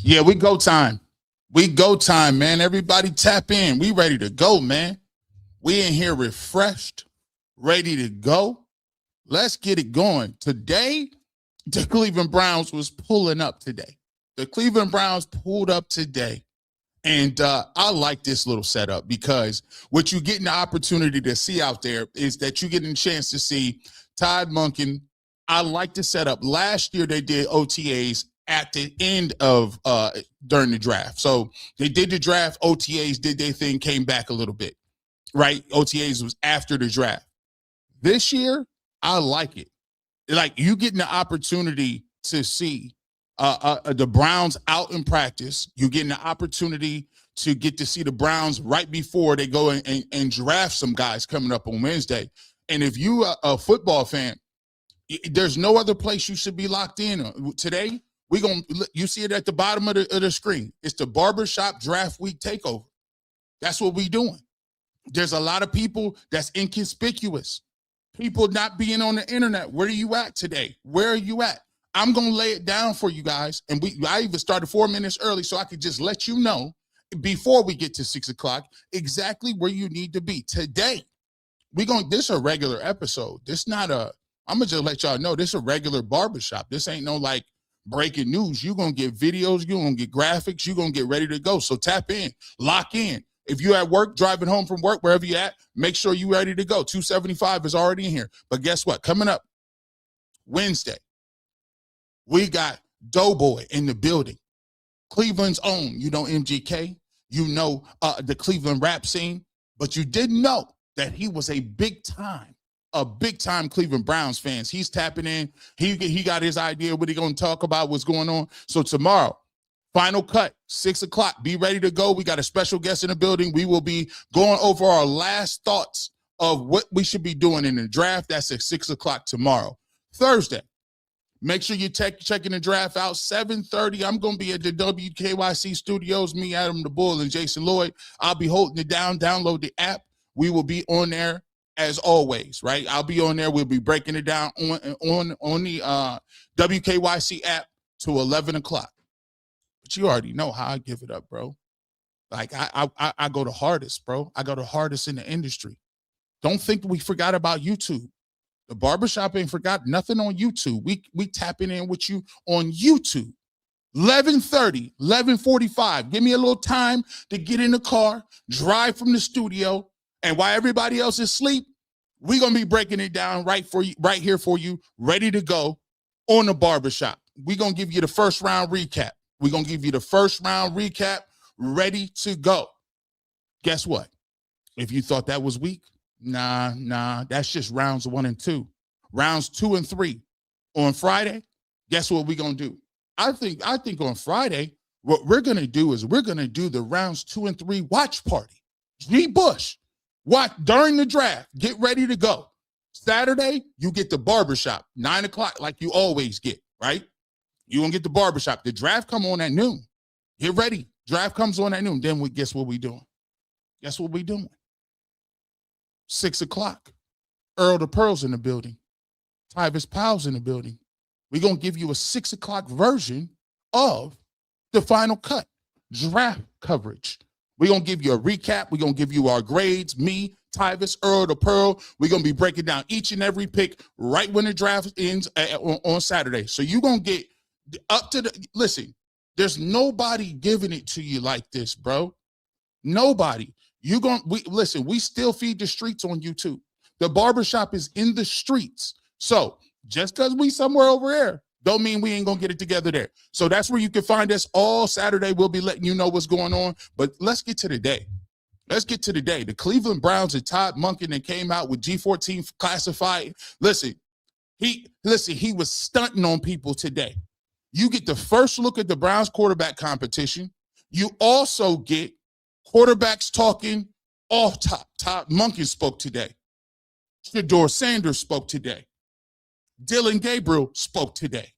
Yeah, we go time. We go time, man. Everybody tap in. We ready to go, man. We in here refreshed, ready to go. Let's get it going. Today, the Cleveland Browns was pulling up today. The Cleveland Browns pulled up today. And I like this little setup because what you get an opportunity to see out there is that you get a chance to see Todd Monken. I like the setup. Last year, they did OTAs at the end of during the draft. So they did the draft, OTAs did their thing, came back a little bit, right? OTAs was after the draft. This year, I like it. Like you getting the opportunity to see the Browns out in practice. You're getting the opportunity to get to see the Browns right before they go and draft some guys coming up on Wednesday. And if you are a football fan, there's no other place you should be locked in. Today, you see it at the bottom of the screen. It's the Barbershop Draft Week Takeover. That's what we doing. There's a lot of people that's inconspicuous. People not being on the internet. Where are you at today? Where are you at? I'm going to lay it down for you guys. And I even started 4 minutes early so I could just let you know before we get to 6 o'clock exactly where you need to be. Today, this is a regular episode. This not I'm going to just let y'all know this is a regular barbershop. This ain't no like breaking news. You're going to get videos. You're going to get graphics. You're going to get ready to go. So tap in, lock in. If you're at work, driving home from work, wherever you're at, make sure you're ready to go. 275 is already in here. But guess what? Coming up Wednesday, we got Doughboy in the building. Cleveland's own, MGK, the Cleveland rap scene, but you didn't know that he was a big time Cleveland Browns fans. He's tapping in. He got his idea what he's going to talk about, what's going on. So tomorrow, final cut, 6 o'clock. Be ready to go. We got a special guest in the building. We will be going over our last thoughts of what we should be doing in the draft. That's at 6 o'clock tomorrow. Thursday, make sure you checking the draft out. 7:30, I'm going to be at the WKYC studios. Me, Adam the Bull, and Jason Lloyd. I'll be holding it down. Download the app. We will be on there as always, right? I'll be on there. We'll be breaking it down on the WKYC app to 11 o'clock. But you already know how I give it up, bro. Like, I go the hardest, bro. I go the hardest in the industry. Don't think we forgot about YouTube. The Barbershop ain't forgot nothing on YouTube. We tapping in with you on YouTube. 11:30, 11:45. Give me a little time to get in the car, drive from the studio, and while everybody else is asleep, we're going to be breaking it down right here for you, ready to go on the Barbershop. We're going to give you the first round recap. We're going to give you the first round recap, ready to go. Guess what? If you thought that was weak, nah, that's just rounds 1 and 2. Rounds 2 and 3. On Friday, guess what we're going to do? I think on Friday, what we're going to do is we're going to do the rounds 2 and 3 watch party. G. Bush, watch during the draft. Get ready to go. Saturday, you get the Barbershop, 9 o'clock, like you always get, right? You're going to get the Barbershop. The draft come on at noon. Get ready. Draft comes on at noon. Then guess what we doing? Guess what we doing? 6 o'clock. Earl the Pearl's in the building. Tyvis Powell's in the building. We're going to give you a 6 o'clock version of the final cut. Draft coverage. We're going to give you a recap. We're going to give you our grades. Me, Tyvis, Earl the Pearl. We're going to be breaking down each and every pick right when the draft ends on Saturday. So you're going to get up to listen, there's nobody giving it to you like this, bro. Nobody. We still feed the streets on YouTube. The Barbershop is in the streets. So just because we somewhere over there, don't mean we ain't going to get it together there. So that's where you can find us all Saturday. We'll be letting you know what's going on. But let's get to the day. The Cleveland Browns and Todd Monken that came out with G14 classified. Listen, he was stunting on people today. You get the first look at the Browns quarterback competition. You also get quarterbacks talking off top. Todd Monken spoke today. Shedeur Sanders spoke today. Dylan Gabriel spoke today.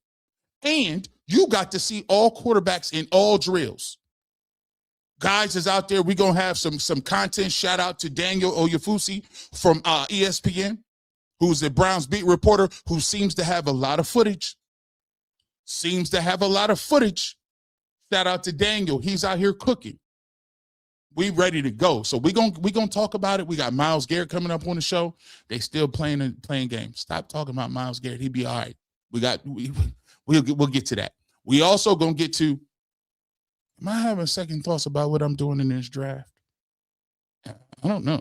And you got to see all quarterbacks in all drills. Guys is out there. We're going to have some content. Shout out to Daniel Oyefusi from ESPN, who's the Browns beat reporter, who seems to have a lot of footage. Shout out to Daniel. He's out here cooking. We ready to go. So we gonna talk about it. We got Myles Garrett coming up on the show. They still playing games. Stop talking about Myles Garrett. He be all right. We'll get to that. We also gonna get to, am I having second thoughts about what I'm doing in this draft? I don't know.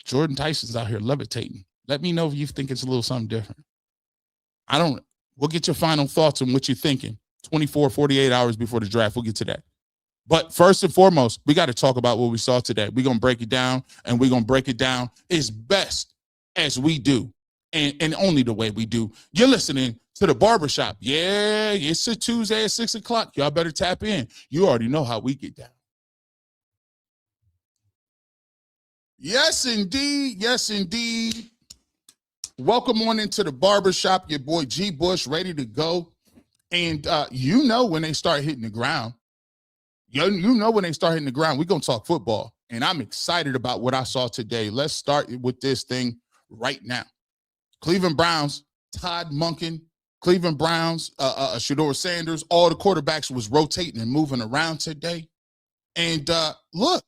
Jordan Tyson's out here levitating. Let me know if you think it's a little something different. We'll get your final thoughts on what you're thinking 24, 48 hours before the draft. We'll get to that. But first and foremost, we got to talk about what we saw today. We're going to break it down, and we're going to break it down as best as we do, and only the way we do. You're listening to the Barbershop. Yeah, it's a Tuesday at 6 o'clock. Y'all better tap in. You already know how we get down. Yes, indeed. Yes, indeed. Welcome on into the Barbershop. Your boy G. Bush ready to go. And you know when they start hitting the ground. You know when they start hitting the ground, we're going to talk football. And I'm excited about what I saw today. Let's start with this thing right now. Cleveland Browns, Todd Monken, Cleveland Browns, Shedeur Sanders, all the quarterbacks was rotating and moving around today. And look,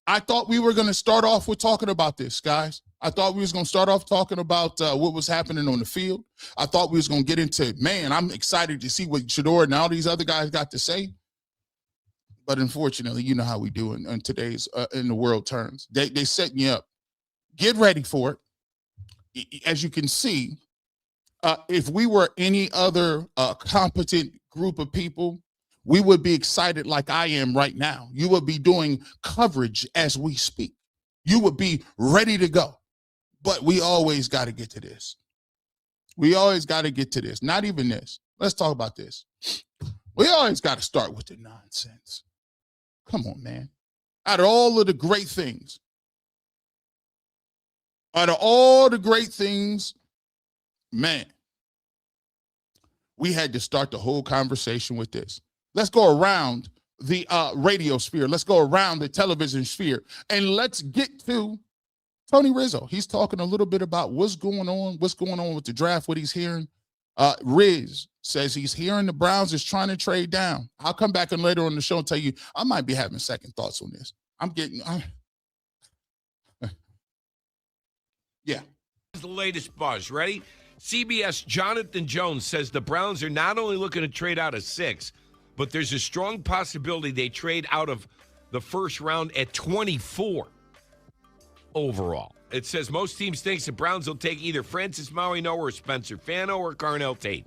I thought we were going to start off with talking about this, guys. I thought we was going to start off talking about what was happening on the field. I thought we was going to get into, man, I'm excited to see what Shedeur and all these other guys got to say. But unfortunately, you know how we do in today's, in the world terms. They setting you up. Get ready for it. As you can see, if we were any other competent group of people, we would be excited like I am right now. You would be doing coverage as we speak. You would be ready to go. But we always got to get to this. We always got to get to this. Not even this. Let's talk about this. We always got to start with the nonsense. Come on, man. Out of all of the great things, man, we had to start the whole conversation with this. Let's go around the radio sphere. Let's go around the television sphere. And let's get to Tony Rizzo. He's talking a little bit about what's going on with the draft, what he's hearing. Riz says he's hearing the Browns is trying to trade down. I'll come back and later on the show and tell you I might be having second thoughts on this. Yeah. The latest buzz. Ready? CBS Jonathan Jones says the Browns are not only looking to trade out of 6, but there's a strong possibility they trade out of the first round at 24 overall. It says most teams think the Browns will take either Francis Mauigoa or Spencer Fano or Carnell Tate.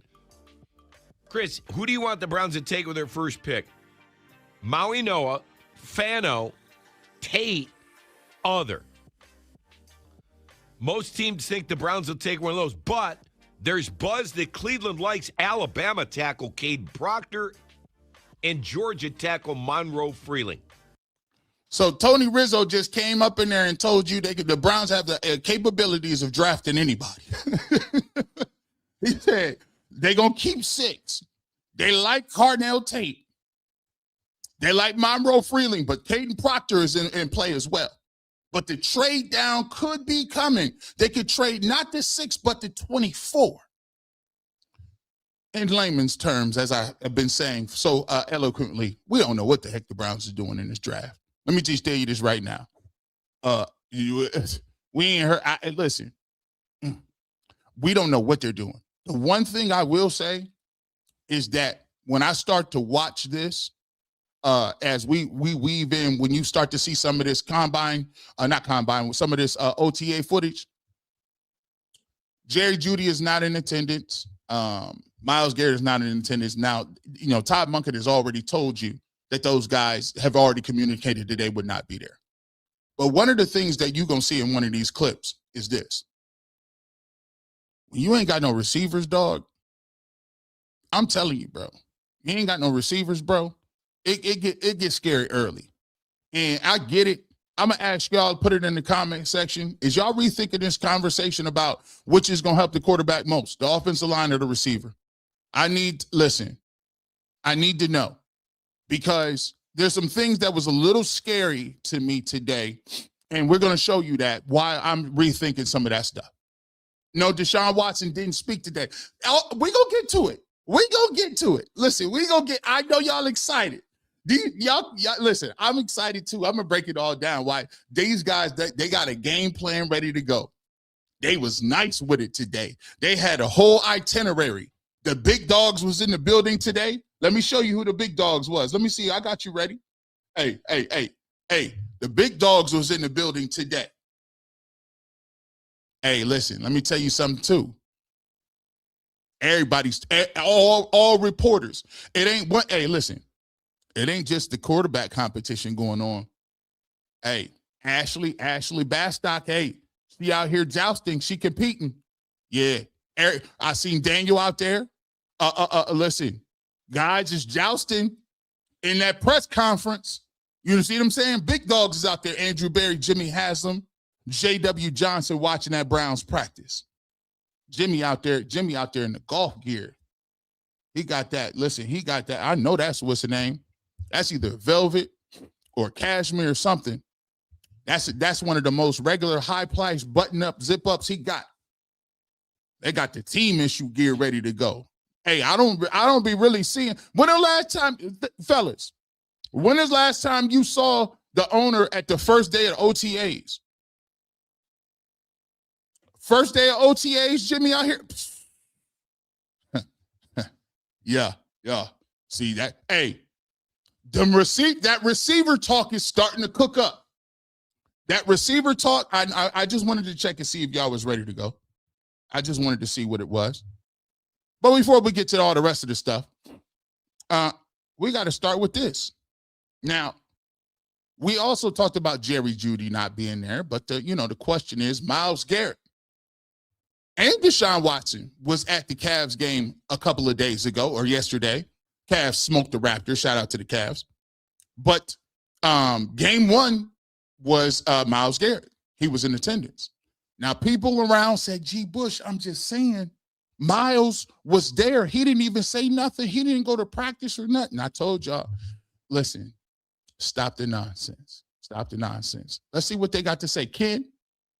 Chris, who do you want the Browns to take with their first pick? Mauigoa, Fano, Tate, other. Most teams think the Browns will take one of those, but there's buzz that Cleveland likes Alabama tackle Cade Proctor and Georgia tackle Monroe Freeling. So Tony Rizzo just came up in there and told you the Browns have the capabilities of drafting anybody. He said they're going to keep 6. They like Carnell Tate. They like Monroe Freeling, but Caden Proctor is in play as well. But the trade down could be coming. They could trade not to 6, but to 24. In layman's terms, as I have been saying so eloquently, we don't know what the heck the Browns are doing in this draft. Let me just tell you this right now. We ain't heard. Listen, we don't know what they're doing. The one thing I will say is that when I start to watch this, as we weave in, when you start to see some of this some of this OTA footage, Jerry Jeudy is not in attendance. Myles Garrett is not in attendance. Now, you know, Todd Monken has already told you that those guys have already communicated that they would not be there. But one of the things that you're going to see in one of these clips is this. When you ain't got no receivers, dog, I'm telling you, bro, you ain't got no receivers, bro, it gets scary early. And I get it. I'm going to ask y'all to put it in the comment section. Is y'all rethinking this conversation about which is going to help the quarterback most, the offensive line or the receiver? I need to know. Because there's some things that was a little scary to me today, and we're going to show you that, why I'm rethinking some of that stuff. No, Deshaun Watson didn't speak today. We're going to get to it. We gonna get to it. Listen, I know y'all excited. Y'all listen, I'm excited too. I'm gonna break it all down. Why these guys, they got a game plan ready to go. They was nice with it today. They had a whole itinerary. The big dogs was in the building today. Let me show you who the big dogs was. Let me see. I got you ready. Hey. The big dogs was in the building today. Hey, listen, let me tell you something too. Everybody's all reporters. It ain't what. Hey, listen, it ain't just the quarterback competition going on. Hey, Ashley Bastock. Hey, she out here jousting. She competing. Yeah, I seen Daniel out there. Listen, guys is jousting in that press conference. You see what I'm saying? Big dogs is out there. Andrew Berry, Jimmy Haslam, J.W. Johnson watching that Browns practice. Jimmy out there in the golf gear. He got that. Listen, he got that. I know that's what's the name. That's either velvet or cashmere or something. That's one of the most regular high-priced button-up zip-ups he got. They got the team issue gear ready to go. Hey, I don't be really seeing. When the last time, fellas, when is last time you saw the owner at the first day of OTAs? First day of OTAs, Jimmy out here. Yeah. See that? Hey, that receiver talk is starting to cook up. That receiver talk, I just wanted to check and see if y'all was ready to go. I just wanted to see what it was. But before we get to all the rest of the stuff, we got to start with this. Now, we also talked about Jerry Jeudy not being there, but the question is Myles Garrett and Deshaun Watson was at the Cavs game a couple of days ago or yesterday. Cavs smoked the Raptors. Shout out to the Cavs. But game one was Myles Garrett. He was in attendance. Now, people around said, G. Bush, I'm just saying, Myles was there. He didn't even say nothing. He didn't go to practice or nothing. I told y'all, listen, stop the nonsense. Stop the nonsense. Let's see what they got to say. Ken,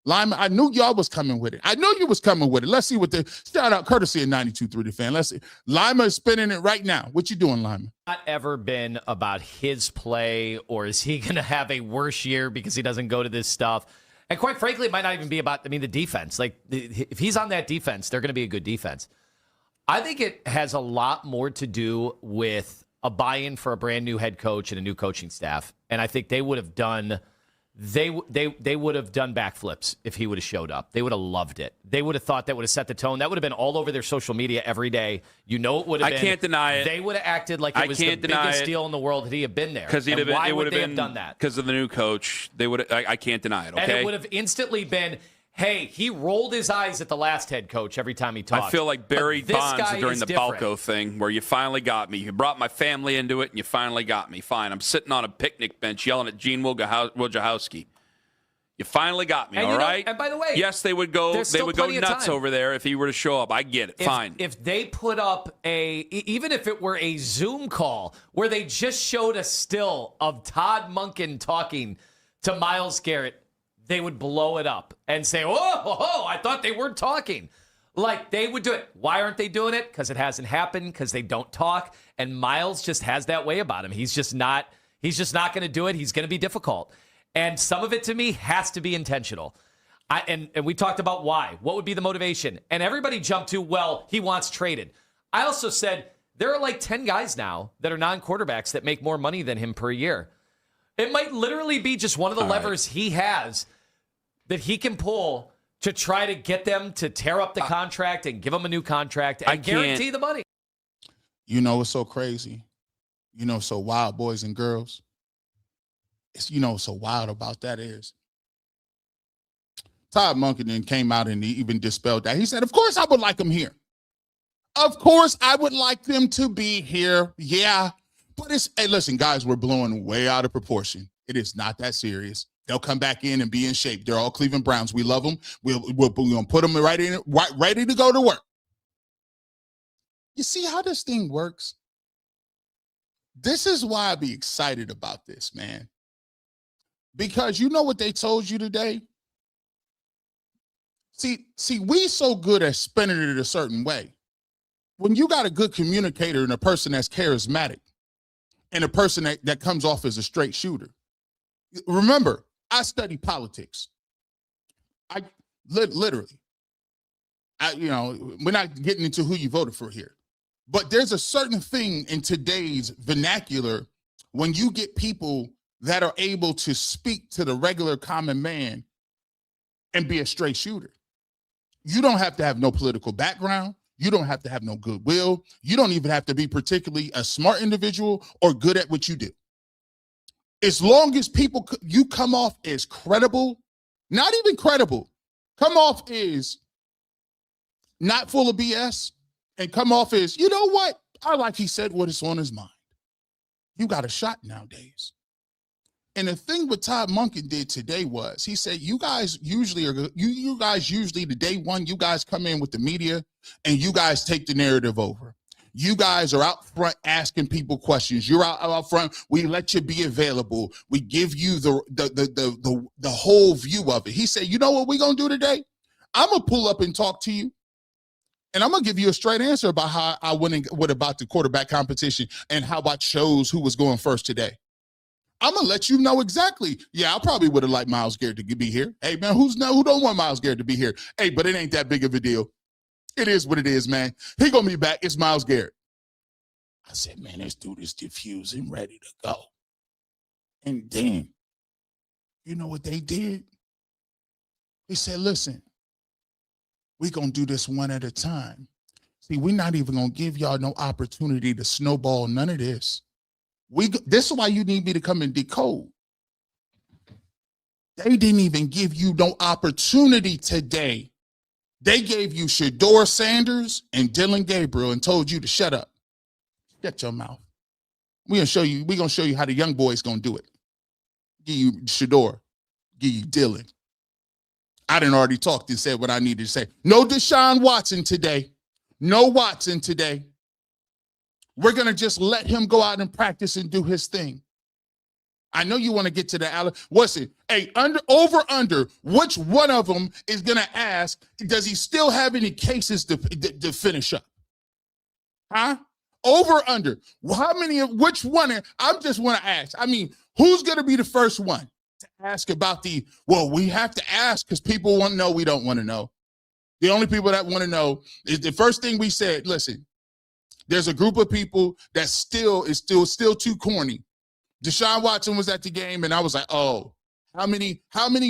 Lyman, I knew y'all was coming with it. I knew you was coming with it. Let's see what the shout out courtesy of 92.3 The Fan. Let's see. Lima is spinning it right now. What you doing, Lima? Not ever been about his play or is he going to have a worse year because he doesn't go to this stuff. And quite frankly, it might not even be about, the defense. Like, if he's on that defense, they're going to be a good defense. I think it has a lot more to do with a buy-in for a brand new head coach and a new coaching staff. And I think they would have done backflips if he would have showed up. They would have loved it. They would have thought that would have set the tone. That would have been all over their social media every day. It would have been. I can't deny it. They would have acted like it was the biggest deal in the world had he had been there. Because why would they have done that? Because of the new coach. They would. I can't deny it. Okay. And it would have instantly been, hey, he rolled his eyes at the last head coach every time he talked. I feel like Barry Bonds during the Balco thing where you finally got me. You brought my family into it and you finally got me. Fine. I'm sitting on a picnic bench yelling at Gene Wojciechowski. You finally got me, all right? And by the way, yes, they would go nuts over there if he were to show up. I get it. Fine. If they put up even if it were a Zoom call where they just showed a still of Todd Monken talking to Myles Garrett, they would blow it up and say, oh, I thought they weren't talking. Like, they would do it. Why aren't they doing it? Because it hasn't happened, because they don't talk. And Myles just has that way about him. He's just not going to do it. He's going to be difficult. And some of it, to me, has to be intentional. And we talked about why. What would be the motivation? And everybody jumped to, well, he wants traded. I also said there are like 10 guys now that are non-quarterbacks that make more money than him per year. It might literally be just one of the levers he has that he can pull to try to get them to tear up the contract and give them a new contract and guarantee the money. You know what's so crazy? So wild, boys and girls? It's, so wild about that is Todd Monken then came out and he even dispelled that. He said, of course I would like him here. Of course I would like them to be here. Yeah. But hey, listen, guys, we're blowing way out of proportion. It is not that serious. They'll come back in and be in shape. They're all Cleveland Browns. We love them. We're going to put them right in, ready to go to work. You see how this thing works? This is why I be excited about this, man. Because you know what they told you today? See, we so good at spinning it a certain way. when you got a good communicator and a person that's charismatic and a person that comes off as a straight shooter. Remember, I study politics. I literally, we're not getting into who you voted for here, but there's a certain thing in today's vernacular when you get people that are able to speak to the regular common man and be a straight shooter. You don't have to have no political background. You don't have to have no goodwill. You don't even have to be particularly a smart individual or good at what you do. As long as you come off as credible, not even credible, come off as not full of BS and come off as, you know what? He said what is on his mind. You got a shot nowadays. And the thing what Todd Monken did today was he said, you guys usually the day one, you guys come in with the media and you guys take the narrative over. You guys are out front asking people questions. You're out front. We let you be available. We give you the whole view of it. He said, you know what we're going to do today? I'm going to pull up and talk to you. And I'm going to give you a straight answer about how I went about the quarterback competition and how I chose who was going first today. I'm going to let you know exactly. Yeah, I probably would have liked Myles Garrett to be here. Hey, man, who don't want Myles Garrett to be here? Hey, but it ain't that big of a deal. It is what it is, man. He going to be back. It's Myles Garrett. I said, man, this dude is diffused and ready to go. And then, you know what they did? He said, listen, we're going to do this one at a time. See, we're not even going to give y'all no opportunity to snowball none of this. This is why you need me to come and decode. They didn't even give you no opportunity today. They gave you Shedeur Sanders and Dillon Gabriel and told you to shut up. Shut your mouth. We're gonna show you how the young boys gonna do it. Give you Shedeur, give you Dillon. I done already talked and said what I needed to say. No Deshaun Watson today. No Watson today. We're going to just let him go out and practice and do his thing. I know you want to get to the what's it? Hey, under, which one of them is going to ask, does he still have any cases to finish up? Huh? Over, under. How many which one? I just want to ask. I mean, who's going to be the first one to ask about we have to ask because people want to know. We don't want to know. The only people that want to know is the first thing we said, listen, there's a group of people that still too corny. Deshaun Watson was at the game, and I was like, oh, how many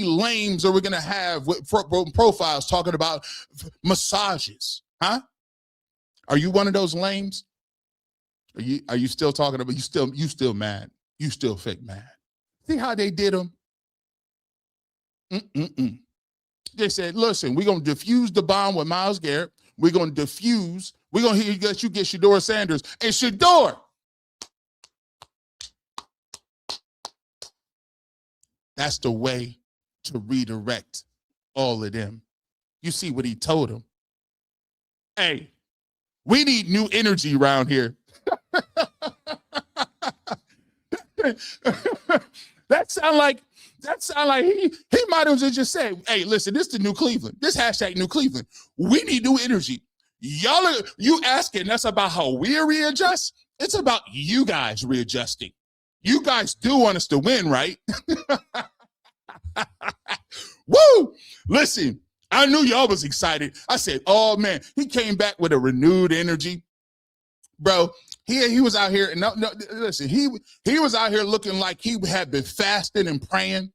lames are we going to have with profiles talking about massages? Huh? Are you one of those lames? Are you still talking about, you still mad? You still fake mad? See how they did them? They said, listen, we're going to defuse the bomb with Myles Garrett. We're going to defuse. We're going to let you get Shedeur Sanders. And Shedeur, that's the way to redirect all of them. You see what he told them. Hey, we need new energy around here. That sound like he might as well just say, hey, listen, this is the new Cleveland. This hashtag new Cleveland. We need new energy. You asking us about how we readjust? It's about you guys readjusting. You guys do want us to win, right? Woo! Listen, I knew y'all was excited. I said, oh man, he came back with a renewed energy. Bro, he was out here, and listen, he was out here looking like he had been fasting and praying.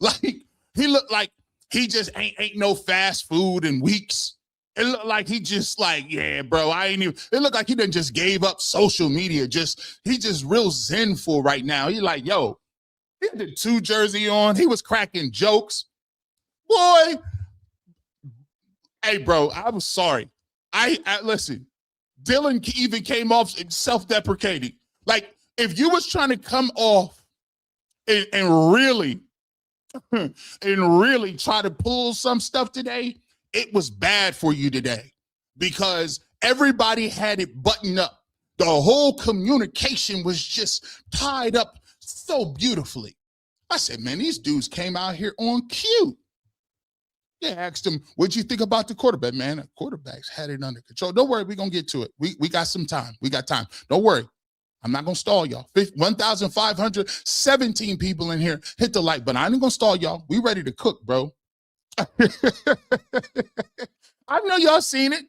Like he looked like he just ain't no fast food in weeks. It looked like he just like, yeah, bro, it looked like he done just gave up social media. He just real zenful right now. He like, yo, he had the 2 jersey on. He was cracking jokes. Boy, hey, bro, I was sorry. I listen, Dillon even came off self-deprecating. Like, if you was trying to come off and really try to pull some stuff today, it was bad for you today because everybody had it buttoned up. The whole communication was just tied up so beautifully. I said, man, these dudes came out here on cue. They asked him, what'd you think about the quarterback? Man, the quarterbacks had it under control. Don't worry, we're going to get to it. We got some time. We got time. Don't worry. I'm not going to stall y'all. 1,517 people in here. Hit the like button. I ain't going to stall y'all. We ready to cook, bro. I know y'all seen it.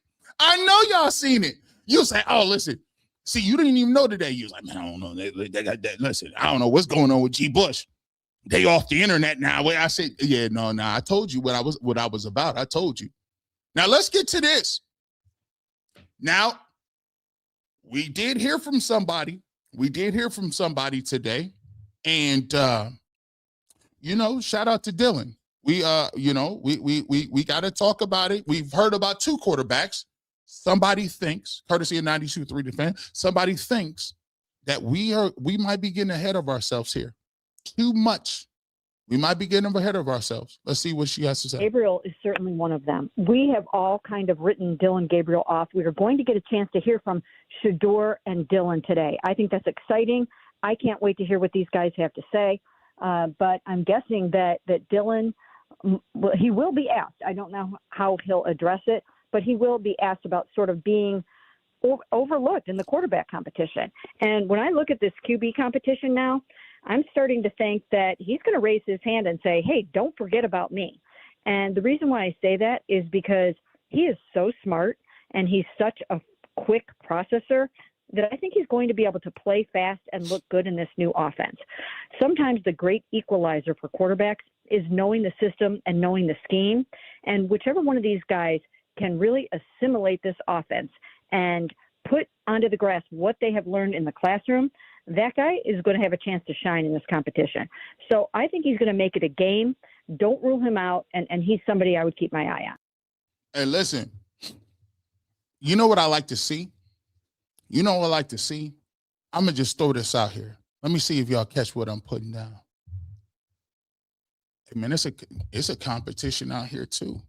You say, oh, listen. See, you didn't even know today. You was like, man, I don't know. They got that. Listen, I don't know what's going on with G. Bush. They off the internet now. Where I said, yeah, no. I told you what I was about. I told you. Now let's get to this. Now, we did hear from somebody. Today, and shout out to Dylan. We got to talk about it. We've heard about two quarterbacks. Somebody thinks, courtesy of 92.3 Defense, somebody thinks that we might be getting ahead of ourselves here. Too much. We might be getting ahead of ourselves. Let's see what she has to say. Gabriel is certainly one of them. We have all kind of written Dylan Gabriel off. We are going to get a chance to hear from Shedeur and Dylan today. I think that's exciting. I can't wait to hear what these guys have to say. But I'm guessing that Dylan, he will be asked. I don't know how he'll address it, but he will be asked about sort of being overlooked in the quarterback competition. And when I look at this QB competition now, I'm starting to think that he's going to raise his hand and say, hey, don't forget about me. And the reason why I say that is because he is so smart and he's such a quick processor that I think he's going to be able to play fast and look good in this new offense. Sometimes the great equalizer for quarterbacks is knowing the system and knowing the scheme. And whichever one of these guys can really assimilate this offense and put onto the grass what they have learned in the classroom, that guy is going to have a chance to shine in this competition. So I think he's going to make it a game. Don't rule him out, and he's somebody I would keep my eye on. Hey, listen, you know what I like to see? I'm going to just throw this out here. Let me see if y'all catch what I'm putting down. Hey, man, it's a competition out here, too.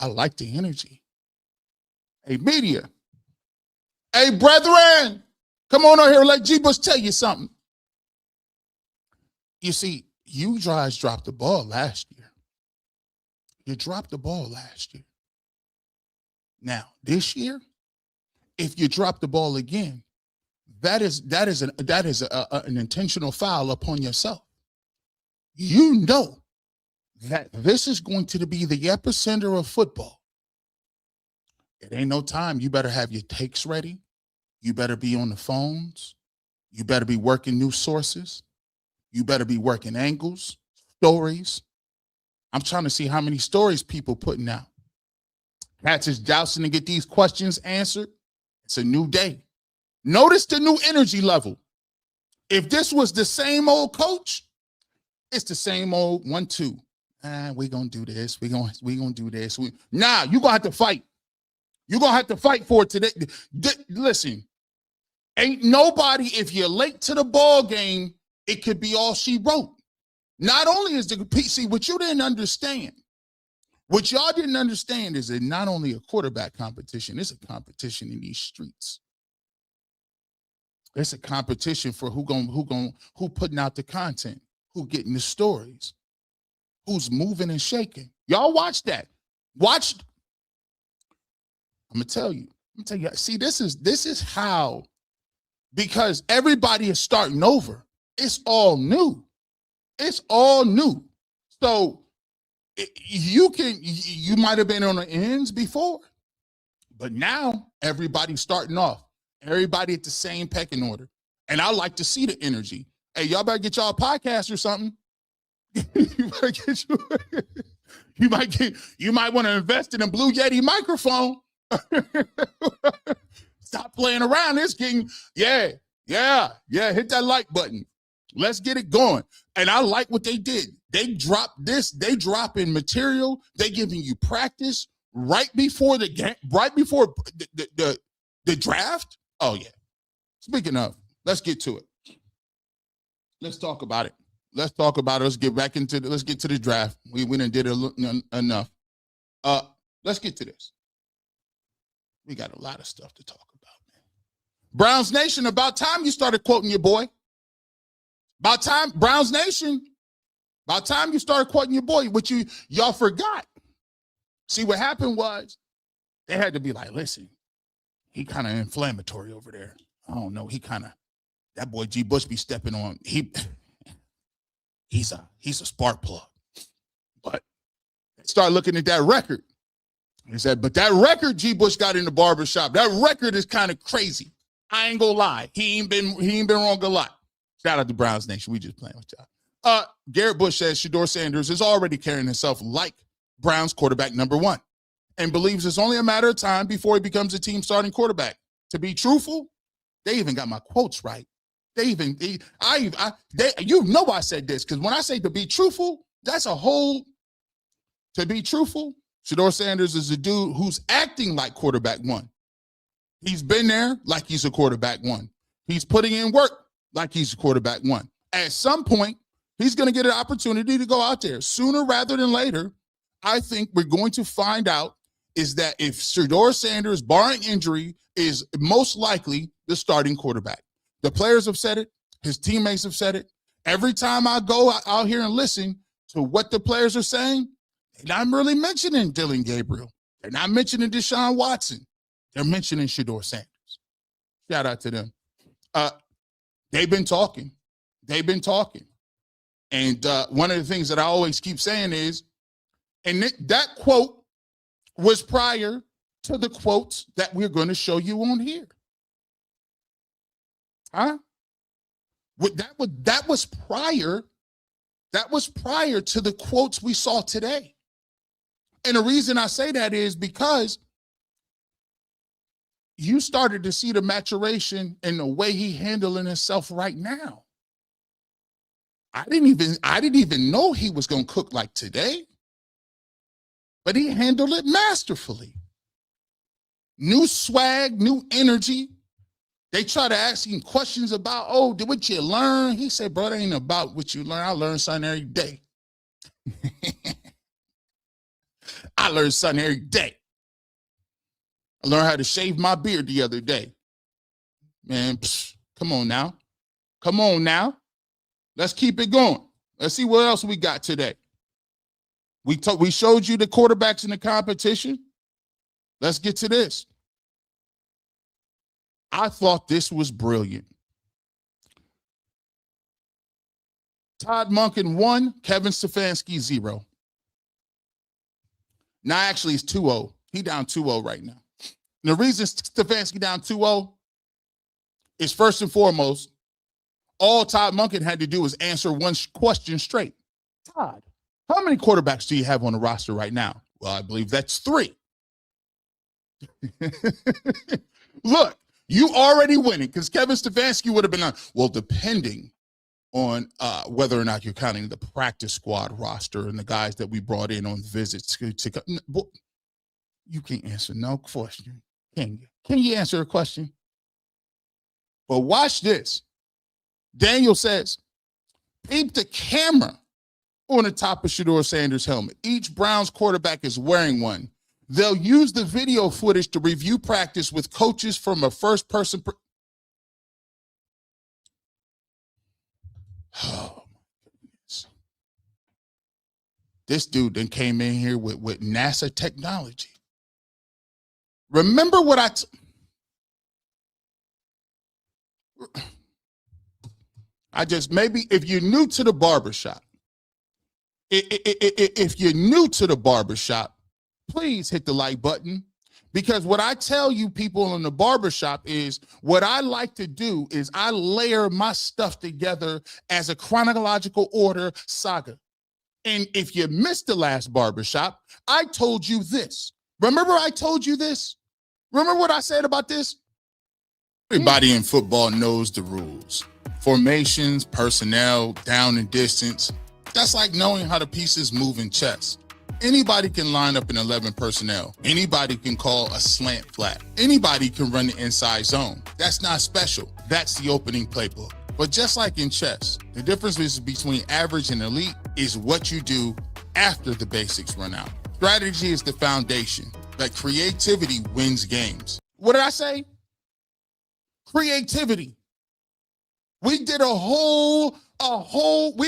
I like the energy. Hey, media. Hey, brethren. Come on over here, let G. Bush tell you something. You see, you guys dropped the ball last year. Now, this year, if you drop the ball again, that is an intentional foul upon yourself. You know that this is going to be the epicenter of football. It ain't no time. You better have your takes ready. You better be on the phones. You better be working new sources. You better be working angles, stories. I'm trying to see how many stories people putting out. HEATS is jousting to get these questions answered. It's a new day. Notice the new energy level. If this was the same old coach, it's the same old 1-2. We're going to do this. We're going to do this. You're going to have to fight. You're going to have to fight for it today. Listen, ain't nobody, if you're late to the ball game, it could be all she wrote. Not only is the PC, what y'all didn't understand is that not only a quarterback competition, it's a competition in these streets. It's a competition for who putting out the content, who getting the stories, who's moving and shaking. Y'all watch that. I'm gonna tell you. See, this is how, because everybody is starting over. It's all new. So you might have been on the ends before, but now everybody's starting off. Everybody at the same pecking order. And I like to see the energy. Hey, y'all better get y'all a podcast or something. You might want to invest in a Blue Yeti microphone. Stop playing around. This game. Yeah. Hit that like button. Let's get it going. And I like what they did. They dropped this. They dropping material. They giving you practice right before the game, right before the draft. Oh yeah. Speaking of, let's get to it. Let's talk about it. Let's get back into let's get to the draft. We done did enough. Let's get to this. We got a lot of stuff to talk about, man. Browns Nation, about time you started quoting your boy. About time, Browns Nation. By the time you started quoting your boy, which y'all forgot. See, what happened was they had to be like, listen, he kind of inflammatory over there. I don't know. That boy G. Bush be stepping on. He's a spark plug. But start looking at that record. He said, but that record G. Bush got in the barbershop, that record is kind of crazy. I ain't gonna lie. He ain't been wrong a lot. Shout out to Browns Nation. We just playing with y'all. Garrett Bush says Shedeur Sanders is already carrying himself like Browns quarterback number 1 and believes it's only a matter of time before he becomes a team starting quarterback. To be truthful, they even got my quotes right. I said this, because when I say to be truthful, that's a whole, to be truthful, Shedeur Sanders is a dude who's acting like quarterback 1. He's been there like he's a quarterback 1. He's putting in work like he's a quarterback 1. At some point, he's going to get an opportunity to go out there. Sooner rather than later, I think we're going to find out is that if Shedeur Sanders, barring injury, is most likely the starting quarterback. The players have said it. His teammates have said it. Every time I go out here and listen to what the players are saying, they're not really mentioning Dillon Gabriel. They're not mentioning Deshaun Watson. They're mentioning Shedeur Sanders. Shout out to them. They've been talking. And one of the things that I always keep saying is, and that quote was prior to the quotes that we're going to show you on here. Huh? That was prior to the quotes we saw today. And the reason I say that is because you started to see the maturation in the way he handling himself right now. I didn't even know he was going to cook like today, but he handled it masterfully. New swag, new energy. They try to ask him questions about, did what you learn? He said, bro, it ain't about what you learn. I learn something every day. I learn something every day. I learned how to shave my beard the other day. Man, come on now. Let's keep it going. Let's see what else we got today. We showed you the quarterbacks in the competition. Let's get to this. I thought this was brilliant. Todd Monken 1, Kevin Stefanski 0. Now, actually, it's 2-0. He down 2-0 right now. And the reason Stefanski down 2-0 is, first and foremost, all Todd Monken had to do was answer one question straight. Todd, how many quarterbacks do you have on the roster right now? Well, I believe that's 3. Look, you already winning, because Kevin Stefanski would have been on, well, depending on whether or not you're counting the practice squad roster and the guys that we brought in on visits to you can't answer no question, can you? Can you answer a question? But watch this. Daniel says, peep the camera on the top of Shedeur Sanders' helmet. Each Browns quarterback is wearing one. They'll use the video footage to review practice with coaches from a first-person. Oh, my goodness. This dude then came in here with NASA technology. Remember what I just, maybe if you're new to the barbershop, if you're new to the barbershop, please hit the like button, because what I tell you people in the barbershop is what I like to do is I layer my stuff together as a chronological order saga. And if you missed the last barbershop, I told you this. Remember I told you this? Remember what I said about this? Everybody in football knows the rules. Formations, personnel, down and distance. That's like knowing how the pieces move in chess. Anybody can line up in 11 personnel. Anybody can call a slant flat. Anybody can run the inside zone. That's not special. That's the opening playbook. But just like in chess, the difference between average and elite is what you do after the basics run out. Strategy is the foundation, but creativity wins games. What did I say? Creativity. We did we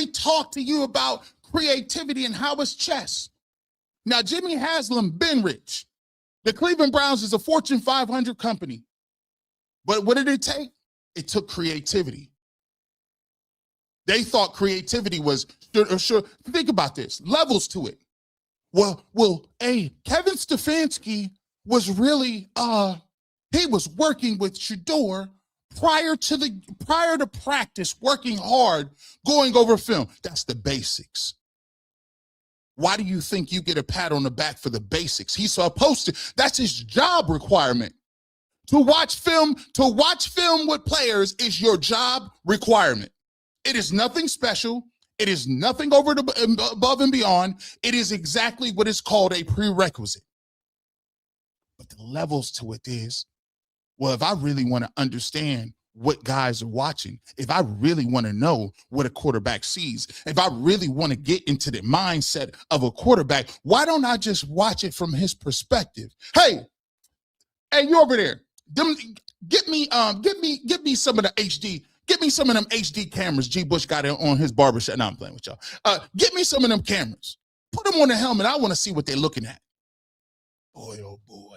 talked to you about creativity and how it's chess. Now, Jimmy Haslam been rich. The Cleveland Browns is a Fortune 500 company. But what did it take? It took creativity. They thought creativity was, sure. Think about this, levels to it. Well, Kevin Stefanski was really, he was working with Shedeur prior to practice, working hard, going over film. That's the basics. Why do you think you get a pat on the back for the basics? He's supposed to, that's his job requirement. To watch film with players is your job requirement. It is nothing special. It is nothing above and beyond. It is exactly what is called a prerequisite. But the levels to it is, well, if I really want to understand what guys are watching, if I really want to know what a quarterback sees, if I really want to get into the mindset of a quarterback, why don't I just watch it from his perspective? Hey, you over there. Get me some of the HD. Get me some of them HD cameras G. Bush got on his barbershop. No, I'm playing with y'all. Get me some of them cameras. Put them on the helmet. I want to see what they're looking at. Boy, oh boy.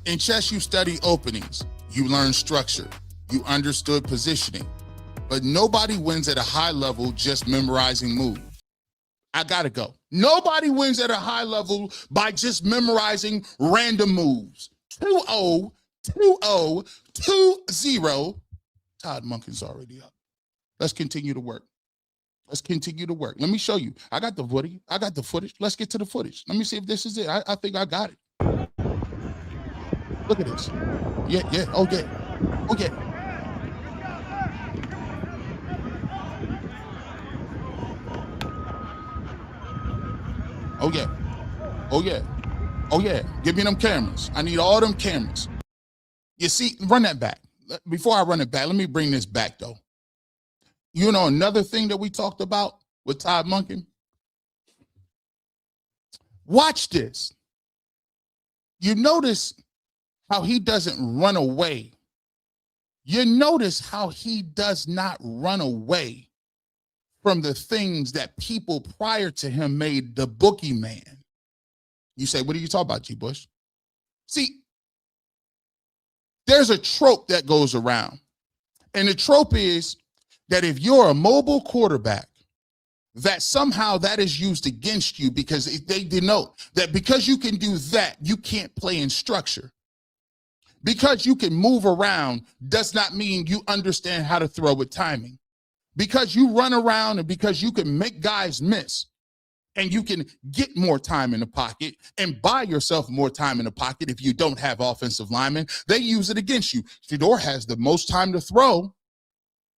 In chess, you study openings. You learn structure. You understood positioning. But nobody wins at a high level just memorizing moves. I gotta go. Nobody wins at a high level by just memorizing random moves. 2-0, 2-0, 2-0. Todd Monken's already up. Let's continue to work. Let's continue to work. Let me show you. I got the footage. Let's get to the footage. Let me see if this is it. I think I got it. Look at this. Yeah. Oh, yeah. Oh, yeah. Oh, yeah. Oh, yeah. Oh, yeah. Give me them cameras. I need all them cameras. You see, run that back. Before I run it back, let me bring this back, though. You know, another thing that we talked about with Todd Monken? Watch this. You notice how he doesn't run away. You notice how he does not run away from the things that people prior to him made the boogeyman. You say, what are you talking about, G. Bush? See, there's a trope that goes around. And the trope is that if you're a mobile quarterback, that somehow that is used against you because they denote that because you can do that, you can't play in structure. Because you can move around does not mean you understand how to throw with timing. Because you run around and because you can make guys miss and you can get more time in the pocket and buy yourself more time in the pocket if you don't have offensive linemen, they use it against you. Shedeur has the most time to throw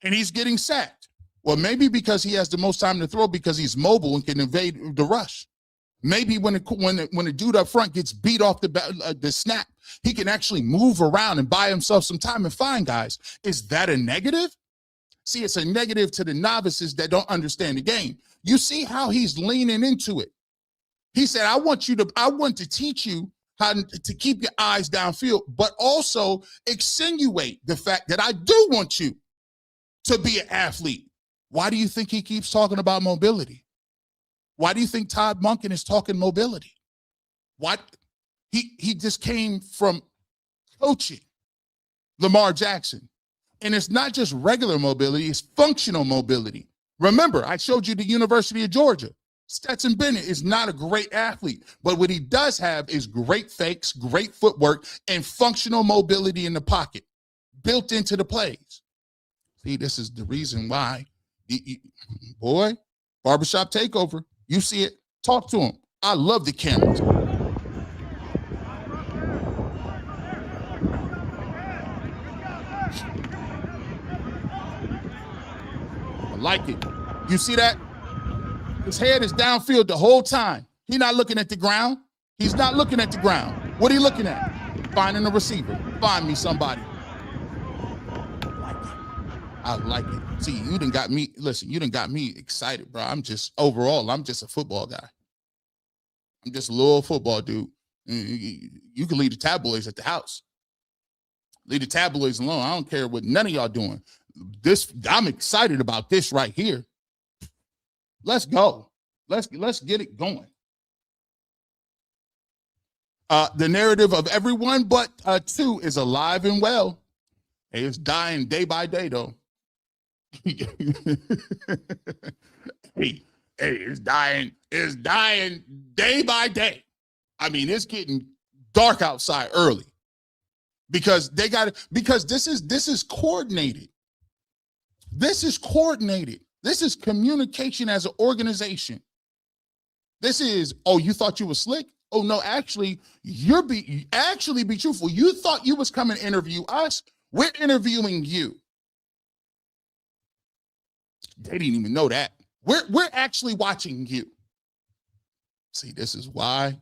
and he's getting sacked. Well, maybe because he has the most time to throw because he's mobile and can evade the rush. Maybe when a dude up front gets beat off the snap, he can actually move around and buy himself some time and find guys. Is that a negative? See, it's a negative to the novices that don't understand the game. You see how he's leaning into it. He said, I want to teach you how to keep your eyes downfield, but also accentuate the fact that I do want you to be an athlete. Why do you think he keeps talking about mobility? Why do you think Todd Monken is talking mobility? What? He just came from coaching Lamar Jackson. And it's not just regular mobility, it's functional mobility. Remember, I showed you the University of Georgia. Stetson Bennett is not a great athlete, but what he does have is great fakes, great footwork, and functional mobility in the pocket built into the plays. See, this is the reason why, boy, barbershop takeover. You see it, talk to him. I love the cameras. I like it. You see that? His head is downfield the whole time. He's not looking at the ground. He's not looking at the ground. What are you looking at? Finding a receiver. Find me somebody. I like it. See, you done got me, listen, you done got me excited, bro. I'm just a football guy. I'm just a little football dude. You can leave the tabloids at the house. Leave the tabloids alone. I don't care what none of y'all doing. I'm excited about this right here. Let's go. Let's get it going. The narrative of everyone but two is alive and well. Hey, it's dying day by day, though. hey, it's dying day by day. I mean, it's getting dark outside early because because this is coordinated. This is coordinated. This is communication as an organization. This is, oh, you thought you were slick? Oh no, actually, be truthful. You thought you was coming to interview us. We're interviewing you. They didn't even know that. We're actually watching you. See, this is why.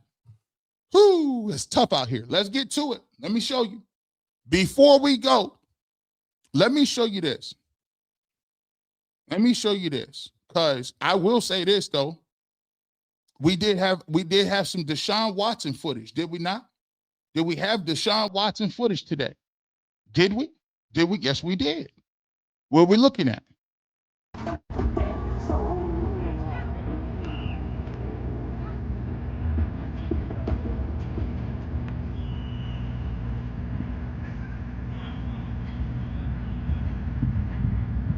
Whoo, it's tough out here. Let's get to it. Let me show you. Before we go, let me show you this. Because I will say this though. We did have some Deshaun Watson footage, did we not? Did we have Deshaun Watson footage today? Did we? Yes, we did. What are we looking at?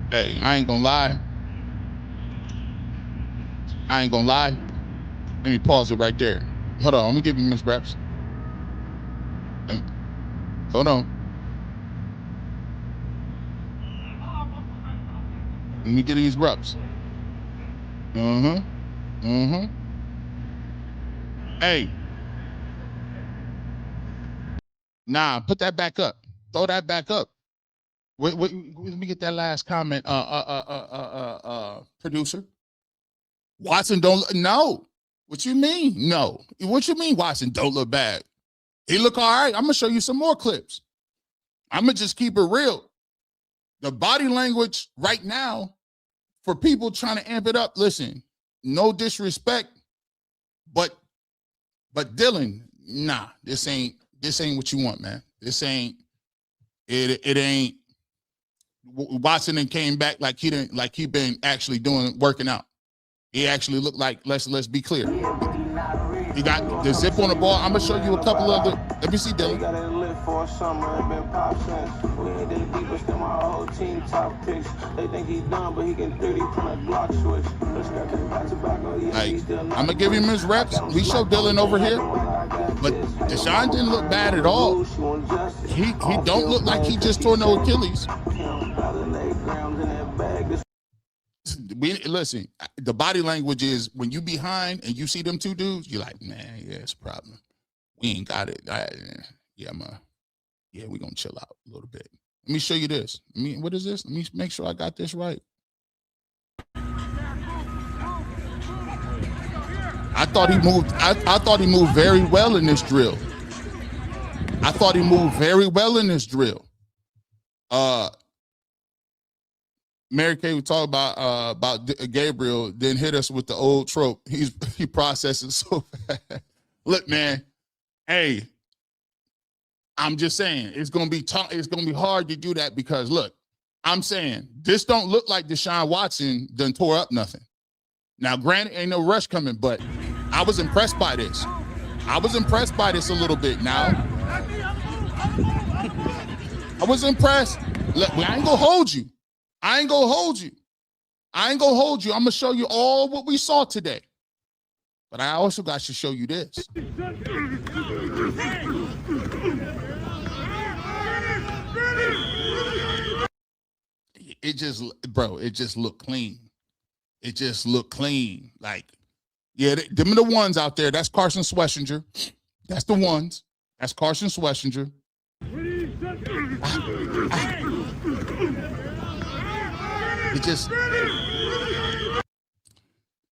Hey, I ain't gonna lie. Let me pause it right there. Hold on, let me give you Miss Reps. Hold on. Let me get these reps. Hey. Nah, put that back up. Throw that back up. Wait, let me get that last comment, producer. Watson don't, no. What you mean? No. What you mean Watson don't look bad? He look all right. I'm going to show you some more clips. I'm going to just keep it real. The body language right now for people trying to amp it up, listen, no disrespect, but Dylan, nah, this ain't what you want, man. This ain't, it ain't. Watson and came back like he been actually working out. He actually looked like, let's be clear. He got the zip on the ball. I'm gonna show you a couple of the. Let me see, Dylan. Hey, I'm gonna give him his reps. We show Dylan over here, but Deshaun didn't look bad at all. He don't look like he just tore no Achilles. Listen, the body language is when you behind and you see them two dudes, you're like, man, yeah, it's a problem. We ain't got it. We're gonna chill out a little bit. Let me show you this. What is this? Let me make sure I got this right. I thought he moved. I thought he moved very well in this drill. Mary Kay would talk about Gabriel, then hit us with the old trope. He processes so fast. Look, man, hey, I'm just saying it's gonna be hard to do that because look, I'm saying this don't look like Deshaun Watson done tore up nothing. Now, granted, ain't no rush coming, but I was impressed by this. a little bit. Now, I was impressed. Look, I ain't gonna hold you. I'm gonna show you all what we saw today. But I also got to show you this. It just looked clean. Like, yeah, them are the ones out there. That's Carson Schlesinger. That's the ones. That's Carson Schlesinger. It just,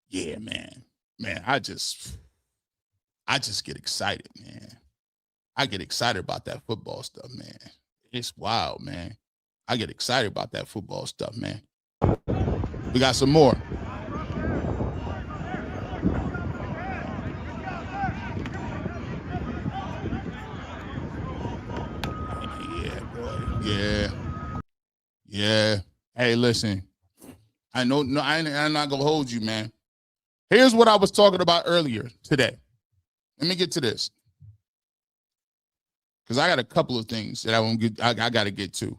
yeah, man, I just get excited, man. I get excited about that football stuff, man. It's wild, man. I get excited about that football stuff, man. We got some more. Yeah, boy. Yeah. Hey, listen. I'm not gonna hold you, man. Here's what I was talking about earlier today. Let me get to this, because I got a couple of things that I got to get to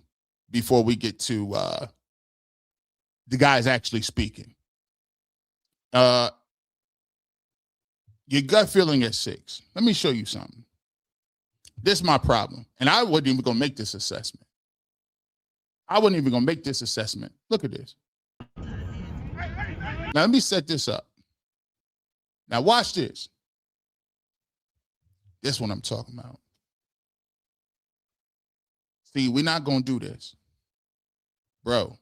before we get to the guys actually speaking. Your gut feeling at 6. Let me show you something. This is my problem, and I wasn't even going to make this assessment. Look at this. Now, let me set this up. Now, watch this. This is what I'm talking about. See, we're not going to do this. Bro,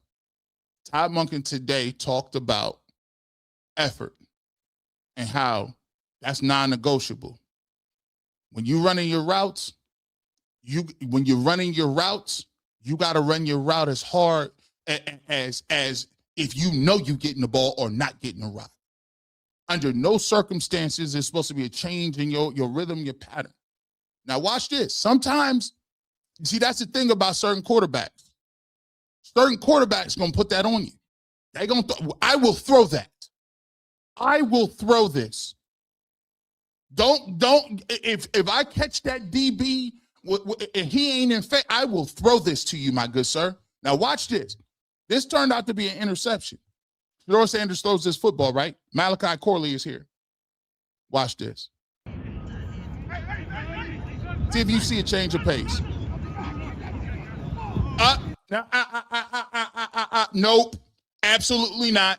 Todd Monken today talked about effort and how that's non-negotiable. When you're running your routes, you got to run your route as hard as if you know you're getting the ball or not getting the route. Under no circumstances is supposed to be a change in your rhythm, your pattern. Now watch this. Sometimes, you see, that's the thing about certain quarterbacks. Certain quarterbacks gonna put that on you. They gonna. I will throw that. I will throw this. Don't. If I catch that DB and he ain't in fact, I will throw this to you, my good sir. Now watch this. This turned out to be an interception. Shedeur Sanders throws this football, right? Malachi Corley is here. Watch this. See if you see a change of pace. Nope, absolutely not.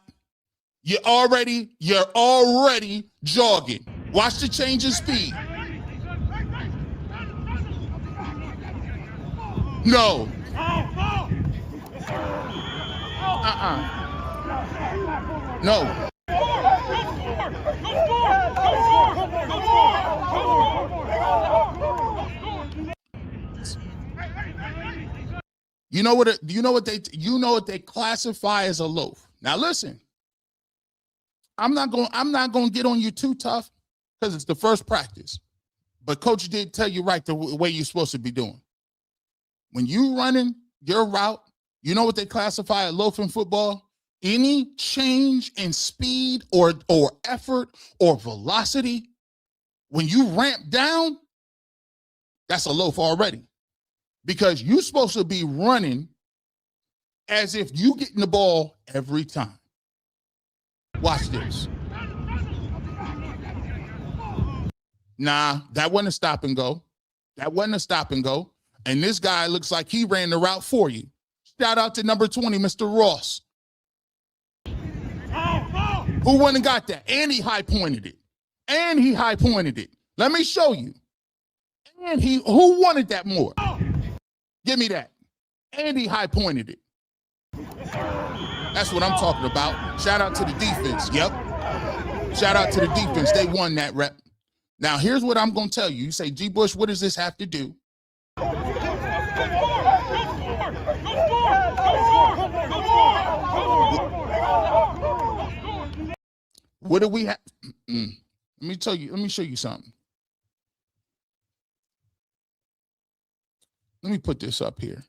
You're already jogging. Watch the change of speed. No. No. You know what they classify as a loaf. Now listen, I'm not going to get on you too tough because it's the first practice. But coach did tell you right the way you're supposed to be doing. When you running your route, you know what they classify as loaf in football? Any change in speed or effort or velocity, when you ramp down, that's a loaf already. Because you're supposed to be running as if you getting the ball every time. Watch this. Nah, that wasn't a stop and go. And this guy looks like he ran the route for you. Shout out to number 20, Mr. Ross. Who went and got that? And he high pointed it. Let me show you. And who wanted that more? Give me that. And he high pointed it. That's what I'm talking about. Shout out to the defense. Yep. Shout out to the defense. They won that rep. Now, here's what I'm going to tell you. You say, G. Bush, what does this have to do? What do we have? Let me show you something. Let me put this up here.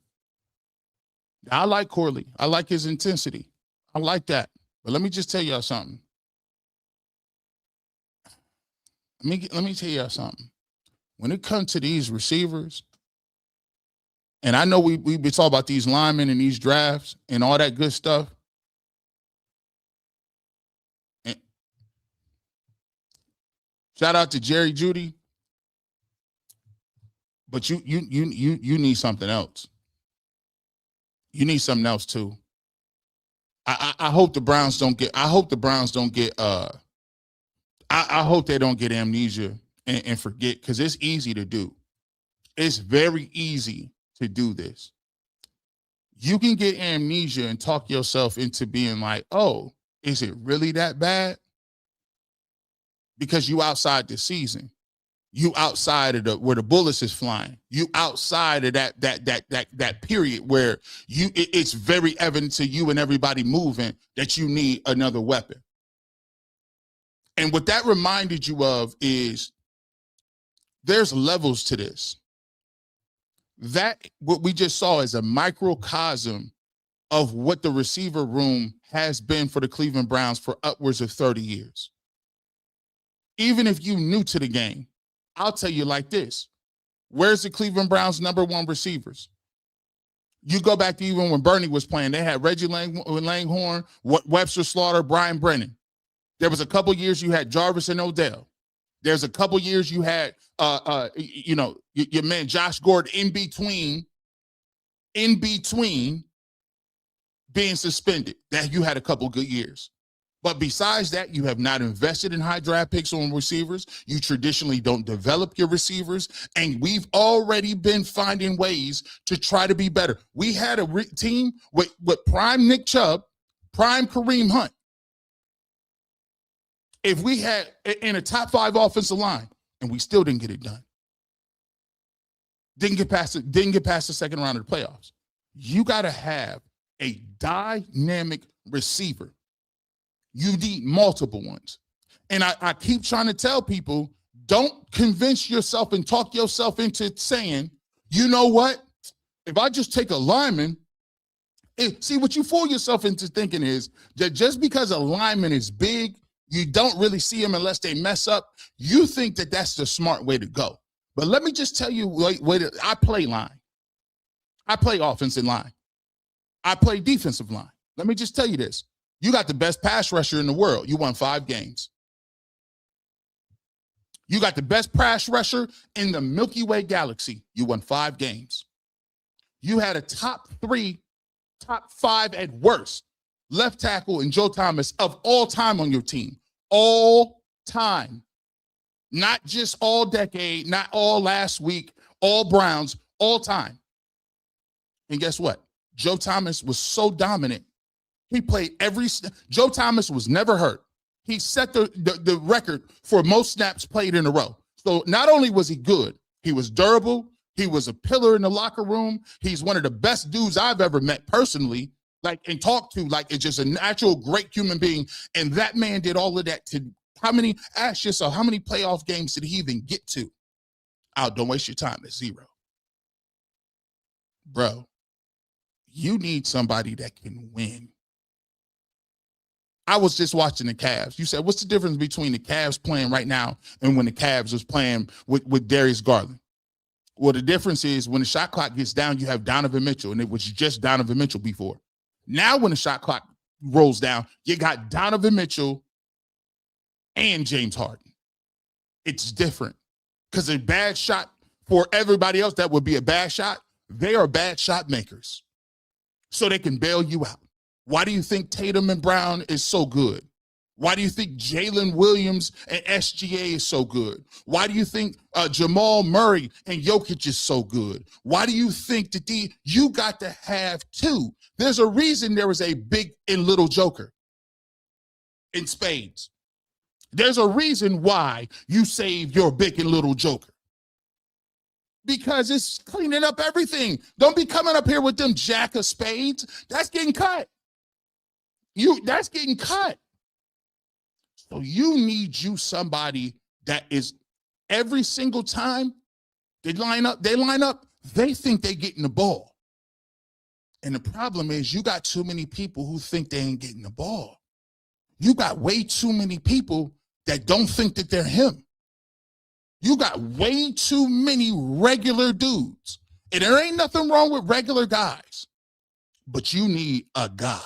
I like Corley. I like his intensity. I like that. But let me just tell y'all something. Let me tell y'all something. When it comes to these receivers, and I know we talk about these linemen and these drafts and all that good stuff. And shout out to Jerry Jeudy. But you need something else. You need something else too. I hope the Browns don't get. I hope they don't get amnesia and forget, because it's easy to do. It's very easy to do this. You can get amnesia and talk yourself into being like, oh, is it really that bad? Because you outside the season. You outside of where the bullets is flying. You outside of that period where it's very evident to you and everybody moving that you need another weapon. And what that reminded you of is there's levels to this. That what we just saw is a microcosm of what the receiver room has been for the Cleveland Browns for upwards of 30 years. even if you new to the game, I'll tell you like this. Where's the Cleveland Browns' #1 receivers? You go back to even when Bernie was playing, they had Reggie Langhorne, Webster Slaughter, Brian Brennan. There was a couple years you had Jarvis and Odell. There's a couple years you had, your man Josh Gordon in between being suspended. That you had a couple good years. But besides that, you have not invested in high draft picks on receivers. You traditionally don't develop your receivers. And we've already been finding ways to try to be better. We had a team with prime Nick Chubb, prime Kareem Hunt. If we had in a top 5 offensive line, and we still didn't get it done. Didn't get past the second round of the playoffs. You got to have a dynamic receiver. You need multiple ones. And I keep trying to tell people, don't convince yourself and talk yourself into saying, you know what? If I just take a lineman, see what you fool yourself into thinking is that just because a lineman is big, you don't really see him unless they mess up. You think that that's the smart way to go. But let me just tell you, I play line. I play offensive line. I play defensive line. Let me just tell you this. You got the best pass rusher in the world. You won 5 games. You got the best pass rusher in the Milky Way galaxy. You won 5 games. You had a top 5 at worst left tackle in Joe Thomas of all time on your team. All time. Not just all decade, not all last week, all Browns, all time. And guess what? Joe Thomas was so dominant. He played Joe Thomas was never hurt. He set the record for most snaps played in a row. So not only was he good, he was durable. He was a pillar in the locker room. He's one of the best dudes I've ever met personally, and talked to. It's just a natural, great human being. And that man did all of that ask yourself, how many playoff games did he even get to? Don't waste your time. It's 0. Bro, you need somebody that can win. I was just watching the Cavs. You said, what's the difference between the Cavs playing right now and when the Cavs was playing with Darius Garland? Well, the difference is when the shot clock gets down, you have Donovan Mitchell, and it was just Donovan Mitchell before. Now when the shot clock rolls down, you got Donovan Mitchell and James Harden. It's different because a bad shot for everybody else that would be a bad shot, they are bad shot makers. So they can bail you out. Why do you think Tatum and Brown is so good? Why do you think Jalen Williams and SGA is so good? Why do you think Jamal Murray and Jokic is so good? Why do you think that you got to have 2? There's a reason there is a big and little joker in spades. There's a reason why you save your big and little joker. Because it's cleaning up everything. Don't be coming up here with them jack of spades. That's getting cut. That's getting cut. So you need somebody that is every single time they line up, they think they're getting the ball. And the problem is you got too many people who think they ain't getting the ball. You got way too many people that don't think that they're him. You got way too many regular dudes. And there ain't nothing wrong with regular guys. But you need a guy.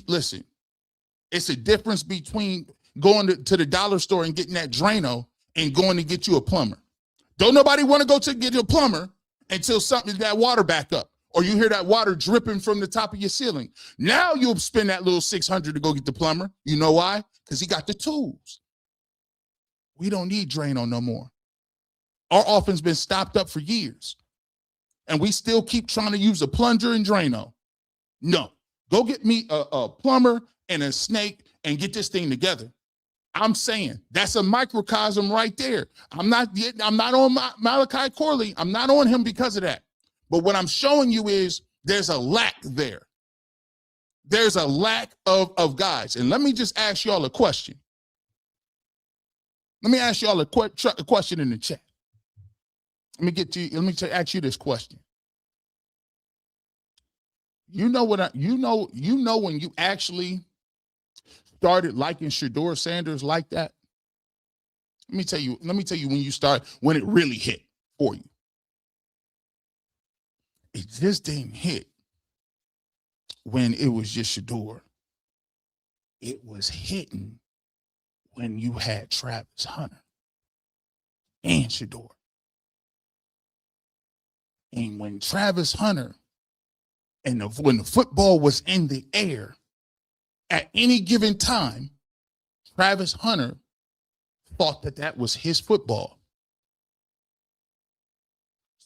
Listen, it's a difference between going to the dollar store and getting that Drano and going to get you a plumber. Don't nobody want to go to get you a plumber until that water back up or you hear that water dripping from the top of your ceiling. Now you'll spend that little $600 to go get the plumber. You know why? Because he got the tools. We don't need Drano no more. Our offense been stopped up for years. And we still keep trying to use a plunger and Drano. No, go get me a plumber and a snake and get this thing together. I'm saying that's a microcosm right there. I'm not on Malachi Corley. I'm not on him because of that. But what I'm showing you is there's a lack there. There's a lack of guys. And let me just ask y'all a question. Let me ask y'all a question in the chat. Let me ask you this question. You know when you actually started liking Shedeur Sanders like that? Let me tell you when it really hit for you. It just didn't hit when it was just Shedeur. It was hitting when you had Travis Hunter and Shedeur. And when Travis Hunter and when the football was in the air at any given time, Travis Hunter thought that was his football.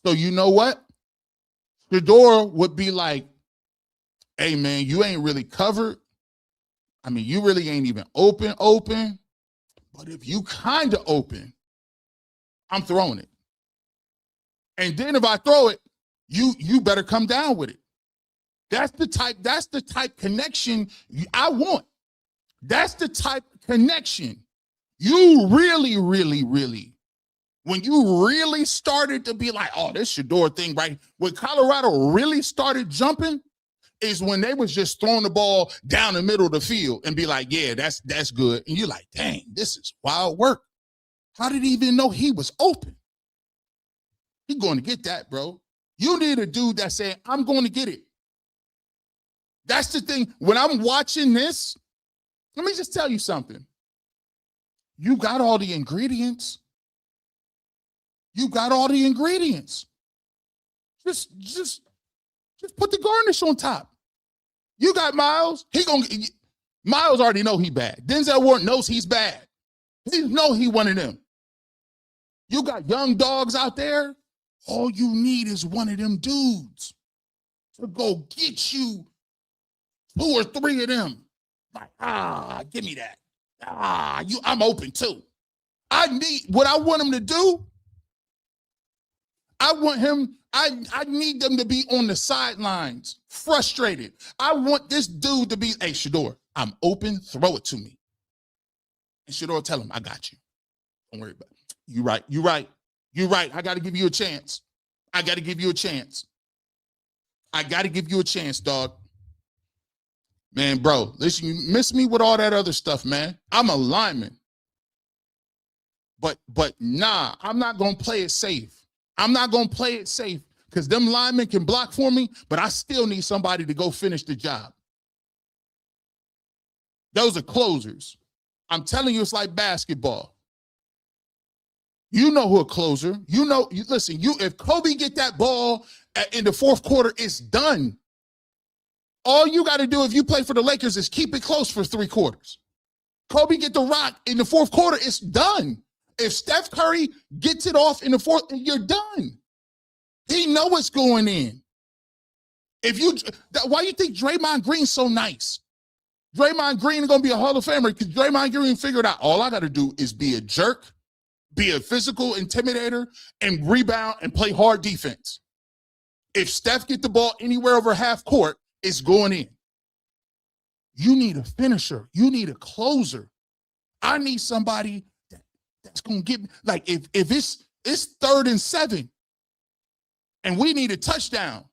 So you know what? Shedeur would be like, hey, man, you ain't really covered. I mean, you really ain't even open. But if you kind of open, I'm throwing it. And then if I throw it, you better come down with it. That's the type connection I want. That's the type connection you really, when you really started to be like, oh, this Shedeur thing, right? When Colorado really started jumping is when they was just throwing the ball down the middle of the field and be like, yeah, that's good. And you're like, dang, this is wild work. How did he even know he was open? He going to get that, bro. You need a dude that said, I'm going to get it. That's the thing. When I'm watching this, let me just tell you something. You got all the ingredients. You got all the ingredients. Just put the garnish on top. You got Miles. Miles already know he bad. Denzel Ward knows he's bad. He know he one of them. You got young dogs out there. All you need is one of them dudes to go get you 2 or 3 of them. Like, give me that. I'm open too. What I want him to do, I need them to be on the sidelines, frustrated. I want this dude to be, hey, Shedeur, I'm open, throw it to me. And Shedeur tell him, I got you. Don't worry about it. You're right. I got to give you a chance. I got to give you a chance, dog. Man, bro, listen, you miss me with all that other stuff, man. I'm a lineman. But nah, I'm not going to play it safe. Because them linemen can block for me, but I still need somebody to go finish the job. Those are closers. I'm telling you, it's like basketball. You know who a closer. If Kobe get that ball in the fourth quarter, it's done. All you got to do if you play for the Lakers is keep it close for 3 quarters. Kobe get the rock in the fourth quarter, it's done. If Steph Curry gets it off in the fourth, you're done. He know what's going in. Why you think Draymond Green's so nice? Draymond Green is going to be a Hall of Famer because Draymond Green figured out all I got to do is be a jerk, be a physical intimidator, and rebound and play hard defense. If Steph get the ball anywhere over half court, it's going in. You need a finisher. You need a closer. I need somebody that's going to get me. Like if it's 3rd and 7 and we need a touchdown,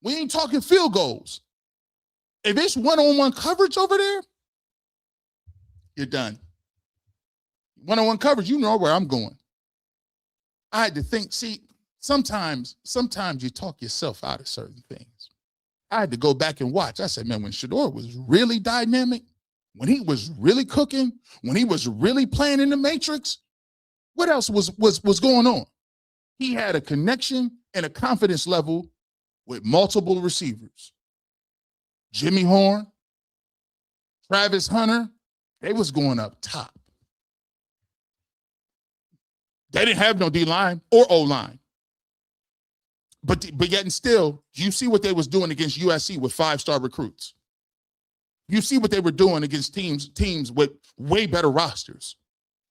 we ain't talking field goals. If it's one-on-one coverage over there, you're done. One-on-one coverage, you know where I'm going. I had to think, see, sometimes you talk yourself out of certain things. I had to go back and watch. I said, man, when Shedeur was really dynamic, when he was really cooking, when he was really playing in the Matrix, what else was going on? He had a connection and a confidence level with multiple receivers. Jimmy Horn, Travis Hunter, they was going up top. They didn't have no D-line or O-line. But yet and still, you see what they was doing against USC with 5-star recruits. You see what they were doing against teams with way better rosters.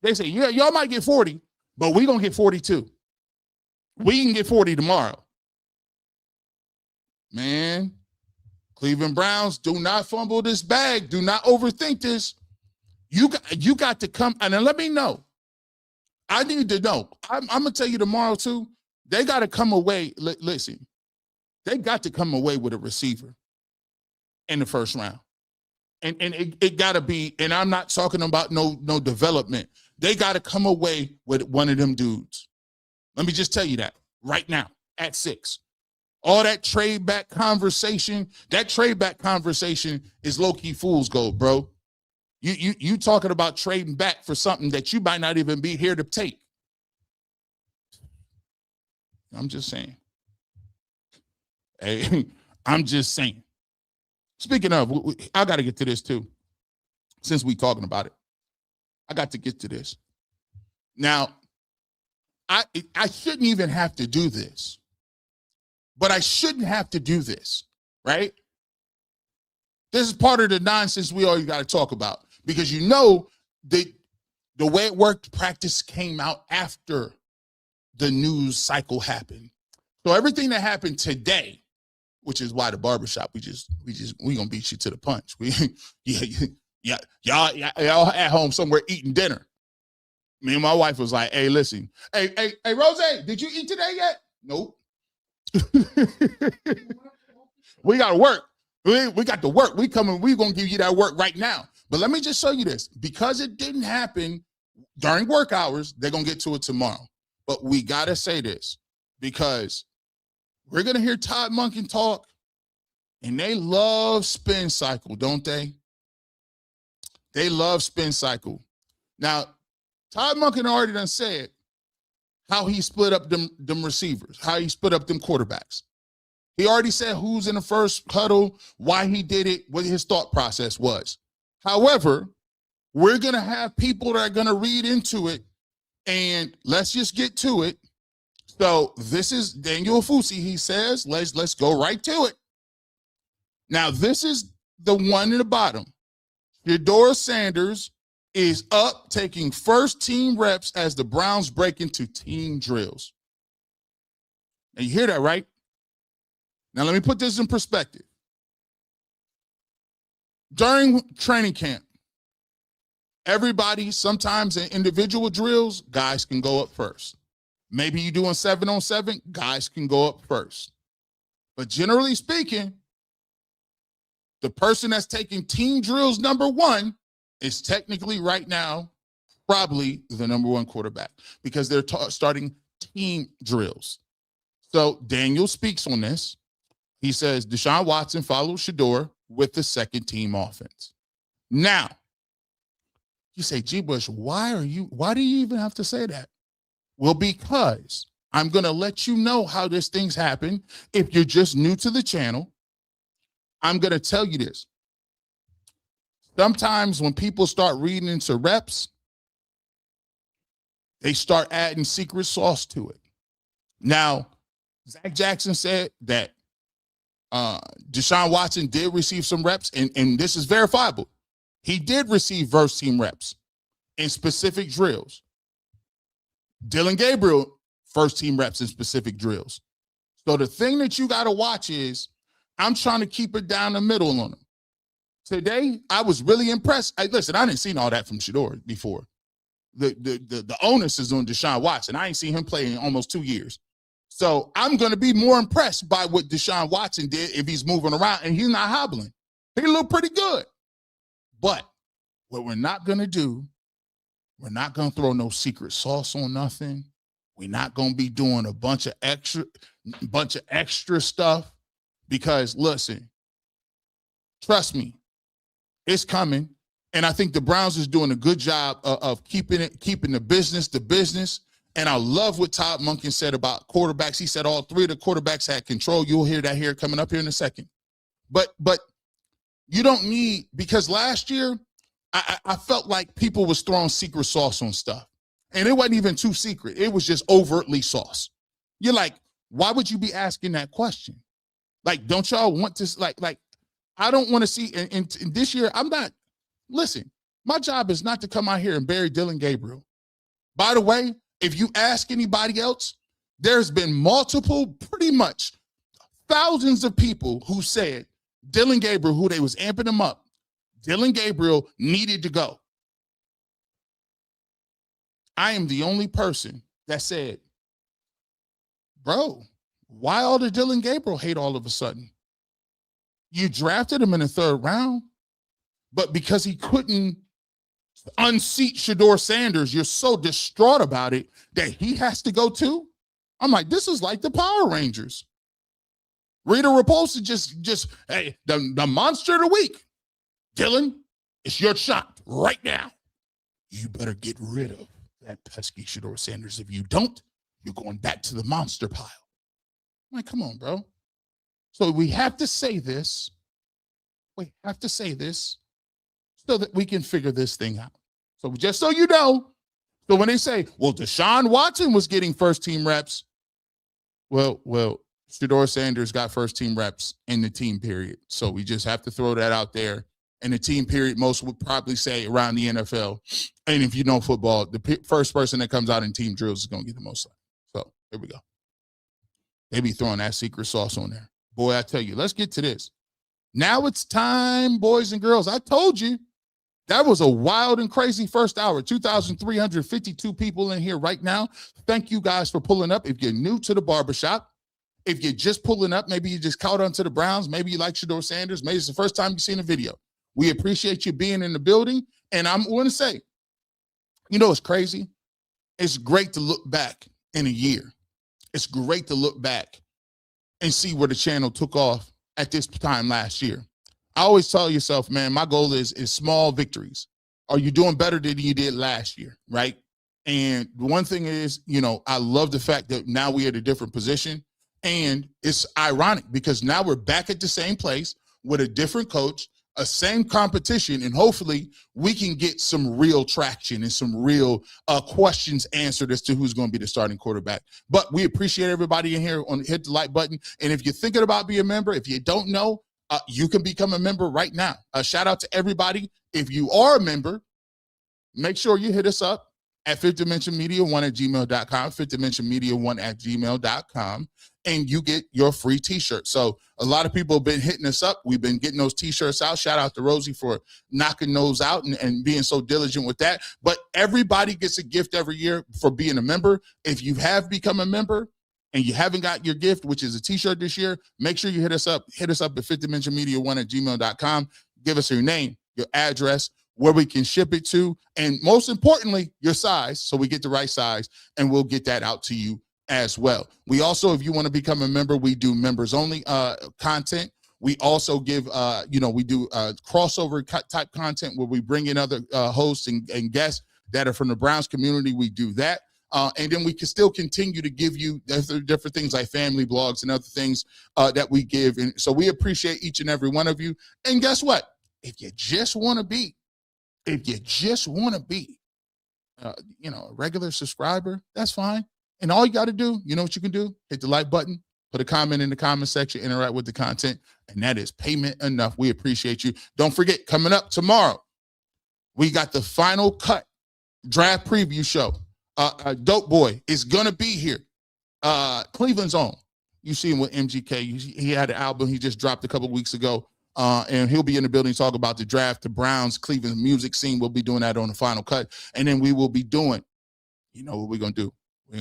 They say, yeah, y'all might get 40, but we going to get 42. We can get 40 tomorrow. Man, Cleveland Browns, do not fumble this bag. Do not overthink this. You got to come, and then let me know. I need to know. I'm going to tell you tomorrow, too. They got to come away. Listen, they got to come away with a receiver in the first round. and it gotta be, and I'm not talking about no development. They gotta come away with one of them dudes. Let me just tell you that right now at 6. All that trade back conversation is low-key fool's gold, bro. You talking about trading back for something that you might not even be here to take. I'm just saying. Hey, I'm just saying. Speaking of, I got to get to this too. Since we talking about it, I got to get to this. Now, I shouldn't even have to do this, but I shouldn't have to do this, right? This is part of the nonsense we always got to talk about, because you know the way it worked, practice came out after the news cycle happened. So everything that happened today, which is why the barbershop, we gonna beat you to the punch. Y'all at home somewhere eating dinner. Me and my wife was like, hey, listen, hey, Rose, did you eat today yet? Nope. We got to work. We got to work. We gonna give you that work right now. But let me just show you this. Because it didn't happen during work hours, they're gonna get to it tomorrow. But we gotta say this, because we're gonna hear Todd Monken talk, and they love spin cycle, don't they? They love spin cycle. Now, Todd Monken already done said how he split up them receivers, how he split up them quarterbacks. He already said who's in the first huddle, why he did it, what his thought process was. However, we're going to have people that are going to read into it, and let's just get to it. So this is Daniel Fusi. He says, let's go right to it. Now, this is the one in the bottom. Shedeur Sanders is up taking first team reps as the Browns break into team drills. Now, you hear that, right? Now, let me put this in perspective. During training camp, everybody, sometimes in individual drills, guys can go up first. Maybe you're doing 7-on-7, guys can go up first. But generally speaking, the person that's taking team drills number 1 is technically right now probably the number 1 quarterback, because they're starting team drills. So Daniel speaks on this. He says Deshaun Watson follows Shedeur with the second team offense. Now, you say, G. Bush, why do you even have to say that? Well, because I'm going to let you know how this thing's happened. If you're just new to the channel, I'm going to tell you this. Sometimes when people start reading into reps, they start adding secret sauce to it. Now, Zach Jackson said that Deshaun Watson did receive some reps, and this is verifiable. He did receive first team reps in specific drills. Dillon Gabriel, first team reps in specific drills. So the thing that you got to watch is, I'm trying to keep it down the middle on him. Today, I was really impressed. Listen, I didn't see all that from Shedeur before. The onus is on Deshaun Watson. I ain't seen him play in almost 2 years. So I'm going to be more impressed by what Deshaun Watson did if he's moving around and he's not hobbling. He looked pretty good. But what we're not going to do, we're not going to throw no secret sauce on nothing. We're not going to be doing a bunch of extra stuff, because listen, trust me, it's coming. And I think the Browns is doing a good job of keeping the business. And I love what Todd Monken said about quarterbacks. He said all 3 of the quarterbacks had control. You'll hear that here coming up here in a second. But you don't need, because last year I felt like people was throwing secret sauce on stuff. And it wasn't even too secret. It was just overtly sauce. You're like, why would you be asking that question? Like, don't y'all want to, like, I don't want to see, and this year, I'm not, listen, my job is not to come out here and bury Dillon Gabriel. By the way, if you ask anybody else, there's been multiple, pretty much thousands of people who said Dillon Gabriel, who they was amping him up, Dillon Gabriel needed to go. I am the only person that said, bro, why all the Dillon Gabriel hate all of a sudden? You drafted him in the 3rd round. but because he couldn't unseat Shedeur Sanders, you're so distraught about it that he has to go too? I'm like, this is like the Power Rangers. Rita Repulsa just hey, the monster of the week. Dylan, it's your shot right now. You better get rid of that pesky Shedeur Sanders. If you don't, you're going back to the monster pile. I'm like, come on, bro. So we have to say this. We have to say this so that we can figure this thing out. So just so you know, so when they say, well, Deshaun Watson was getting first-team reps, well, Shedeur Sanders got first-team reps in the team period. So we just have to throw that out there. In the team period, most would probably say around the NFL. And if you know football, the first person that comes out in team drills is going to get the most time. So here we go. They be throwing that secret sauce on there. Boy, I tell you, let's get to this. Now it's time, boys and girls. I told you that was a wild and crazy first hour. 2,352 people in here right now. Thank you guys for pulling up. If you're new to the Barbershop, if you're just pulling up, maybe you just caught on to the Browns, maybe you like Shedeur Sanders, maybe it's the first time you've seen a video. We appreciate you being in the building. And I'm going to say, you know, it's crazy. It's great to look back in a year. It's great to look back and see where the channel took off at this time last year. I always tell yourself, man, my goal is small victories. Are you doing better than you did last year, right? And one thing is, you know, I love the fact that now we're at a different position. And it's ironic because now we're back at the same place with a different coach, a same competition, and hopefully we can get some real traction and some real questions answered as to who's going to be the starting quarterback. But we appreciate everybody in here. Hit the like button. And if you're thinking about being a member, if you don't know, you can become a member right now. Shout out to everybody. If you are a member, make sure you hit us up at fifthdimensionmedia1@gmail.com, fifthdimensionmedia1@gmail.com, and you get your free t-shirt. So a lot of people have been hitting us up. We've been getting those t-shirts out. Shout out to Rosie for knocking those out and being so diligent with that. But everybody gets a gift every year for being a member. If you have become a member and you haven't got your gift, which is a t-shirt this year, make sure you hit us up. Hit us up at fifthdimensionmedia1@gmail.com. Give us your name, your address, where we can ship it to, and most importantly, your size, so we get the right size, and we'll get that out to you as well. We also, if you want to become a member, we do members only content. We also give, we do crossover type content where we bring in other hosts and guests that are from the Browns community. We do that. And then we can still continue to give you different things like family blogs and other things that we give. And so we appreciate each and every one of you. And guess what? If you just want to be a regular subscriber, that's fine. And all you got to do, you know what you can do? Hit the like button, put a comment in the comment section, interact with the content, and that is payment enough. We appreciate you. Don't forget, coming up tomorrow, we got the final cut draft preview show. Dope Boy is going to be here. Cleveland's own. You see him with MGK. He had an album he just dropped a couple weeks ago. And he'll be in the building to talk about the draft, the Browns, Cleveland music scene. We'll be doing that on the final cut. And then we will be doing, you know what we're going to do?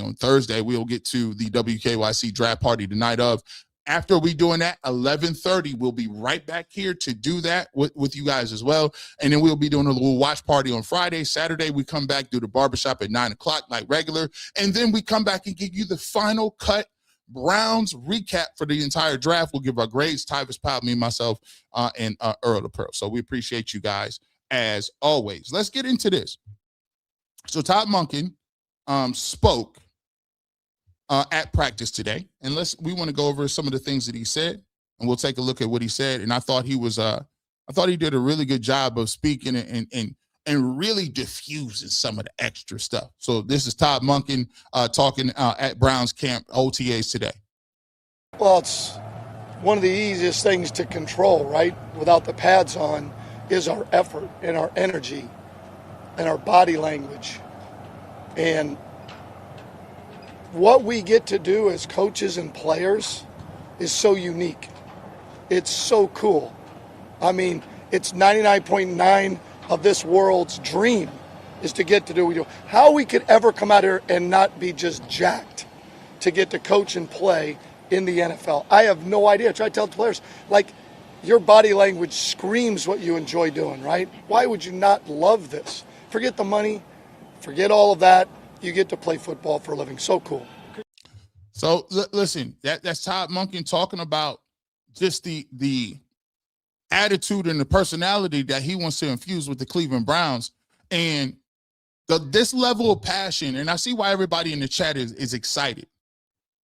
On Thursday, we'll get to the WKYC draft party the night of. After we doing that, 11:30, we'll be right back here to do that with you guys as well. And then we'll be doing a little watch party on Friday. Saturday, we come back, do the Barbershop at 9 o'clock like regular. And then we come back and give you the final cut Browns recap for the entire draft. We'll give our grades, Tyvis Powell, me, myself, and Earl the Pearl. So we appreciate you guys as always. Let's get into this. So Todd Monken spoke at practice today, and we want to go over some of the things that he said, and we'll take a look at what he said. And I thought he did a really good job of speaking and really diffusing some of the extra stuff. So this is Todd Monken talking at Browns camp OTAs today. Well, it's one of the easiest things to control, right? Without the pads on, is our effort and our energy and our body language. And what we get to do as coaches and players is so unique. It's so cool. I mean, it's 99.9 of this world's dream is to get to do what we do. How we could ever come out here and not be just jacked to get to coach and play in the NFL, I have no idea. I try to tell the players, like, your body language screams what you enjoy doing, right? Why would you not love this? Forget the money, forget all of that. You get to play football for a living. So cool. So listen, that's Todd Monken talking about just the attitude and the personality that he wants to infuse with the Cleveland Browns, and this level of passion. And I see why everybody in the chat is excited.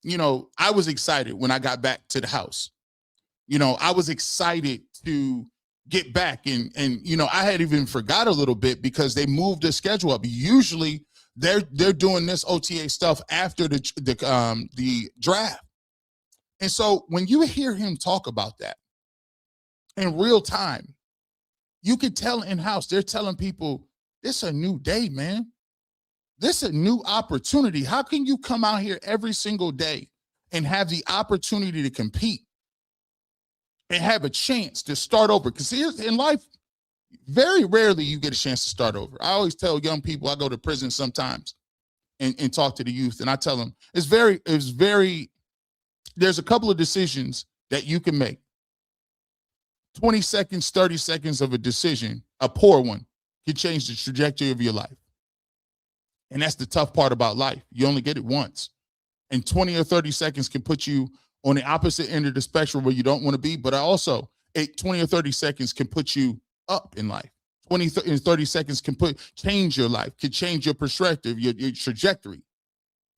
You know, I was excited when I got back to the house. You know, I was excited to get back, and you know, I had even forgot a little bit because they moved the schedule up. Usually they're doing this OTA stuff after the draft. And so when you hear him talk about that in real time, you can tell in-house, they're telling people, this is a new day, man. This is a new opportunity. How can you come out here every single day and have the opportunity to compete and have a chance to start over? Because in life, very rarely you get a chance to start over. I always tell young people, I go to prison sometimes and talk to the youth, and I tell them there's a couple of decisions that you can make. 20 seconds, 30 seconds of a decision, a poor one, can change the trajectory of your life. And that's the tough part about life. You only get it once. And 20 or 30 seconds can put you on the opposite end of the spectrum where you don't want to be. But also, 20 or 30 seconds can put you up in life. 20 and 30 seconds can change your life, can change your perspective, your trajectory,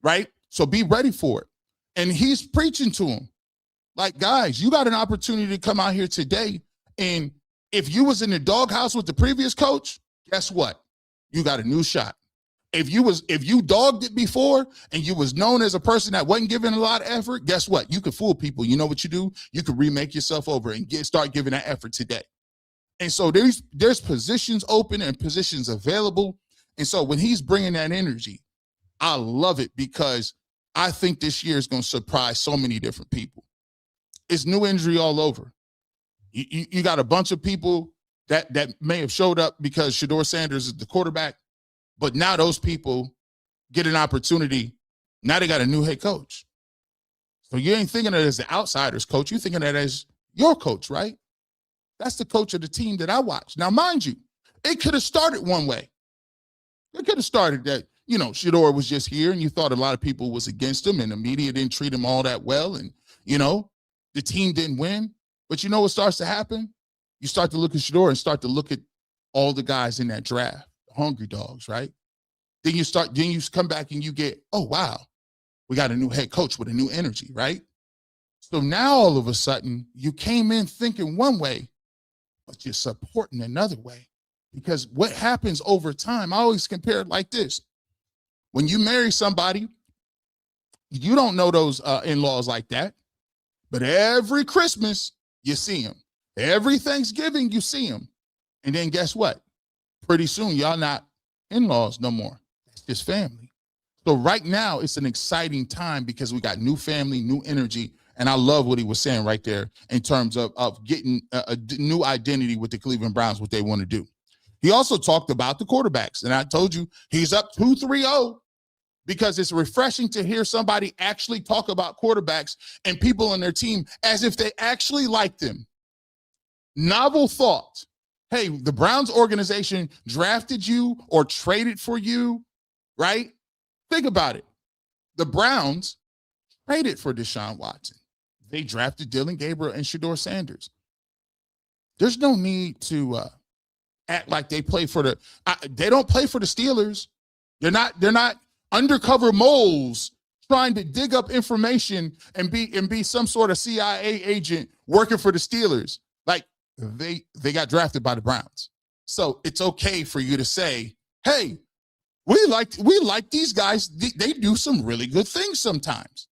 right? So be ready for it. And he's preaching to them. Like, guys, you got an opportunity to come out here today. And if you was in the doghouse with the previous coach, guess what? You got a new shot. If you dogged it before and you was known as a person that wasn't giving a lot of effort, guess what? You could fool people. You know what you do? You could remake yourself over and start giving that effort today. And so there's positions open and positions available. And so when he's bringing that energy, I love it because I think this year is going to surprise so many different people. It's new injury all over. You got a bunch of people that may have showed up because Shedeur Sanders is the quarterback, but now those people get an opportunity. Now they got a new head coach. So you ain't thinking of it as the outsider's coach. You're thinking of it as your coach, right? That's the coach of the team that I watch. Now, mind you, it could have started one way. It could have started that, you know, Shedeur was just here and you thought a lot of people was against him and the media didn't treat him all that well. And, you know, the team didn't win. But you know what starts to happen? You start to look at Shedeur and start to look at all the guys in that draft, the hungry dogs, right? Then you come back and you get, oh, wow, we got a new head coach with a new energy, right? So now all of a sudden you came in thinking one way, but you're supporting another way. Because what happens over time, I always compare it like this. When you marry somebody, you don't know those in-laws like that, but every Christmas you see them. Every Thanksgiving you see them. And then guess what? Pretty soon y'all not in-laws no more. It's just family. So right now it's an exciting time because we got new family, new energy. And I love what he was saying right there in terms of getting a new identity with the Cleveland Browns, what they want to do. He also talked about the quarterbacks. And I told you he's up 2-3-0 because it's refreshing to hear somebody actually talk about quarterbacks and people on their team as if they actually like them. Novel thought. Hey, the Browns organization drafted you or traded for you, right? Think about it. The Browns traded for Deshaun Watson. They drafted Dillon Gabriel and Shedeur Sanders. There's no need to act like they play for they don't play for the Steelers. They're not undercover moles trying to dig up information and be some sort of CIA agent working for the Steelers. Like they got drafted by the Browns. So it's okay for you to say, hey, we like these guys. They do some really good things sometimes.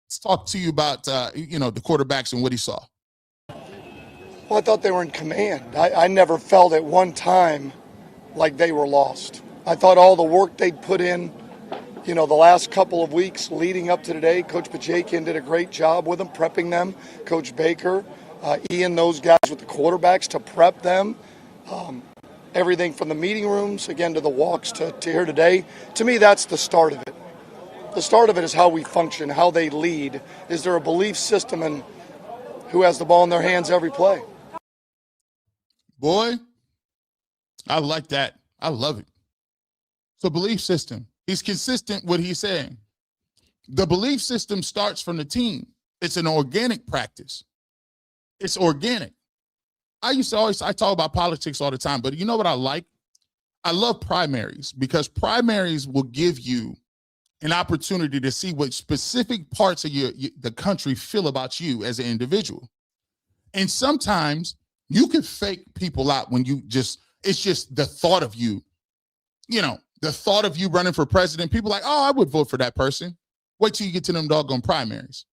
Let's talk to you about the quarterbacks and what he saw. Well, I thought they were in command. I never felt at one time like they were lost. I thought all the work they'd put in, the last couple of weeks leading up to today, Coach Pajakian did a great job with them, prepping them. Coach Baker, Ian, those guys with the quarterbacks to prep them. Everything from the meeting rooms, again, to the walks to here today. To me, that's the start of it. The start of it is how we function, how they lead. Is there a belief system? And who has the ball in their hands every play. Boy, I like that. I love it. So belief system. He's consistent with what he's saying. The belief system starts from the team. It's an organic practice. It's organic. I talk about politics all the time, but you know what I like? I love primaries because primaries will give you an opportunity to see what specific parts of the country feel about you as an individual. And sometimes you can fake people out when it's just the thought of you, the thought of you running for president. People are like, oh, I would vote for that person. Wait till you get to them doggone primaries.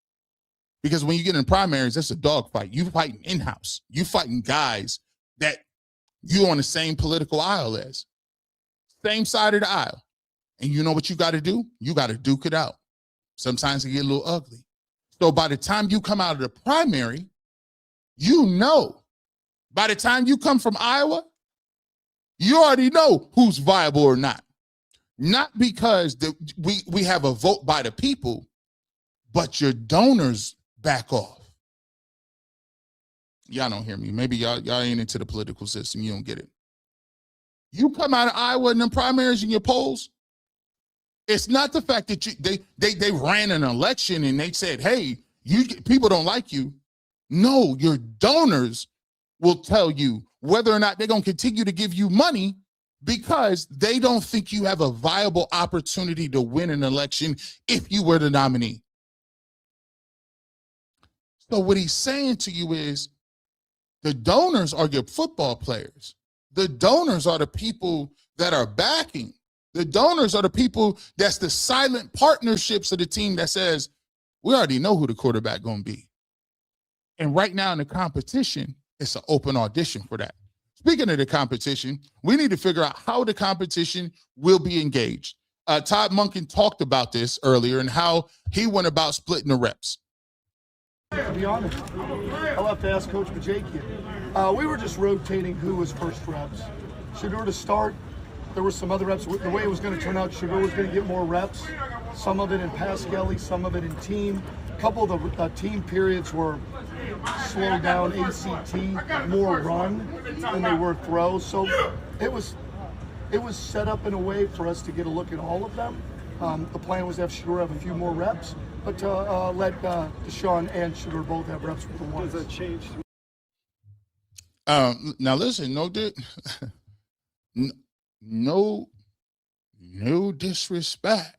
Because when you get in primaries, that's a dogfight. You fighting in-house. You fighting guys that you on the same political aisle as. Same side of the aisle. And you know what you got to do? You got to duke it out. Sometimes it get a little ugly. So by the time you come out of the primary, by the time you come from Iowa, you already know who's viable or not. Not because we have a vote by the people, but your donors back off. Y'all don't hear me. Maybe y'all ain't into the political system. You don't get it. You come out of Iowa in them primaries in your polls, it's not the fact that they ran an election and they said, hey, people don't like you. No, your donors will tell you whether or not they're going to continue to give you money because they don't think you have a viable opportunity to win an election if you were the nominee. So what he's saying to you is the donors are your football players. The donors are the people that are backing. The donors are the people that's the silent partnerships of the team that says, we already know who the quarterback going to be. And right now in the competition, it's an open audition for that. Speaking of the competition, we need to figure out how the competition will be engaged. Todd Monken talked about this earlier and how he went about splitting the reps. To be honest, I'll have to ask Coach Bajakian. We were just rotating who was first reps. Shedeur to start. There were some other reps. The way it was going to turn out, Shedeur was going to get more reps. Some of it in pass skelly, some of it in team. A couple of the team periods were slowed down, ACT, more run than they were throw. So it was set up in a way for us to get a look at all of them. The plan was to have Shedeur have a few more reps, but to let Deshaun and Shedeur both have reps with the ones. Does that change? Now listen, no disrespect.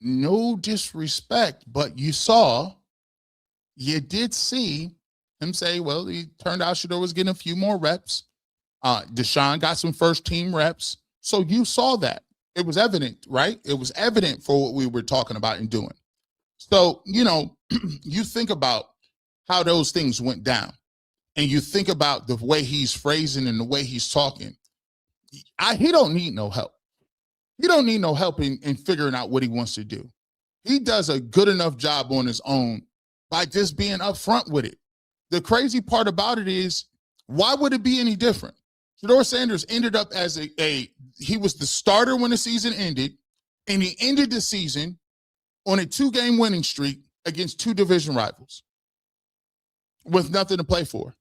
No disrespect, but you did see him say, well, he turned out Shedeur was getting a few more reps. Deshaun got some first team reps. So you saw that. It was evident, right? It was evident for what we were talking about and doing. So, you think about how those things went down and you think about the way he's phrasing and the way he's talking. He don't need no help. He don't need no help in figuring out what he wants to do. He does a good enough job on his own by just being upfront with it. The crazy part about it is, why would it be any different? Shedeur Sanders ended up as he was the starter when the season ended, and he ended the season on a 2-game winning streak against 2 division rivals with nothing to play for.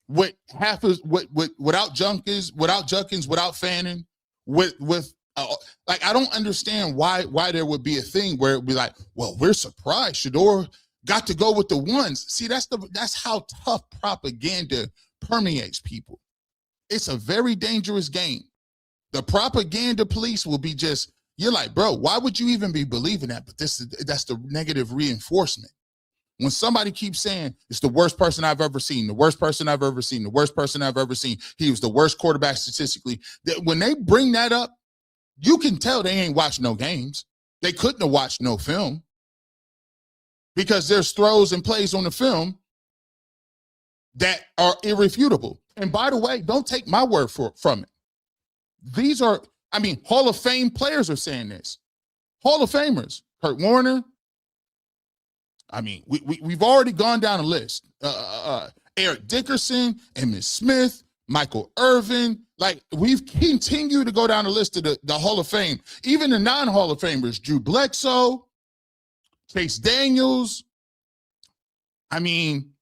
Without Junkins, without Fannin, I don't understand why there would be a thing where it would be like, well, we're surprised Shedeur got to go with the ones. See, that's how tough propaganda permeates people. It's a very dangerous game. The propaganda police will be you're like, bro, why would you even be believing that? But that's the negative reinforcement. When somebody keeps saying it's the worst person I've ever seen, the worst person I've ever seen, the worst person I've ever seen, he was the worst quarterback statistically, when they bring that up, you can tell they ain't watched no games. They couldn't have watched no film because there's throws and plays on the film that are irrefutable. And by the way, don't take my word from it. These are, Hall of Fame players are saying this. Hall of Famers, Kurt Warner. We've already gone down a list. Eric Dickerson, Emmitt Smith, Michael Irvin. We've continued to go down the list of the Hall of Fame. Even the non-Hall of Famers, Drew Bledsoe. Chase Daniels. I mean,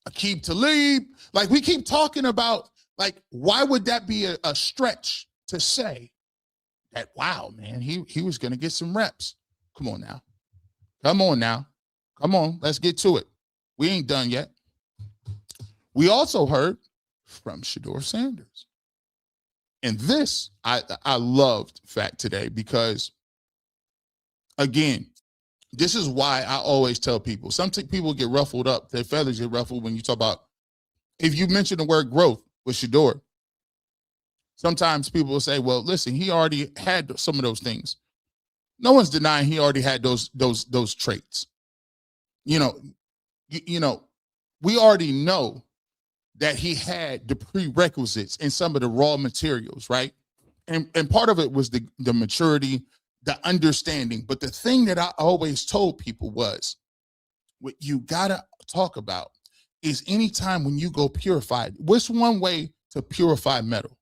Aqib Talib. Like, we keep talking about, like, why would that be a stretch to say that, wow, man, he was going to get some reps? Come on now. Come on now. Come on. Let's get to it. We ain't done yet. We also heard from Shedeur Sanders. And this, I loved Fat today because, again, this is why I always tell people. Some people get ruffled up. Their feathers get ruffled when you talk about, if you mention the word growth with Shedeur, sometimes people will say, well, listen, he already had some of those things. No one's denying he already had those traits. You know, we already know that he had the prerequisites in some of the raw materials, right? And part of it was the maturity, the understanding. But the thing that I always told people was, what you gotta talk about is anytime when you go purify, what's one way to purify metal?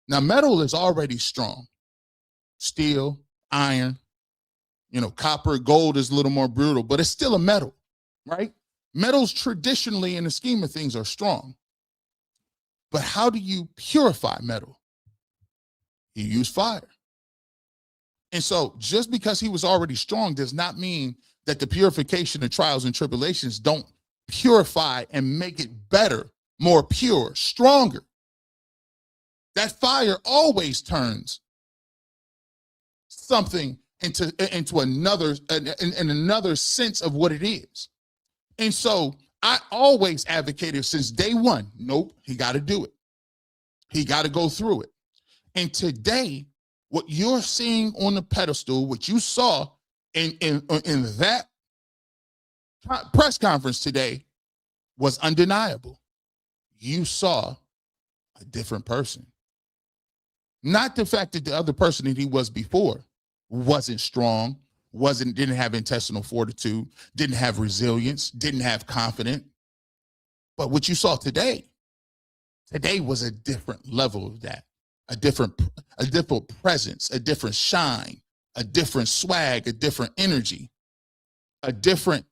Now, metal is already strong. Steel, iron, copper, gold is a little more brutal, but it's still a metal, right? Metals traditionally in the scheme of things are strong. But how do you purify metal? You use fire. And so just because he was already strong does not mean that the purification of trials and tribulations don't purify and make it better, more pure, stronger. That fire always turns something into another, in another sense of what it is. And so I always advocated since day one, nope, he got to do it. He got to go through it. And today, what you're seeing on the pedestal, what you saw in that press conference today was undeniable. You saw a different person. Not the fact that the other person that he was before wasn't strong, didn't have intestinal fortitude, didn't have resilience, didn't have confidence. But what you saw today was a different level of that, a different presence, a different shine, a different swag, a different energy, a different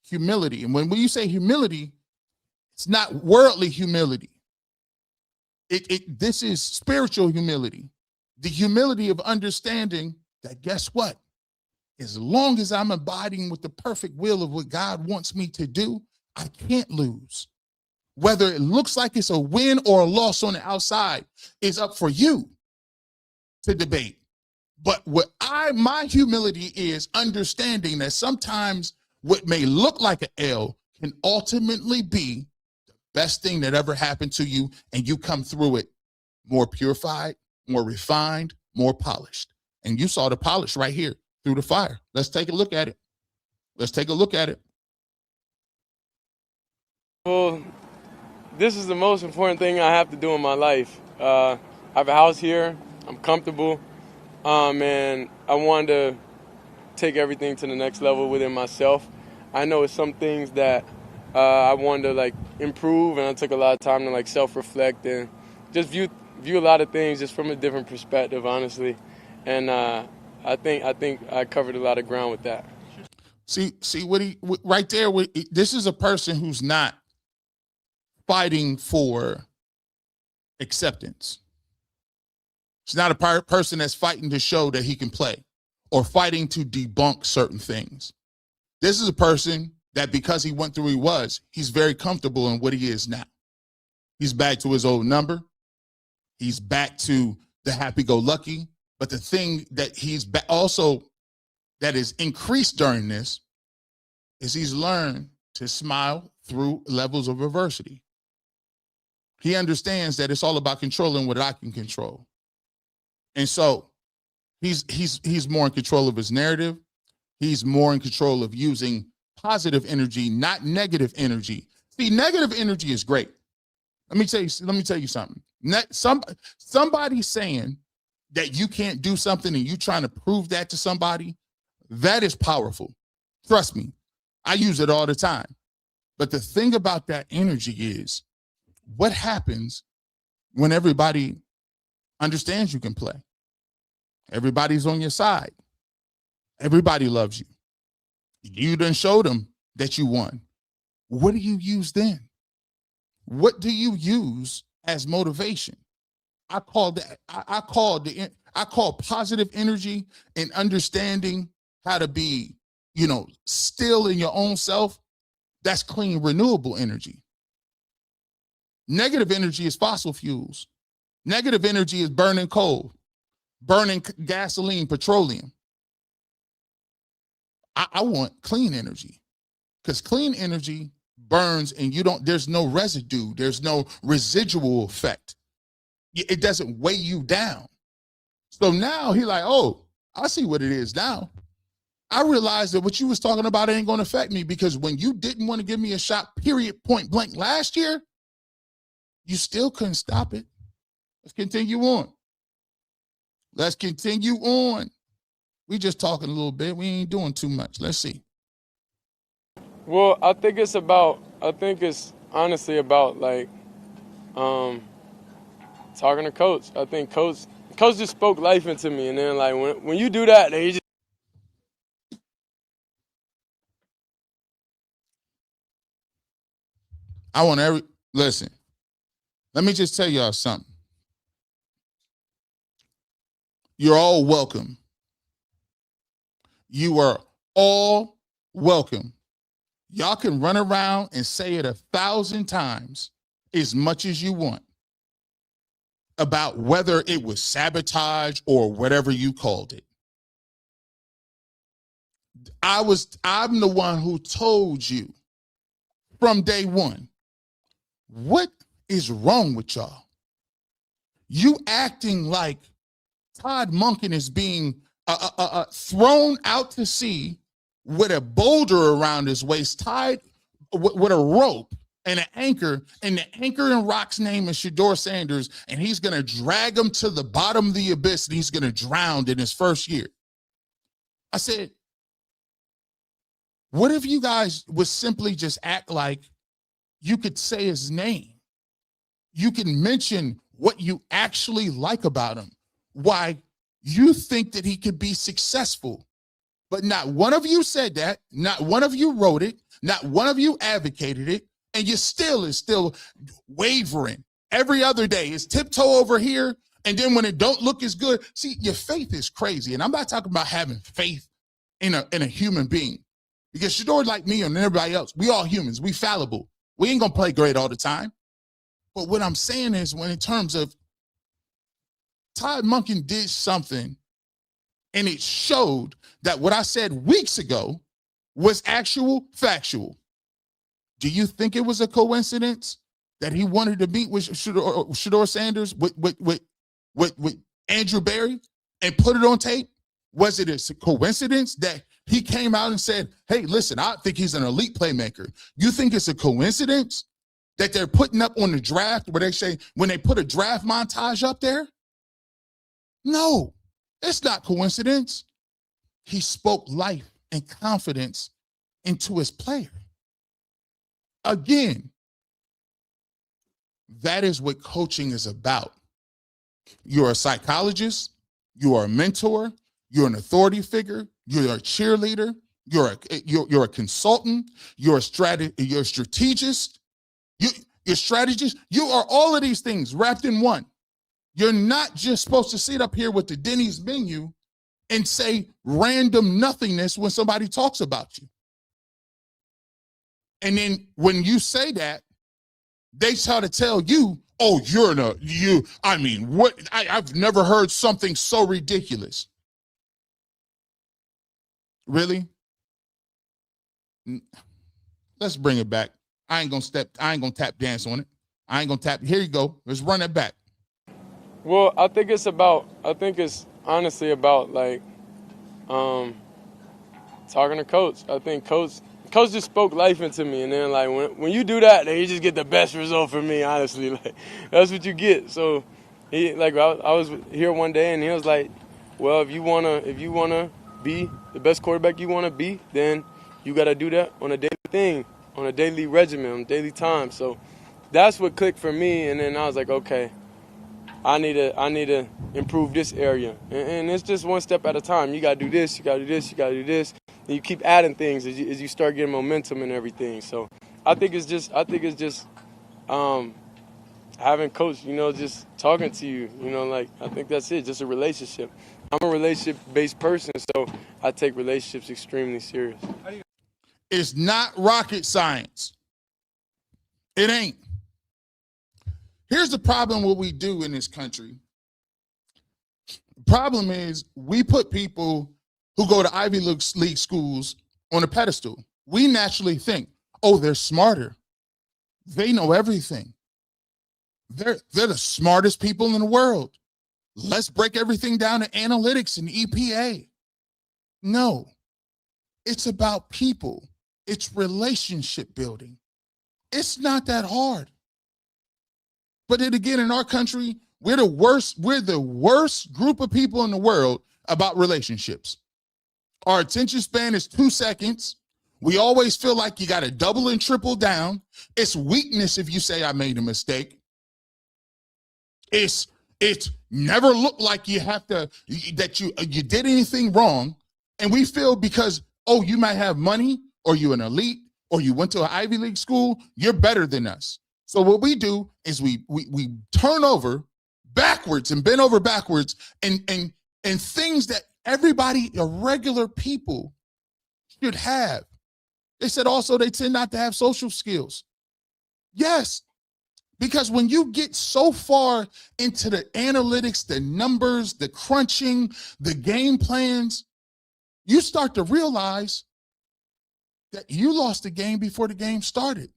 humility. And when you say humility, it's not worldly humility. This is spiritual humility, the humility of understanding that, guess what? As long as I'm abiding with the perfect will of what God wants me to do, I can't lose. Whether it looks like it's a win or a loss on the outside is up for you to debate. But my humility is understanding that sometimes what may look like an L can ultimately be the best thing that ever happened to you, and you come through it more purified, more refined, more polished. And you saw the polish right here through the fire. Let's take a look at it. Let's take a look at it. Well, this is the most important thing I have to do in my life. I have a house here. I'm comfortable. And I wanted to take everything to the next level within myself. I know it's some things that I wanted to improve, and I took a lot of time to self-reflect and just view a lot of things just from a different perspective, honestly. And I think I covered a lot of ground with that. See right there. This is a person who's not fighting for acceptance. It's not a person that's fighting to show that he can play or fighting to debunk certain things. This is a person that, because he went through he's very comfortable in what he is now. He's back to his old number. He's back to the happy-go-lucky. But the thing that he's also that is increased during this is he's learned to smile through levels of adversity. He understands that it's all about controlling what I can control. And so he's more in control of his narrative. He's more in control of using positive energy, not negative energy. See, negative energy is great. Let me tell you something. Somebody saying that you can't do something and you trying to prove that to somebody, that is powerful. Trust me, I use it all the time. But the thing about that energy is, what happens when everybody understands you can play? Everybody's on your side. Everybody loves you. You done showed them that you won. What do you use then? What do you use as motivation? I call positive energy and understanding how to be, still in your own self. That's clean, renewable energy. Negative energy is fossil fuels. Negative energy is burning coal, burning gasoline, petroleum. I want clean energy, because clean energy burns and there's no residue. There's no residual effect. It doesn't weigh you down. So now he like, oh, I see what it is now. I realized that what you was talking about ain't going to affect me, because when you didn't want to give me a shot, period, point blank last year, you still couldn't stop it. Let's continue on. Let's continue on. We just talking a little bit. We ain't doing too much. Let's see. Well, I think it's honestly about like talking to coach. I think coach just spoke life into me, and then like when you do that, they just listen. Let me just tell y'all something. You're all welcome. You are all welcome. Y'all can run around and say it 1,000 times as much as you want about whether it was sabotage or whatever you called it. I'm the one who told you from day one, what is wrong with y'all? You acting like Todd Monken is being thrown out to sea with a boulder around his waist, tied with a rope and an anchor, and the anchor and rock's name is Shedeur Sanders, and he's going to drag him to the bottom of the abyss, and he's going to drown in his first year. I said, what if you guys would simply just act like you could say his name? You can mention what you actually like about him, why you think that he could be successful. But not one of you said that. Not one of you wrote it. Not one of you advocated it. And you is still wavering. Every other day is tiptoe over here. And then when it don't look as good, see, your faith is crazy. And I'm not talking about having faith in a human being. Because Shedeur, like me and everybody else, we all humans. We fallible. We ain't going to play great all the time. But what I'm saying is, when in terms of Todd Monken did something, and it showed that what I said weeks ago was actual factual. Do you think it was a coincidence that he wanted to meet with Shedeur Sanders with Andrew Berry and put it on tape? Was it a coincidence that he came out and said, hey, listen, I think he's an elite playmaker? You think it's a coincidence that they're putting up on the draft where they say, when they put a draft montage up there? No, it's not coincidence. He spoke life and confidence into his player. Again, that is what coaching is about. You're a psychologist, you are a mentor, you're an authority figure, you're a cheerleader, you're a consultant, you're a strategist, you're strategist. You are all of these things wrapped in one. You're not just supposed to sit up here with the Denny's menu and say random nothingness when somebody talks about you. And then when you say that, they try to tell you, oh, I've never heard something so ridiculous. Really? Let's bring it back. I ain't gonna tap dance on it. Here you go. Let's run it back. Well, I think it's honestly about like talking to coach. I think coach just spoke life into me, and then like when you do that, then you just get the best result for me. Honestly, like that's what you get. So I was here one day, and he was like, "Well, if you wanna be the best quarterback you wanna be, then you gotta do that on a daily thing, on a daily regimen, on daily time." So that's what clicked for me, and then I was like, okay, I need to improve this area, and it's just one step at a time. You gotta do this, you gotta do this, you gotta do this. and you keep adding things as you start getting momentum and everything. So I think it's just having coach, just talking to you, I think that's it, just a relationship. I'm a relationship-based person, so I take relationships extremely serious. It's not rocket science. It ain't. Here's the problem what we do in this country. The problem is we put people who go to Ivy League schools on a pedestal. We naturally think, oh, they're smarter. They know everything. They're the smartest people in the world. Let's break everything down to analytics and EPA. No, it's about people. It's relationship building. It's not that hard. But then again, in our country, we're the worst group of people in the world about relationships. Our attention span is 2 seconds. We always feel like you got to double and triple down. It's weakness if you say I made a mistake. It's never looked like you have to, that you did anything wrong. And we feel because, oh, you might have money or you're an elite or you went to an Ivy League school, you're better than us. So what we do is we turn over backwards and bend over backwards and things that everybody, regular people should have. They said also they tend not to have social skills. Yes, because when you get so far into the analytics, the numbers, the crunching, the game plans, you start to realize that you lost the game before the game started.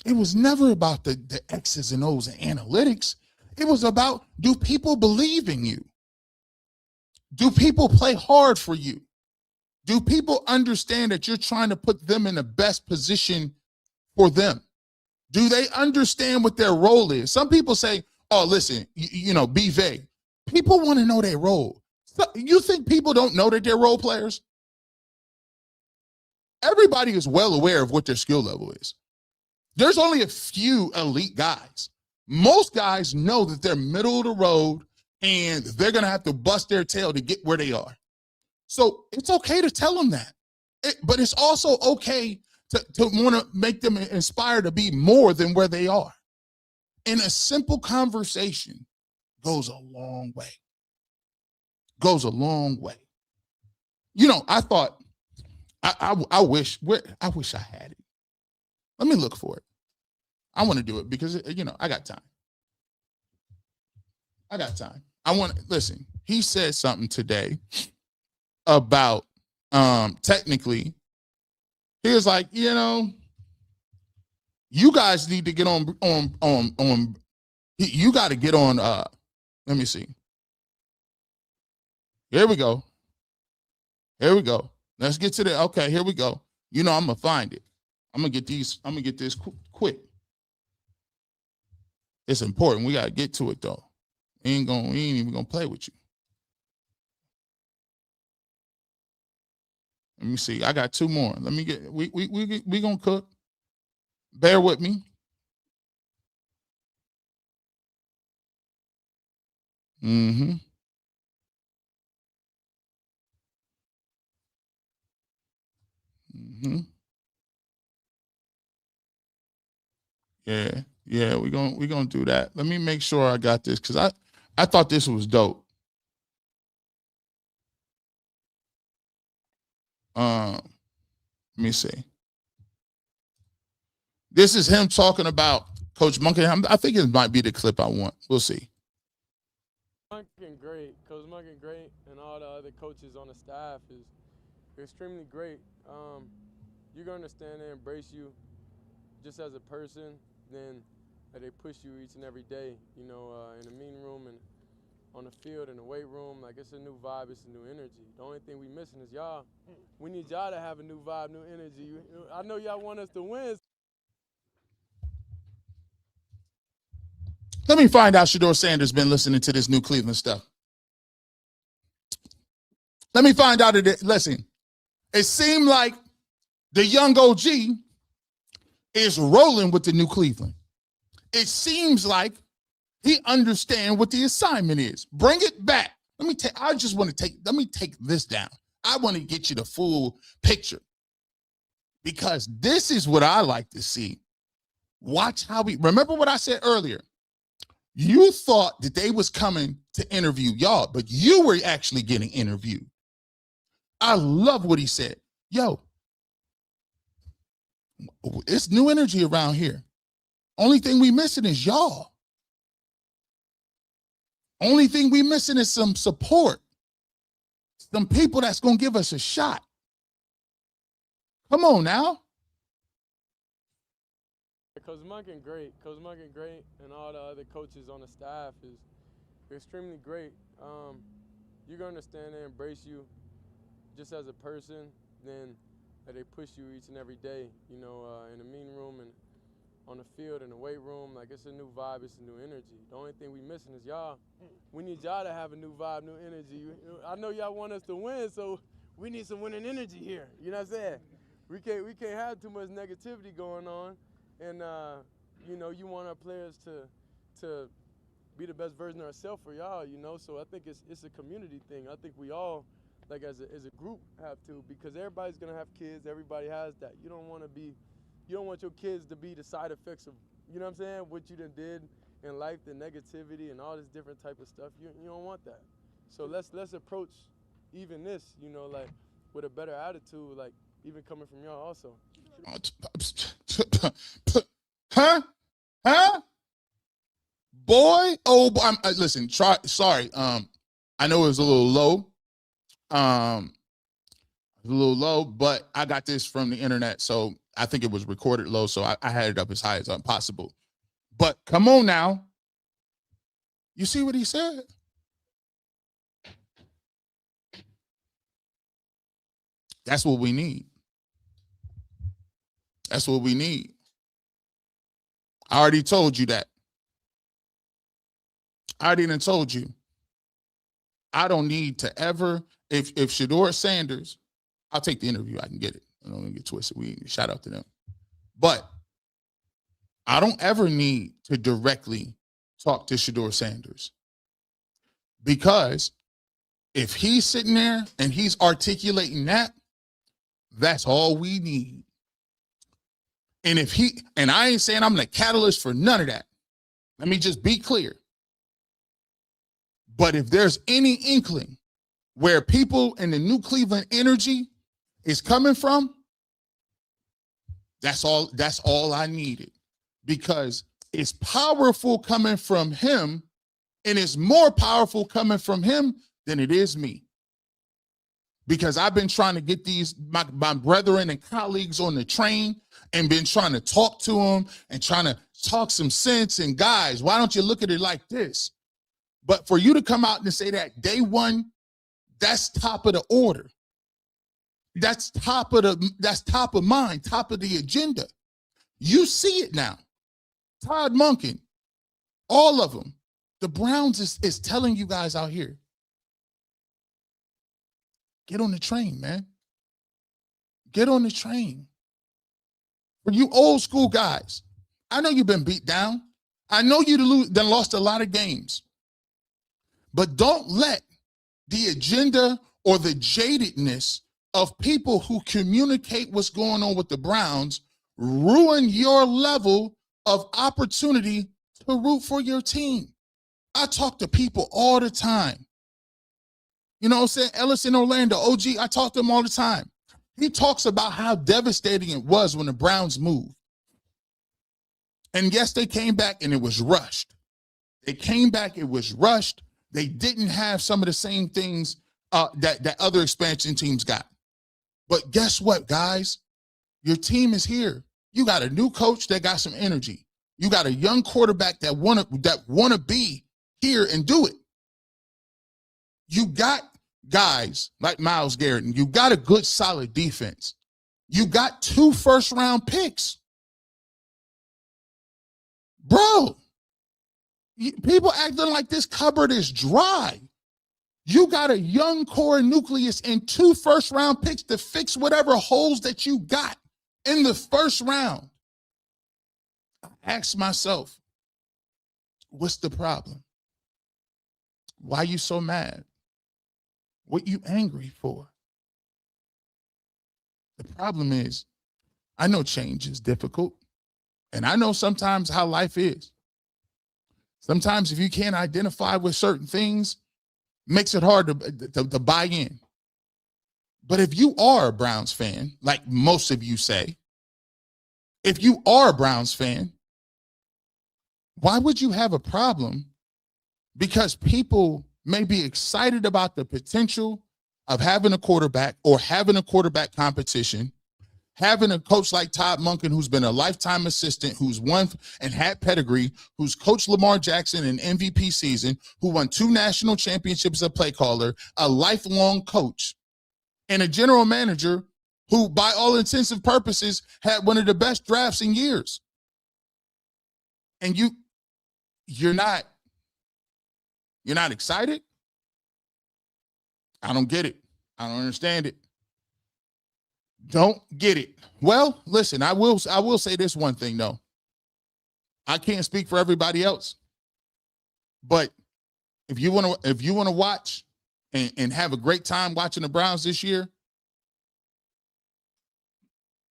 It was never about the X's and O's and analytics. It was about, do people believe in you? Do people play hard for you? Do people understand that you're trying to put them in the best position for them? Do they understand what their role is? Some people say, oh, listen, be vague. People want to know their role. So you think people don't know that they're role players? Everybody is well aware of what their skill level is. There's only a few elite guys. Most guys know that they're middle of the road and they're going to have to bust their tail to get where they are. So it's okay to tell them that. But it's also okay to want to make them inspired to be more than where they are. And a simple conversation goes a long way. Goes a long way. I thought, I wish I had it. Let me look for it. I want to do it because, I got time. Listen, he said something today about, technically, he was like, you guys need to get on, you got to get on, let me see. Here we go. Let's get to the, okay, here we go. I'm going to find it. I'm going to get this quick. It's important. We got to get to it though. We ain't even going to play with you. Let me see. I got 2 more. Let me get, we going to cook. Bear with me. Mm-hmm. Mm-hmm. Yeah, we're gonna do that. Let me make sure I got this because I thought this was dope. Let me see. This is him talking about Coach Monken. I think it might be the clip I want. We'll see. Monken great, Coach Monken great, and all the other coaches on the staff is extremely great. You're gonna understand and embrace you just as a person. Then they push you each and every day, in the meeting room and on the field, in the weight room. Like, it's a new vibe, it's a new energy. The only thing we missing is y'all. We need y'all to have a new vibe, new energy. I know y'all want us to win. Let me find out Shedeur Sanders been listening to this new Cleveland stuff. Let me find out listen, it seemed like the young OG is rolling with the new Cleveland. It seems like he understands what the assignment is. Bring it back. Let me take this down. I want to get you the full picture because this is what I like to see. Watch how remember what I said earlier. You thought that they was coming to interview y'all, but you were actually getting interviewed. I love what he said. Yo, it's new energy around here. Only thing we missing is y'all. Only thing we missing is some support. Some people that's going to give us a shot. Come on now. Coach Monken great. Coach Monken great, and all the other coaches on the staff is extremely great. You're going to understand and embrace you just as a person, then they push you each and every day, you know, in the meeting room and on the field, in the weight room. Like, it's a new vibe, it's a new energy. The only thing we missing is y'all. We need y'all to have a new vibe, new energy. I know y'all want us to win, so we need some winning energy here. You know what I'm saying? We can't have too much negativity going on. And, you know, you want our players to be the best version of ourselves for y'all, you know. So I think it's a community thing. I think we all, like as a group, have to, because everybody's going to have kids. Everybody has that. You don't want your kids to be the side effects of, you know what I'm saying, what you done did in life, the negativity and all this different type of stuff. You don't want that. So let's approach even this, you know, like with a better attitude, like even coming from y'all also. Huh? Boy, listen, sorry. I know it was a little low. But I got this from the internet, so I think it was recorded low, so I had it up as high as possible. But come on now. You see what he said? That's what we need. That's what we need. I already told you that. I already done told you. I don't need to ever, if Shedeur Sanders, I'll take the interview. I can get it. I don't want to get twisted. Shout out to them. But I don't ever need to directly talk to Shedeur Sanders. Because if he's sitting there and he's articulating that, that's all we need. And and I ain't saying I'm the catalyst for none of that. Let me just be clear. But if there's any inkling where people in the New Cleveland energy is coming from, that's all I needed. Because it's powerful coming from him, and it's more powerful coming from him than it is me. Because I've been trying to get my brethren and colleagues on the train and been trying to talk to them and trying to talk some sense. And guys, why don't you look at it like this? But for you to come out and say that day one, that's top of the order. That's top of mind, top of the agenda. You see it now. Todd Monken, all of them. The Browns is telling you guys out here, get on the train, man. Get on the train. For you old school guys, I know you've been beat down. I know you done lost a lot of games. But don't let the agenda or the jadedness of people who communicate what's going on with the Browns ruin your level of opportunity to root for your team. I talk to people all the time. You know what I'm saying? Ellis in Orlando, OG, I talk to him all the time. He talks about how devastating it was when the Browns moved. And yes, they came back and it was rushed. They came back, it was rushed. They didn't have some of the same things that other expansion teams got. But guess what, guys? Your team is here. You got a new coach that got some energy. You got a young quarterback that wanna be here and do it. You got guys like Myles Garrett, and you got a good, solid defense. You got 2 first-round picks. Bro, people acting like this cupboard is dry. You got a young core nucleus and 2 first-round picks to fix whatever holes that you got in the first round. I ask myself, what's the problem? Why you so mad? What you angry for? The problem is, I know change is difficult, and I know sometimes how life is. Sometimes if you can't identify with certain things, makes it hard to buy in. But if you are a Browns fan, like most of you say, if you are a Browns fan, why would you have a problem? Because people may be excited about the potential of having a quarterback or having a quarterback competition, having a coach like Todd Monken, who's been a lifetime assistant, who's won and had pedigree, who's coached Lamar Jackson in MVP season, who won 2 national championships as a play caller, a lifelong coach, and a general manager who, by all intents and purposes, had one of the best drafts in years. And you're not excited? I don't get it. I don't understand it. Don't get it. Well, listen, I will say this one thing though. I can't speak for everybody else, but if you want to watch and have a great time watching the Browns this year,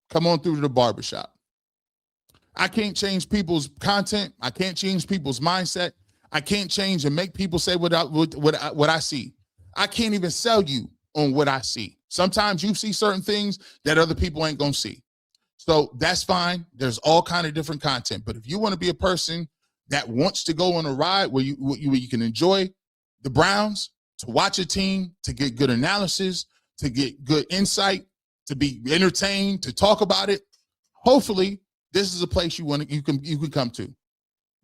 come on through to the Barbershop. I can't change people's content. I can't change people's mindset. I can't change and make people say what I see. I can't even sell you on what I see. Sometimes you see certain things that other people ain't gonna see. So that's fine. There's all kind of different content. But if you want to be a person that wants to go on a ride where you can enjoy the Browns, to watch a team, to get good analysis, to get good insight, to be entertained, to talk about it, hopefully this is a place you can come to,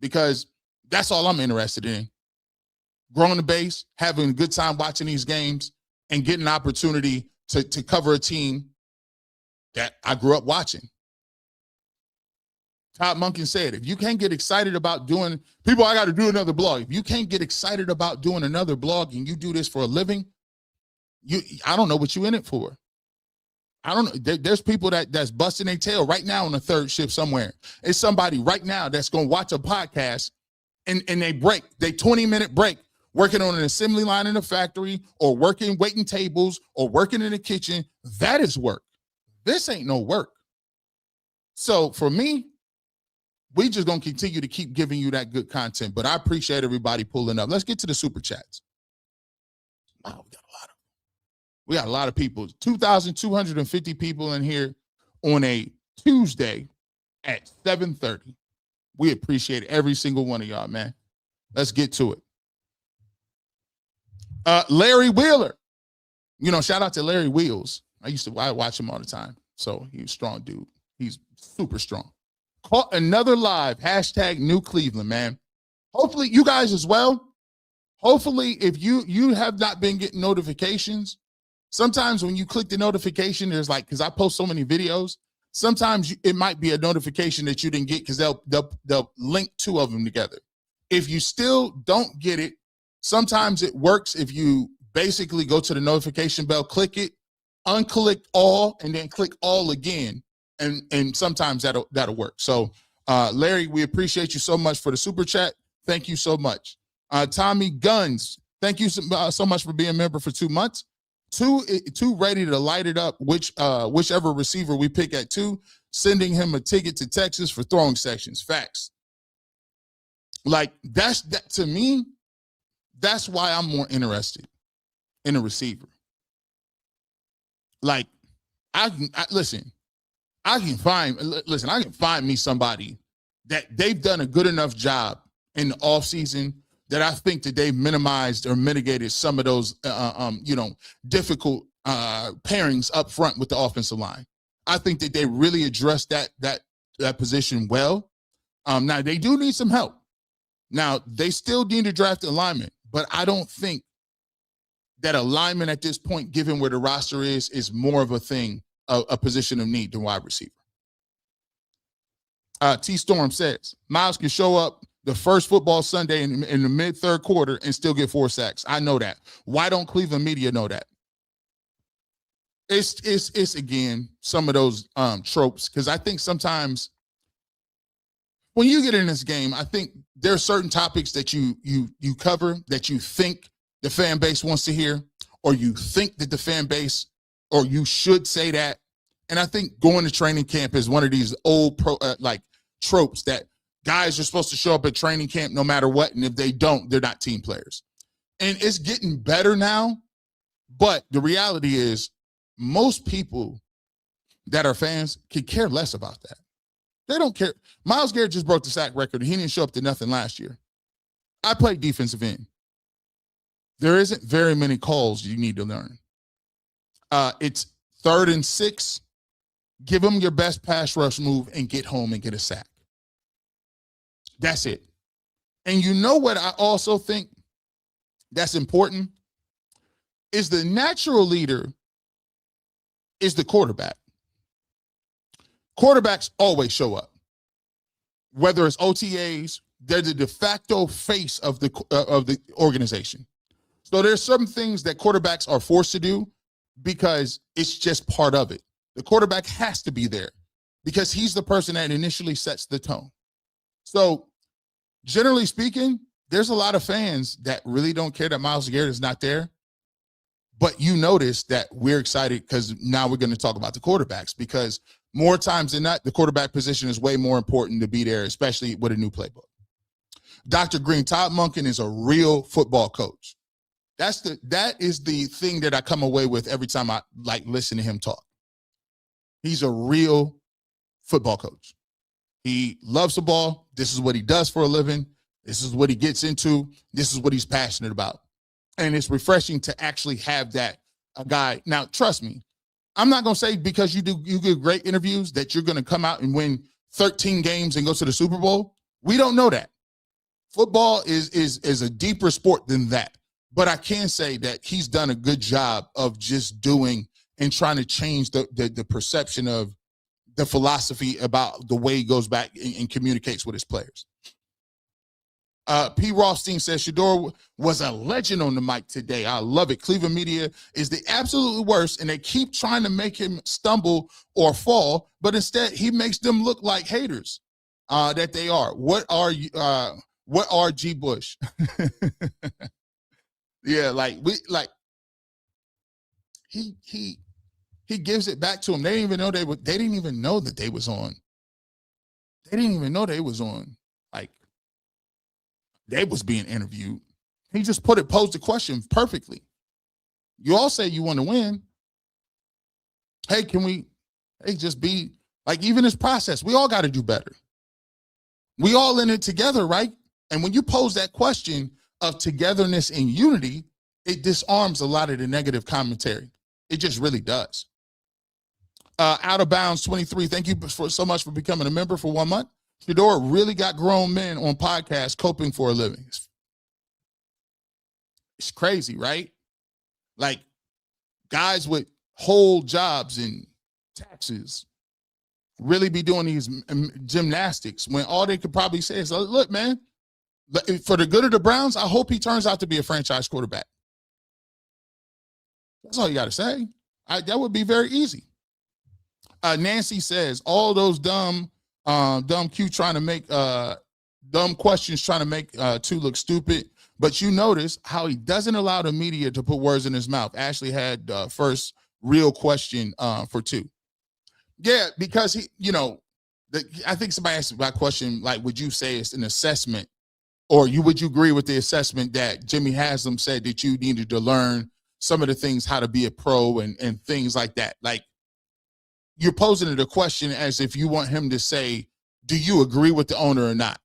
because that's all I'm interested in. Growing the base, having a good time watching these games, and getting an opportunity to cover a team that I grew up watching. Todd Monken said, if you can't get excited about doing, people, I got to do another blog. If you can't get excited about doing another blog and you do this for a living, I don't know what you in it for. I don't know. There's people that's busting their tail right now on the third shift somewhere. It's somebody right now that's going to watch a podcast and they 20-minute break, working on an assembly line in a factory or waiting tables or working in the kitchen. That is work. This ain't no work. So for me, we just going to continue to keep giving you that good content, but I appreciate everybody pulling up. Let's get to the super chats. Wow, we got a lot of people. 2,250 people in here on a Tuesday at 7:30. We appreciate every single one of y'all, man. Let's get to it. Larry Wheeler. Shout out to Larry Wheels. I watch him all the time. So he's a strong dude. He's super strong. Caught another live, hashtag New Cleveland, man. Hopefully you guys as well. Hopefully if you have not been getting notifications, sometimes when you click the notification, there's because I post so many videos, sometimes it might be a notification that you didn't get because they'll link 2 of them together. If you still don't get it, sometimes it works if you basically go to the notification bell, click it, unclick all, and then click all again. And sometimes that'll work. So, Larry, we appreciate you so much for the super chat. Thank you so much. Tommy Guns, thank you so much for being a member for 2 months. Two ready to light it up, whichever receiver we pick at 2, sending him a ticket to Texas for throwing sections. Facts. That to me, that's why I'm more interested in a receiver. I can find me somebody that they've done a good enough job in the offseason that I think that they've minimized or mitigated some of those, difficult pairings up front with the offensive line. I think that they really addressed that position well. Now, they do need some help. Now, they still need to draft alignment, but I don't think that alignment at this point, given where the roster is more of a thing, a position of need than wide receiver. T Storm says, Miles can show up the first football Sunday in the mid-third quarter and still get 4 sacks. I know that. Why don't Cleveland media know that? It's again, some of those tropes, because I think sometimes when you get in this game, I think there are certain topics that you cover that you think the fan base wants to hear, or you think that the fan base, or you should say that, And I think going to training camp is one of these old tropes that guys are supposed to show up at training camp no matter what. And if they don't, they're not team players. And it's getting better now. But the reality is most people that are fans could care less about that. They don't care. Myles Garrett just broke the sack record, and he didn't show up to nothing last year. I played defensive end. There isn't very many calls you need to learn. It's 3rd and 6. Give them your best pass rush move and get home and get a sack. That's it. And you know what I also think that's important is the natural leader is the quarterback. Quarterbacks always show up. Whether it's OTAs, they're the de facto face of the organization. So there's some things that quarterbacks are forced to do because it's just part of it. The quarterback has to be there because he's the person that initially sets the tone. So generally speaking, there's a lot of fans that really don't care that Myles Garrett is not there. But you notice that we're excited because now we're going to talk about the quarterbacks because more times than not, the quarterback position is way more important to be there, especially with a new playbook. Dr. Green, Todd Monken is a real football coach. That is the thing that I come away with every time I listen to him talk. He's a real football coach. He loves the ball. This is what he does for a living. This is what he gets into. This is what he's passionate about. And it's refreshing to actually have that guy. Now, trust me, I'm not going to say because you give great interviews that you're going to come out and win 13 games and go to the Super Bowl. We don't know that. Football is a deeper sport than that. But I can say that he's done a good job of just doing and trying to change the perception of the philosophy about the way he goes back and communicates with his players. P. Rothstein says Shedeur was a legend on the mic today. I love it. Cleveland media is the absolute worst, and they keep trying to make him stumble or fall, but instead he makes them look like haters that they are. What are G. Bush? Yeah, he gives it back to him. They didn't even know they didn't even know that they was on. They didn't even know they was on. They was being interviewed. He just posed the question perfectly. You all say you want to win. Hey, just be even this process, we all got to do better. We all in it together, right? And when you pose that question of togetherness and unity, it disarms a lot of the negative commentary. It just really does. Out of Bounds 23, thank you so much for becoming a member for 1 month. Shedeur really got grown men on podcasts coping for a living. It's crazy, right? Guys with whole jobs and taxes really be doing these gymnastics when all they could probably say is, look, man, for the good of the Browns, I hope he turns out to be a franchise quarterback. That's all you got to say. That would be very easy. Nancy says, all those dumb Q trying to make dumb questions trying to make two look stupid. But you notice how he doesn't allow the media to put words in his mouth. Ashley had first real question for two. Yeah, because I think somebody asked my question, would you say it's an assessment, or would you agree with the assessment that Jimmy Haslam said that you needed to learn some of the things, how to be a pro and things like that? You're posing it a question as if you want him to say, do you agree with the owner or not?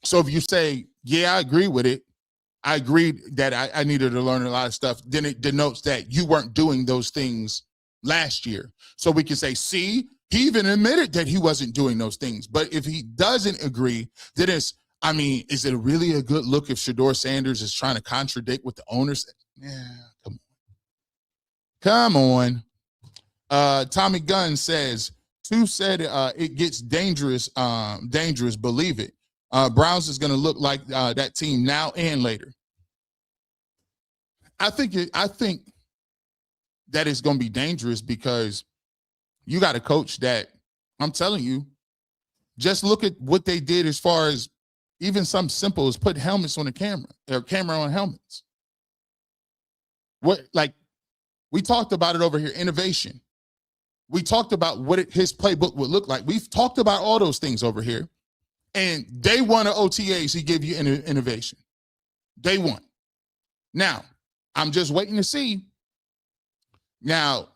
So if you say, yeah, I agree with it, I agreed that I needed to learn a lot of stuff, then it denotes that you weren't doing those things last year. So we can say, see, he even admitted that he wasn't doing those things. But if he doesn't agree, then is it really a good look if Shedeur Sanders is trying to contradict what the owner said? Yeah, come on. Tommy Gunn says, Two said it gets dangerous, believe it. Browns is going to look like that team now and later. I think that it's going to be dangerous because you got a coach that, I'm telling you, just look at what they did as far as even something simple as put helmets on the camera or camera on helmets. We talked about it over here, innovation. We talked about what his playbook would look like. We've talked about all those things over here. And day one of OTAs, he gave you innovation. Day one. Now, I'm just waiting to see. Now,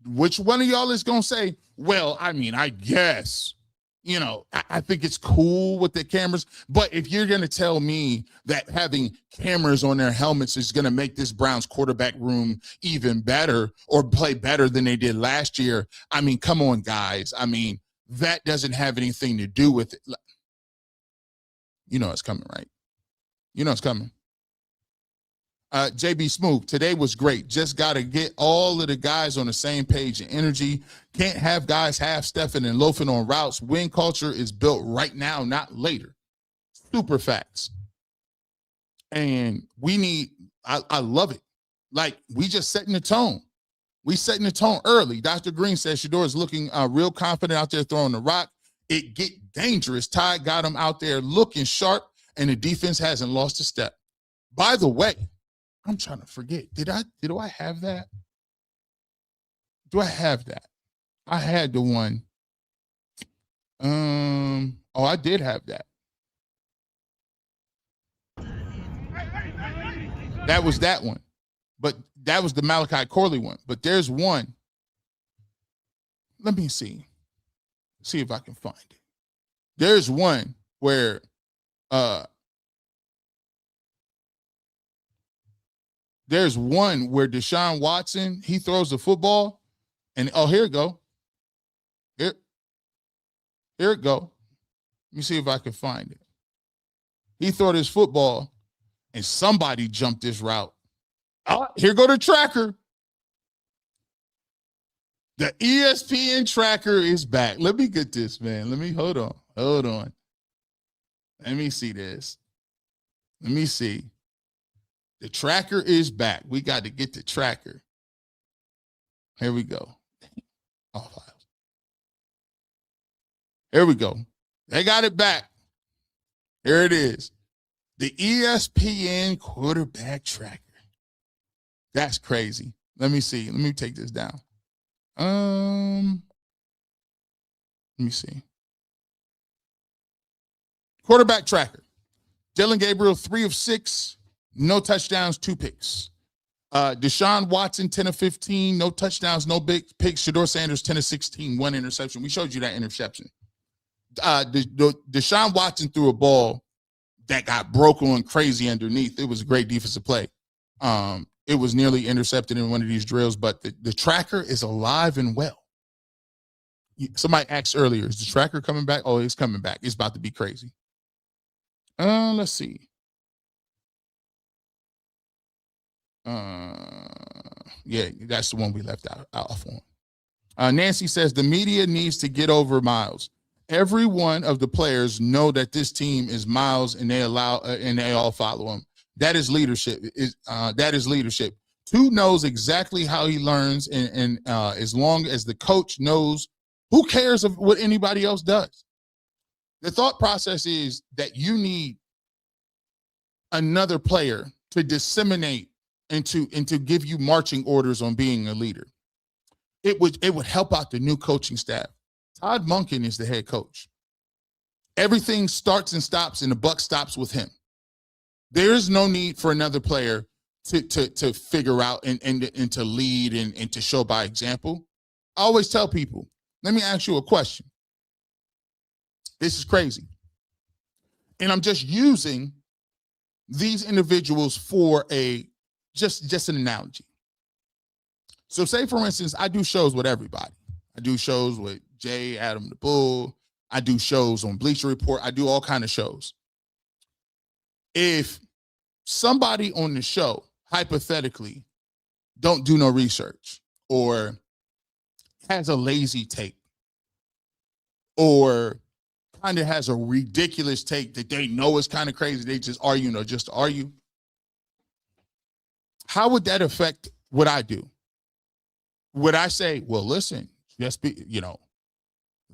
which one of y'all is going to say, well, I mean, I guess, you know, I think it's cool with the cameras. But if you're going to tell me that having cameras on their helmets is going to make this Browns quarterback room even better or play better than they did last year, I mean, come on, guys. I mean, that doesn't have anything to do with it. You know it's coming, right? You know it's coming. JB Smoove, today was great. Just got to get all of the guys on the same page and energy. Can't have guys half-stepping and loafing on routes. Win culture is built right now, not later. Super facts. And we need, I love it. Like, we just setting the tone. We setting the tone early. Dr. Green says Shedeur is looking real confident out there throwing the rock. It get dangerous. Ty got him out there looking sharp, and the defense hasn't lost a step. By the way, I'm trying to forget. Do I have that? Do I have that? I had the one. Oh, I did have that. That was that one. But that was the Malachi Corley one. But there's one. Let me see. See if I can find it. There's one where Deshaun Watson, he throws the football, and here it go. Here it go. Let me see if I can find it. He threw this football, and somebody jumped this route. Oh, here go the tracker. The ESPN tracker is back. Let me get this, man. Let me hold on. Let me see this. Let me see. The tracker is back. We got to get the tracker. Here we go. All files. Here we go. They got it back. Here it is. The ESPN quarterback tracker. That's crazy. Let me see. Let me take this down. Let me see. Quarterback tracker. Dylan Gabriel, 3 of 6. No touchdowns, 2 picks. Deshaun Watson, 10 of 15. No touchdowns, no big picks. Shedeur Sanders, 10 of 16. 1 interception. We showed you that interception. Deshaun Watson threw a ball that got broken and crazy underneath. It was a great defensive play. It was nearly intercepted in one of these drills, but the tracker is alive and well. Somebody asked earlier, is the tracker coming back? Oh, it's coming back. It's about to be crazy. Let's see. Yeah, that's the one we left off on. Nancy says the media needs to get over Miles. Every one of the players know that this team is Miles, and they all follow him. That is leadership. That is leadership. Two knows exactly how he learns, and as long as the coach knows, who cares of what anybody else does? The thought process is that you need another player to disseminate and to give you marching orders on being a leader. It would help out the new coaching staff. Todd Monken is the head coach. Everything starts and stops, and the buck stops with him. There is no need for another player to figure out and to lead and to show by example. I always tell people, let me ask you a question. This is crazy. And I'm just using these individuals for just an analogy. So say, for instance, I do shows with everybody. I do shows with Jay, Adam the Bull. I do shows on Bleacher Report. I do all kind of shows. If somebody on the show, hypothetically, don't do no research or has a lazy take or kind of has a ridiculous take that they know is kind of crazy, they just argue, how would that affect what I do? Would I say, well, listen,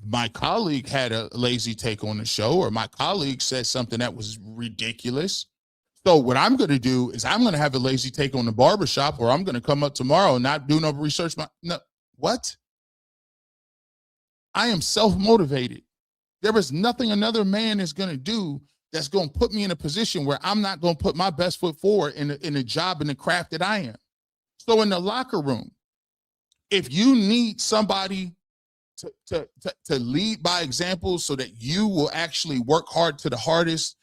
my colleague had a lazy take on the show, or my colleague said something that was ridiculous. So what I'm going to do is I'm going to have a lazy take on the barbershop, or I'm going to come up tomorrow and not do no research. No, what? I am self-motivated. There is nothing another man is going to do that's going to put me in a position where I'm not going to put my best foot forward in a job and the craft that I am. So in the locker room, if you need somebody to lead by example so that you will actually work hard to the hardest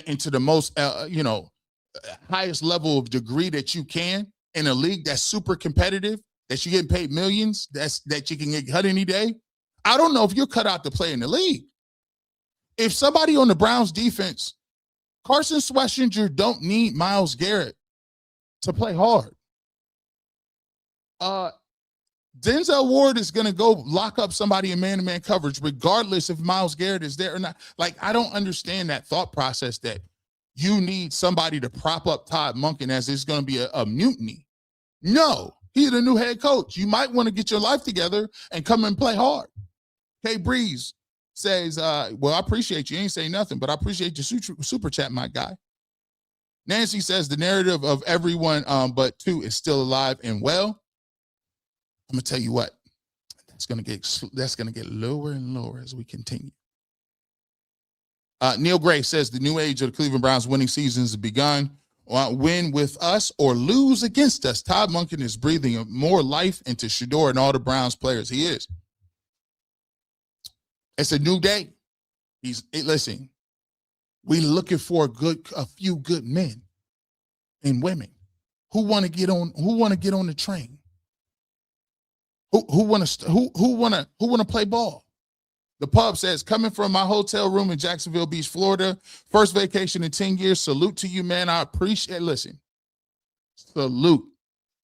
and to the most, highest level of degree that you can in a league that's super competitive, that you're getting paid millions, that you can get cut any day, I don't know if you're cut out to play in the league. If somebody on the Browns defense, Carson Schlesinger don't need Myles Garrett to play hard. Denzel Ward is going to go lock up somebody in man-to-man coverage, regardless if Myles Garrett is there or not. Like, I don't understand that thought process that you need somebody to prop up Todd Monken as it's going to be a mutiny. No, he's the new head coach. You might want to get your life together and come and play hard. K Breeze says, well, I appreciate you. You ain't saying nothing, but I appreciate your super chat, my guy. Nancy says the narrative of everyone but two is still alive and well. I'm gonna tell you what, that's gonna get lower and lower as we continue. Neil Gray says the new age of the Cleveland Browns winning seasons has begun. Win with us or lose against us. Todd Monken is breathing more life into Shedeur and all the Browns players. He is. It's a new day. Listen, we looking for a few good men and women who want to get on the train. Who want to play ball. The pub says, coming from my hotel room in Jacksonville Beach, Florida, first vacation in 10 years. Salute to you, man. I appreciate it. Listen, salute.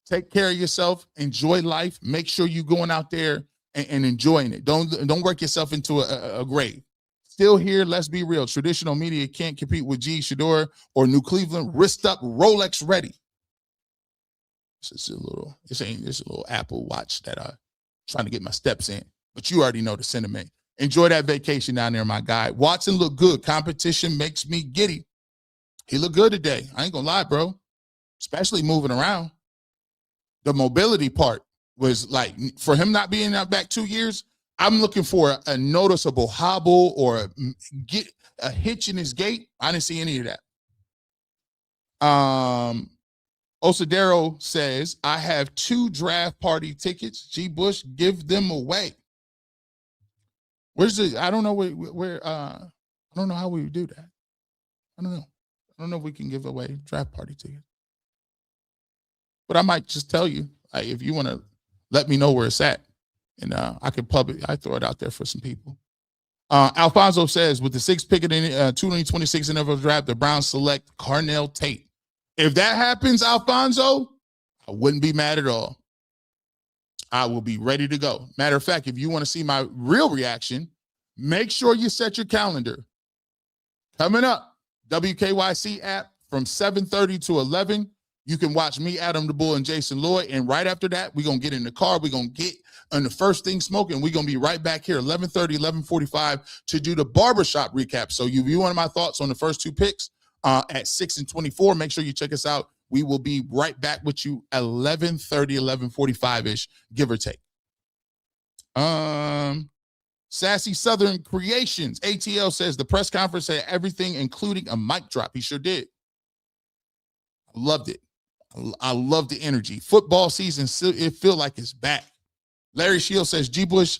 Take care of yourself. Enjoy life. Make sure you're going out there and enjoying it. Don't work yourself into a grave. Still here, let's be real. Traditional media can't compete with Shedeur or New Cleveland. Wrist up, Rolex ready. This is a little Apple Watch that I'm trying to get my steps in. But you already know the sentiment. Enjoy that vacation down there, my guy. Watson looked good. Competition makes me giddy. He looked good today. I ain't gonna lie, bro. Especially moving around. The mobility part was like, for him not being out back 2 years, I'm looking for a noticeable hobble or a hitch in his gait. I didn't see any of that. Osadero says, I have 2 draft party tickets. G. Bush, give them away. Where's it? I don't know where I don't know how we would do that. I don't know. I don't know if we can give away draft party tickets. But I might just tell you, if you want to let me know where it's at. And I throw it out there for some people. Alfonso says, with the 6th pick in the 2026 NFL draft, the Browns select Carnell Tate. If that happens, Alfonso, I wouldn't be mad at all. I will be ready to go. Matter of fact, if you want to see my real reaction, make sure you set your calendar. Coming up, WKYC app from 7:30 to 11. You can watch me, Adam the Bull, and Jason Lloyd. And right after that, we're going to get in the car. We're going to get on the first thing smoking. We're going to be right back here, 11:30, 11:45, to do the Barbershop recap. So you want my thoughts on the first 2 picks at 6 and 24. Make sure you check us out. We will be right back with you 11:30, 11:45-ish, give or take. Sassy Southern Creations, ATL says the press conference had everything, including a mic drop. He sure did. I loved it. I love the energy. Football season, it feel like it's back. Larry Shields says, G. Bush,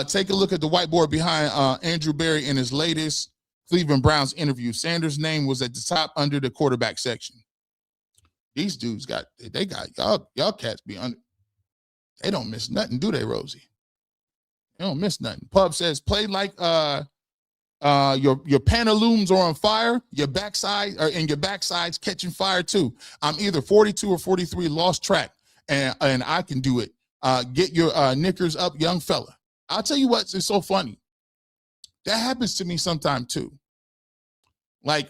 take a look at the whiteboard behind Andrew Berry in his latest Cleveland Browns interview. Sanders' name was at the top under the quarterback section. These dudes got y'all cats be under. They don't miss nothing, do they, Rosie? They don't miss nothing. Pub says, play like your pantaloons are on fire, your backside and your backside's catching fire too. I'm either 42 or 43, lost track, and I can do it. Get your knickers up, young fella. I'll tell you what, it's so funny. That happens to me sometime too. Like,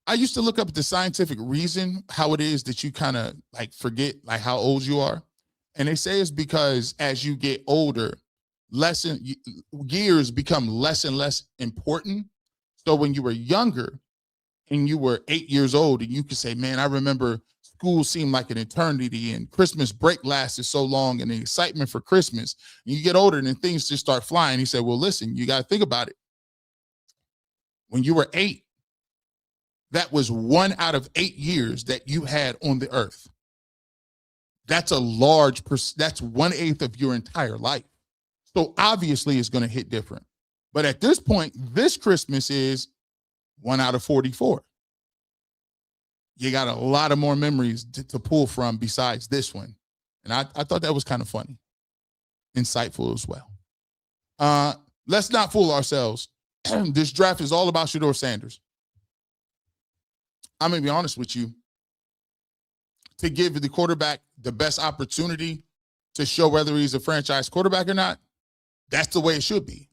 I used to look up the scientific reason how it is that you kind of like forget like how old you are. And they say it's because as you get older, years become less and less important. So when you were younger and you were 8 years old and you could say, man, I remember school seemed like an eternity, and Christmas break lasted so long, and the excitement for Christmas. And you get older and then things just start flying. He said, well, listen, you got to think about it. When you were 8, that was 1 out of 8 years that you had on the earth. That's a large, that's 1/8 of your entire life. So obviously it's going to hit different. But at this point, this Christmas is 1 out of 44. You got a lot of more memories to pull from besides this one. And I thought that was kind of funny. Insightful as well. Let's not fool ourselves. This draft is all about Shedeur Sanders. I'm going to be honest with you. To give the quarterback the best opportunity to show whether he's a franchise quarterback or not, that's the way it should be.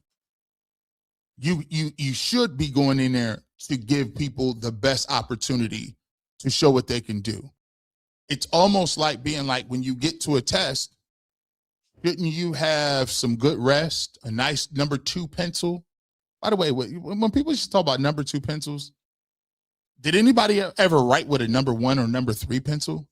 You should be going in there to give people the best opportunity to show what they can do. It's almost like being like when you get to a test, shouldn't you have some good rest, a nice number 2 pencil? By the way, when people used to talk about number 2 pencils, did anybody ever write with a number 1 or number 3 pencil?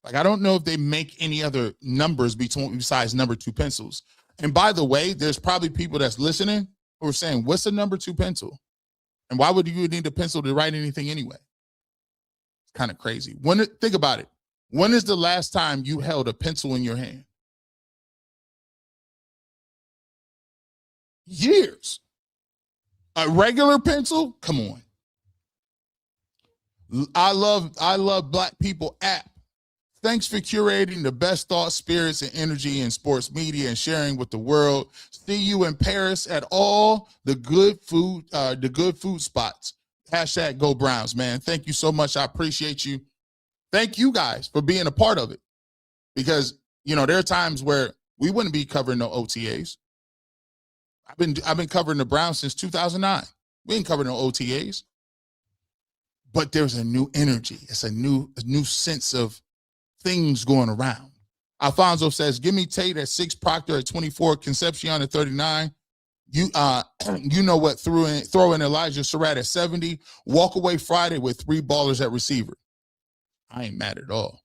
Like, I don't know if they make any other numbers besides number 2 pencils. And by the way, there's probably people that's listening who are saying, what's a number 2 pencil? And why would you need a pencil to write anything anyway? It's kind of crazy. Think about it. When is the last time you held a pencil in your hand? Years. A regular pencil? Come on. I love Black People app. Thanks for curating the best thoughts, spirits, and energy in sports media and sharing with the world. See you in Paris at all the good food spots. Hashtag Go Browns, man. Thank you so much. I appreciate you. Thank you guys for being a part of it. Because, there are times where we wouldn't be covering no OTAs. I've been covering the Browns since 2009. We ain't covering no OTAs. But there's a new energy. It's a new sense of things going around. Alfonso says, give me Tate at 6, Proctor at 24, Concepcion at 39. You know what? Throw in Elijah Surratt at 70. Walk away Friday with 3 ballers at receiver. I ain't mad at all.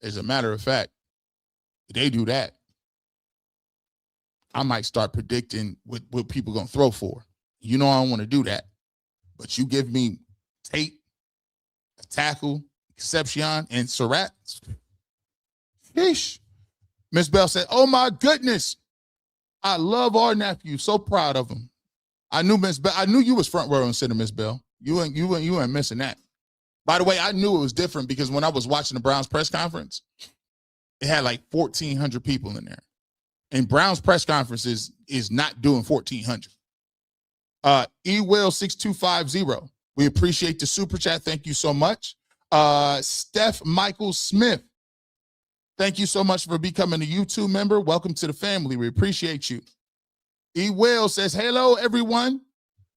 As a matter of fact, if they do that, I might start predicting what people going to throw for. I don't want to do that. But you give me Tate, a tackle, Concepcion, and Surratt. Sheesh. Miss Bell said, oh my goodness. I love our nephew. So proud of him. I knew Miss Bell. I knew you was front row and center, Miss Bell. You ain't missing that. By the way, I knew it was different because when I was watching the Browns press conference, it had like 1,400 people in there. And Browns press conference is not doing 1,400. Ewill6250. We appreciate the super chat. Thank you so much. Steph Michael Smith. Thank you so much for becoming a YouTube member. Welcome to the family. We appreciate you. Will says, hello, everyone.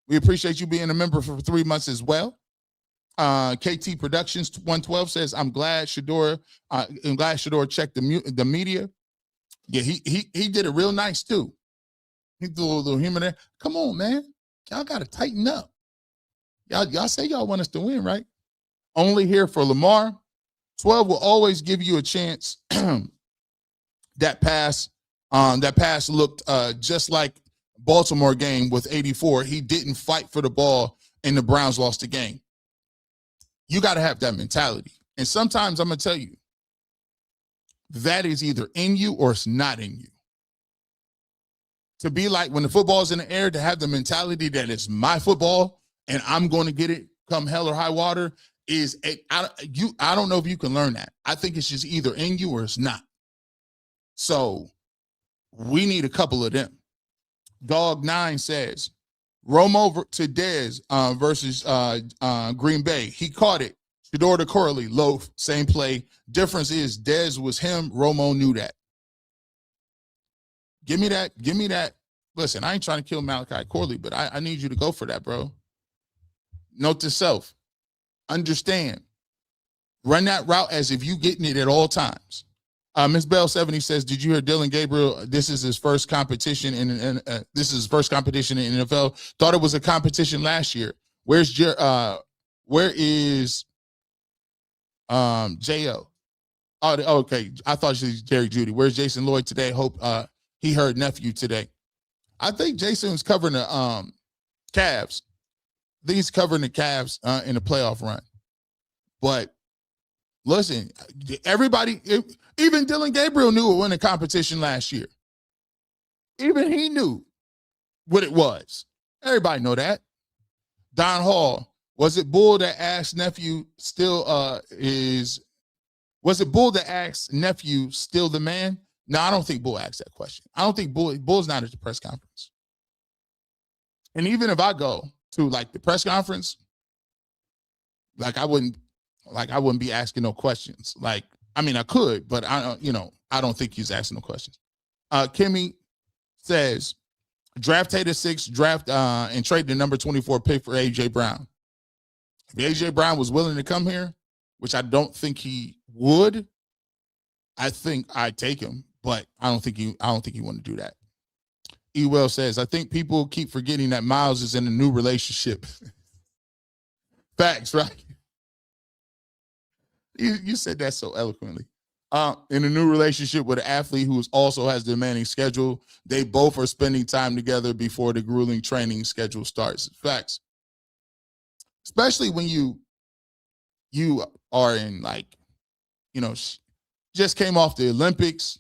We appreciate you being a member for 3 months as well. KT Productions 112 says, I'm glad Shedeur checked the media. Yeah, he did it real nice too. He threw a little humor there. Come on, man. Y'all got to tighten up. Y'all say y'all want us to win, right? Only here for Lamar. 12 will always give you a chance. That pass looked just like Baltimore game with 84. He didn't fight for the ball, and the Browns lost the game. You got to have that mentality. And sometimes I'm going to tell you, that is either in you or it's not in you. To be like when the football's in the air, to have the mentality that it's my football and I'm going to get it come hell or high water I don't know if you can learn that. I think it's just either in you or it's not. So we need a couple of them. Dog 9 says, Romo to Dez versus Green Bay. He caught it. Shedeur to Corley, loaf, same play. Difference is Dez was him. Romo knew that. Give me that. Listen, I ain't trying to kill Malachi Corley, but I need you to go for that, bro. Note to self. Understand. Run that route as if you getting it at all times. Miss Bell 70 says, did you hear Dylan Gabriel? This is his first competition in the NFL. Thought it was a competition last year. Where is J.O. Oh, okay. I thought she was Jerry Judy. Where's Jason Lloyd today? Hope he heard nephew today. I think Jason was covering the Cavs. I think he's covering the Cavs in the playoff run. But listen, everybody, even Dylan Gabriel knew it won the competition last year. Even he knew what it was. Everybody know that. Don Hall, was it Bull that asked nephew still was it Bull that asked nephew still the man? No, I don't think Bull asked that question. I don't think Bull's not at the press conference. And even if I go to like the press conference, I wouldn't be asking no questions. Like, I mean, I could, but I don't think he's asking no questions. Kimmy says, draft Tater 6, draft and trade the number 24 pick for AJ Brown. If AJ Brown was willing to come here, which I don't think he would, I think I'd take him, but I don't think he want to do that. Ewell says, I think people keep forgetting that Miles is in a new relationship. Facts, right? You said that so eloquently. In a new relationship with an athlete who also has a demanding schedule. They both are spending time together before the grueling training schedule starts. Facts. Especially when you are in just came off the Olympics,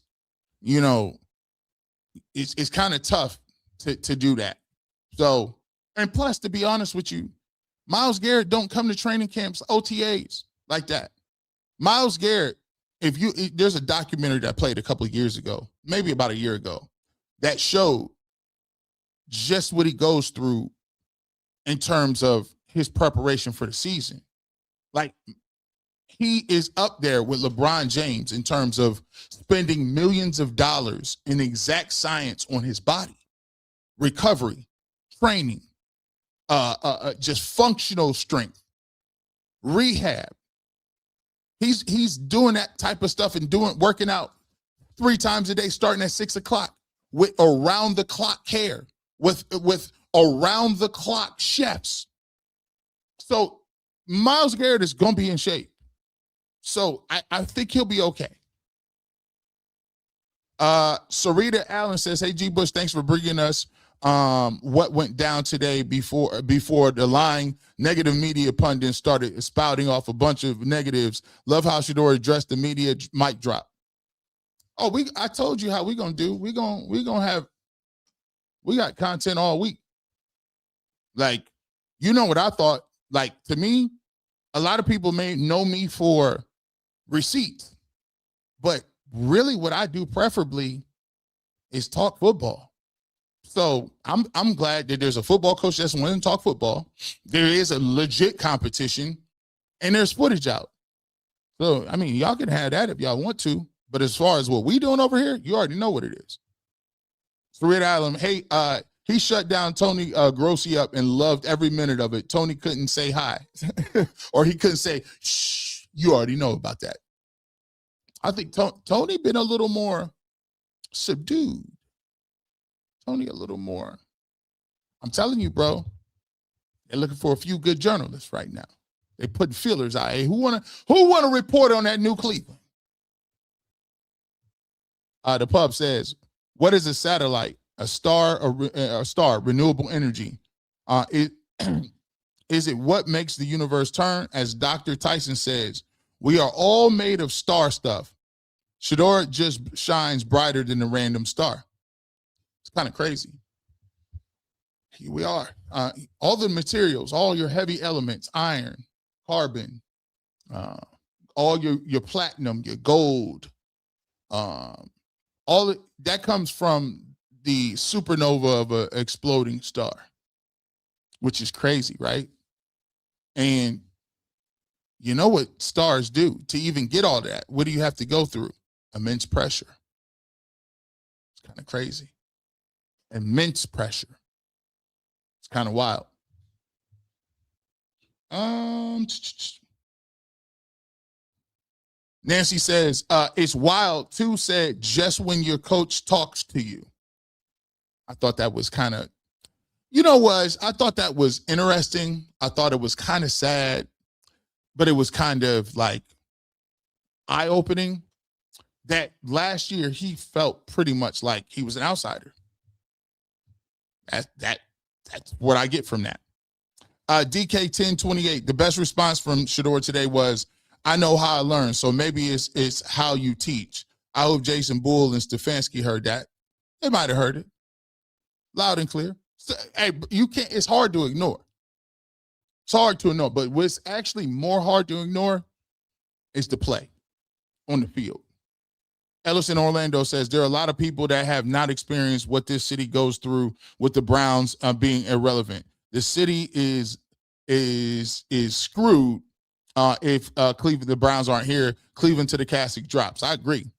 it's kind of tough to do that. So, and plus, to be honest with you, Myles Garrett don't come to training camps, OTAs like that. Myles Garrett, there's a documentary that played a couple of years ago, maybe about a year ago, that showed just what he goes through in terms of his preparation for the season. Like, he is up there with LeBron James in terms of spending millions of dollars in exact science on his body, recovery, training, just functional strength, rehab. He's doing that type of stuff and working out 3 times a day, starting at 6 o'clock with around the clock care, with around the clock chefs. So Myles Garrett is going to be in shape. So I think he'll be okay. Sarita Allen says, hey, G. Bush, thanks for bringing us what went down today before the lying negative media pundits started spouting off a bunch of negatives. Love how Shedeur addressed the media mic drop. Oh, I told you how we gonna do. We got content all week. Like, what I thought, like, to me, a lot of people may know me for receipts, but really what I do preferably is talk football. So I'm glad that there's a football coach that's willing to talk football. There is a legit competition, and there's footage out. So, I mean, y'all can have that if y'all want to, but as far as what we doing over here, you already know what it is. Red Island, hey, he shut down Tony Grossi up and loved every minute of it. Tony couldn't say hi, or he couldn't say, shh, you already know about that. I think Tony been a little more subdued. Tony a little more. I'm telling you, bro, they're looking for a few good journalists right now. They putting feelers out. Hey, who wanna report on that new Cleveland? The pub says, what is a satellite? A star, renewable energy. Is it what makes the universe turn? As Dr. Tyson says, we are all made of star stuff. Shedeur just shines brighter than a random star. It's kind of crazy. Here we are. All the materials, all your heavy elements, iron, carbon, all your platinum, your gold, all that comes from the supernova of an exploding star, which is crazy, right? And you know what stars do to even get all that? What do you have to go through? Immense pressure. It's kind of crazy. Immense pressure. It's kind of wild. Nancy says, it's wild too, said just when your coach talks to you. I thought that was kind of, I thought that was interesting. I thought it was kind of sad, but it was kind of like eye-opening that last year he felt pretty much like he was an outsider. That's what I get from that. DK1028, the best response from Shedeur today was, I know how I learn, so maybe it's how you teach. I hope Jason Bull and Stefanski heard that. They might have heard it. Loud and clear. So, hey, you can't, it's hard to ignore. It's hard to ignore, but what's actually more hard to ignore is the play on the field. Ellison Orlando says there are a lot of people that have not experienced what this city goes through with the Browns being irrelevant. The city is screwed if Cleveland, the Browns aren't here. Cleveland to the casket drops. I agree.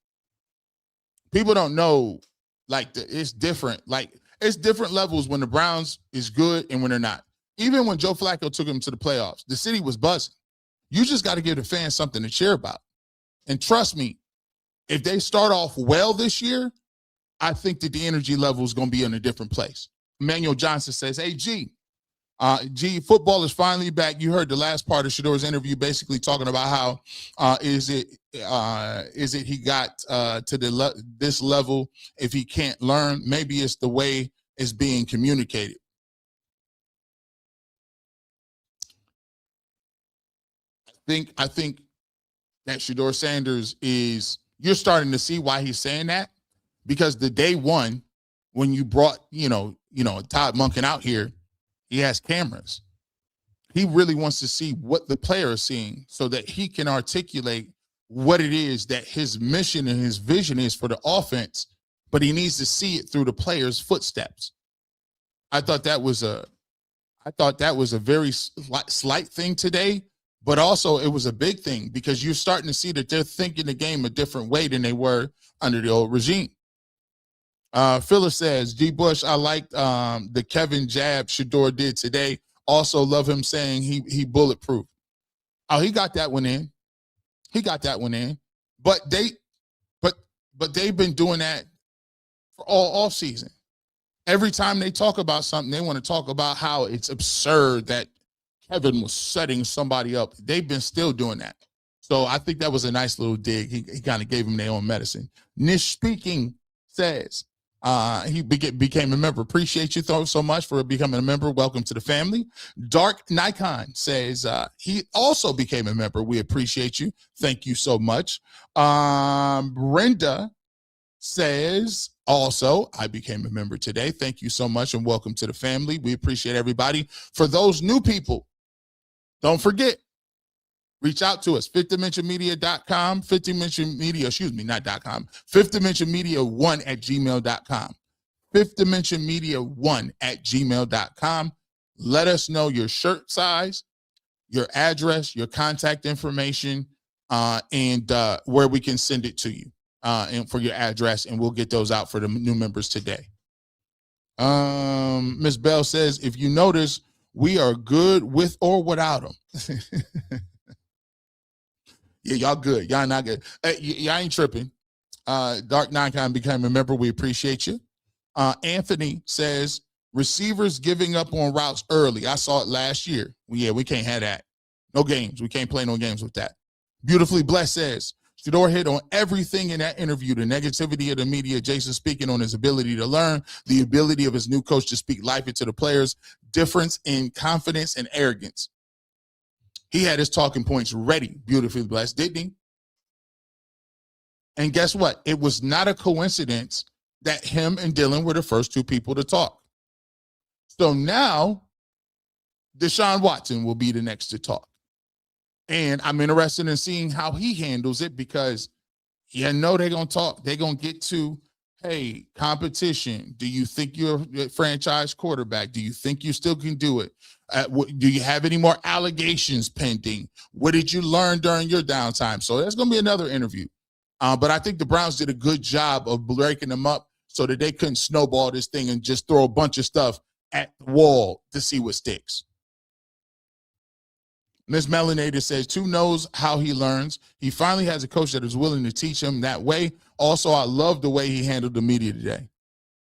People don't know, like, it's different. Like, it's different levels when the Browns is good and when they're not. Even when Joe Flacco took them to the playoffs, the city was buzzing. You just got to give the fans something to cheer about. And trust me, if they start off well this year, I think that the energy level is going to be in a different place. Emmanuel Johnson says, hey, G, football is finally back. You heard the last part of Shedeur's interview basically talking about how is it he got to this level if he can't learn? Maybe it's the way it's being communicated. I think that Shedeur Sanders is, you're starting to see why he's saying that, because the day one, when you brought, Todd Monken out here, he has cameras. He really wants to see what the player is seeing so that he can articulate what it is that his mission and his vision is for the offense, but he needs to see it through the player's footsteps. I thought that was a very slight thing today, but also it was a big thing because you're starting to see that they're thinking the game a different way than they were under the old regime. Phyllis says, G. Bush, I liked the Kevin jab Shedeur did today. Also love him saying he bulletproof. Oh, he got that one in. But they've been doing that for all off season. Every time they talk about something, they want to talk about how it's absurd that Kevin was setting somebody up. They've been still doing that. So I think that was a nice little dig. He kind of gave them their own medicine. Nish Speaking says, he became a member. Appreciate you so much for becoming a member. Welcome to the family. Dark Nikon says he also became a member. We appreciate you. Thank you so much. Brenda says also, I became a member today. Thank you so much and welcome to the family. We appreciate everybody. For those new people, don't forget, reach out to us, fifthdimensionmedia.com, fifthdimensionmedia1@gmail.com, fifthdimensionmedia1@gmail.com. Let us know your shirt size, your address, your contact information, and where we can send it to you, and for your address, and we'll get those out for the new members today. Ms. Bell says, if you notice, we are good with or without them. Yeah, y'all good. Y'all not good. Y'all ain't tripping. Dark Nikon became a member. We appreciate you. Anthony says, receivers giving up on routes early. I saw it last year. We can't have that. No games. We can't play no games with that. Beautifully Blessed says, Shedeur hit on everything in that interview. The negativity of the media, Jason speaking on his ability to learn, the ability of his new coach to speak life into the players, difference in confidence and arrogance. He had his talking points ready, beautifully blessed, didn't he? And guess what? It was not a coincidence that him and Dylan were the first two people to talk. So now Deshaun Watson will be the next to talk. And I'm interested in seeing how he handles it because they're going to talk. They're going to get to, hey, competition. Do you think you're a franchise quarterback? Do you think you still can do it? Do you have any more allegations pending? What did you learn during your downtime? So that's going to be another interview. But I think the Browns did a good job of breaking them up so that they couldn't snowball this thing and just throw a bunch of stuff at the wall to see what sticks. Ms. Melanator says, Two knows how he learns. He finally has a coach that is willing to teach him that way. Also, I love the way he handled the media today.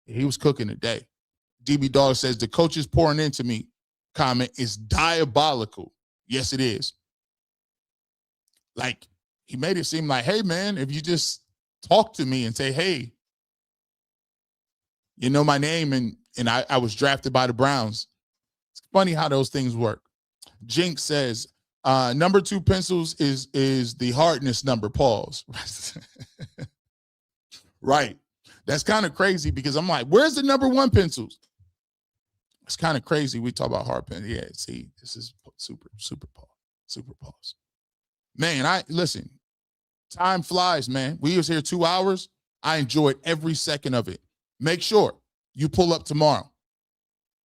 He was cooking today. DB Dog says, the coach is pouring into me. Comment is diabolical. Yes, it is. Like, he made it seem like, hey, man, if you just talk to me and say, hey, you know my name, and I was drafted by the Browns. It's funny how those things work. Jinx says, number 2 pencils is the hardness number, pause. Right. That's kind of crazy because I'm like, where's the number 1 pencils? It's kind of crazy. We talk about hard pen. Yeah, see, this is super pause. Man, listen, time flies, man. We was here 2 hours. I enjoyed every second of it. Make sure you pull up tomorrow.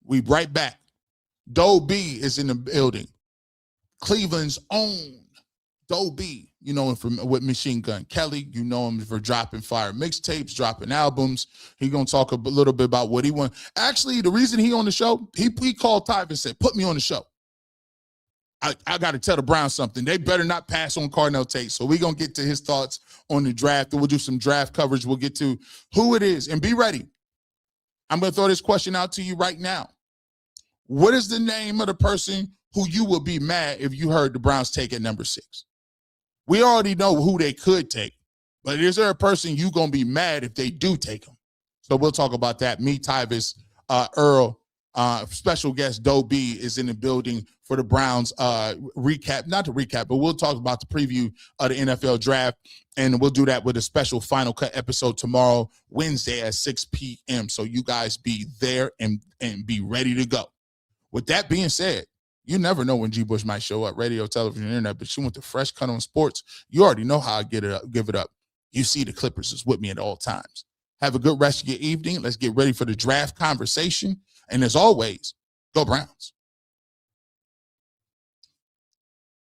We right back. Doe B is in the building. Cleveland's own Doe B. You know him from with Machine Gun Kelly. You know him for dropping fire mixtapes, dropping albums. He's gonna talk a little bit about what he want. Actually, the reason he on the show, he called Ty and said, "Put me on the show. I got to tell the Browns something. They better not pass on Cardinal Tate." So we're gonna get to his thoughts on the draft, and we'll do some draft coverage. We'll get to who it is, and be ready. I'm gonna throw this question out to you right now. What is the name of the person who you would be mad if you heard the Browns take at number 6? We already know who they could take, but is there a person you going to be mad if they do take them? So we'll talk about that. Me, Tyvis, Earl, special guest Doe B is in the building for the Browns recap. Not to recap, but we'll talk about the preview of the NFL draft, and we'll do that with a special Final Cut episode tomorrow, Wednesday at 6 p.m. So you guys be there and be ready to go. With that being said, you never know when G. Bush might show up, radio, television, internet, but you want the fresh cut on sports. You already know how I give it up. You see the Clippers is with me at all times. Have a good rest of your evening. Let's get ready for the draft conversation. And as always, go Browns.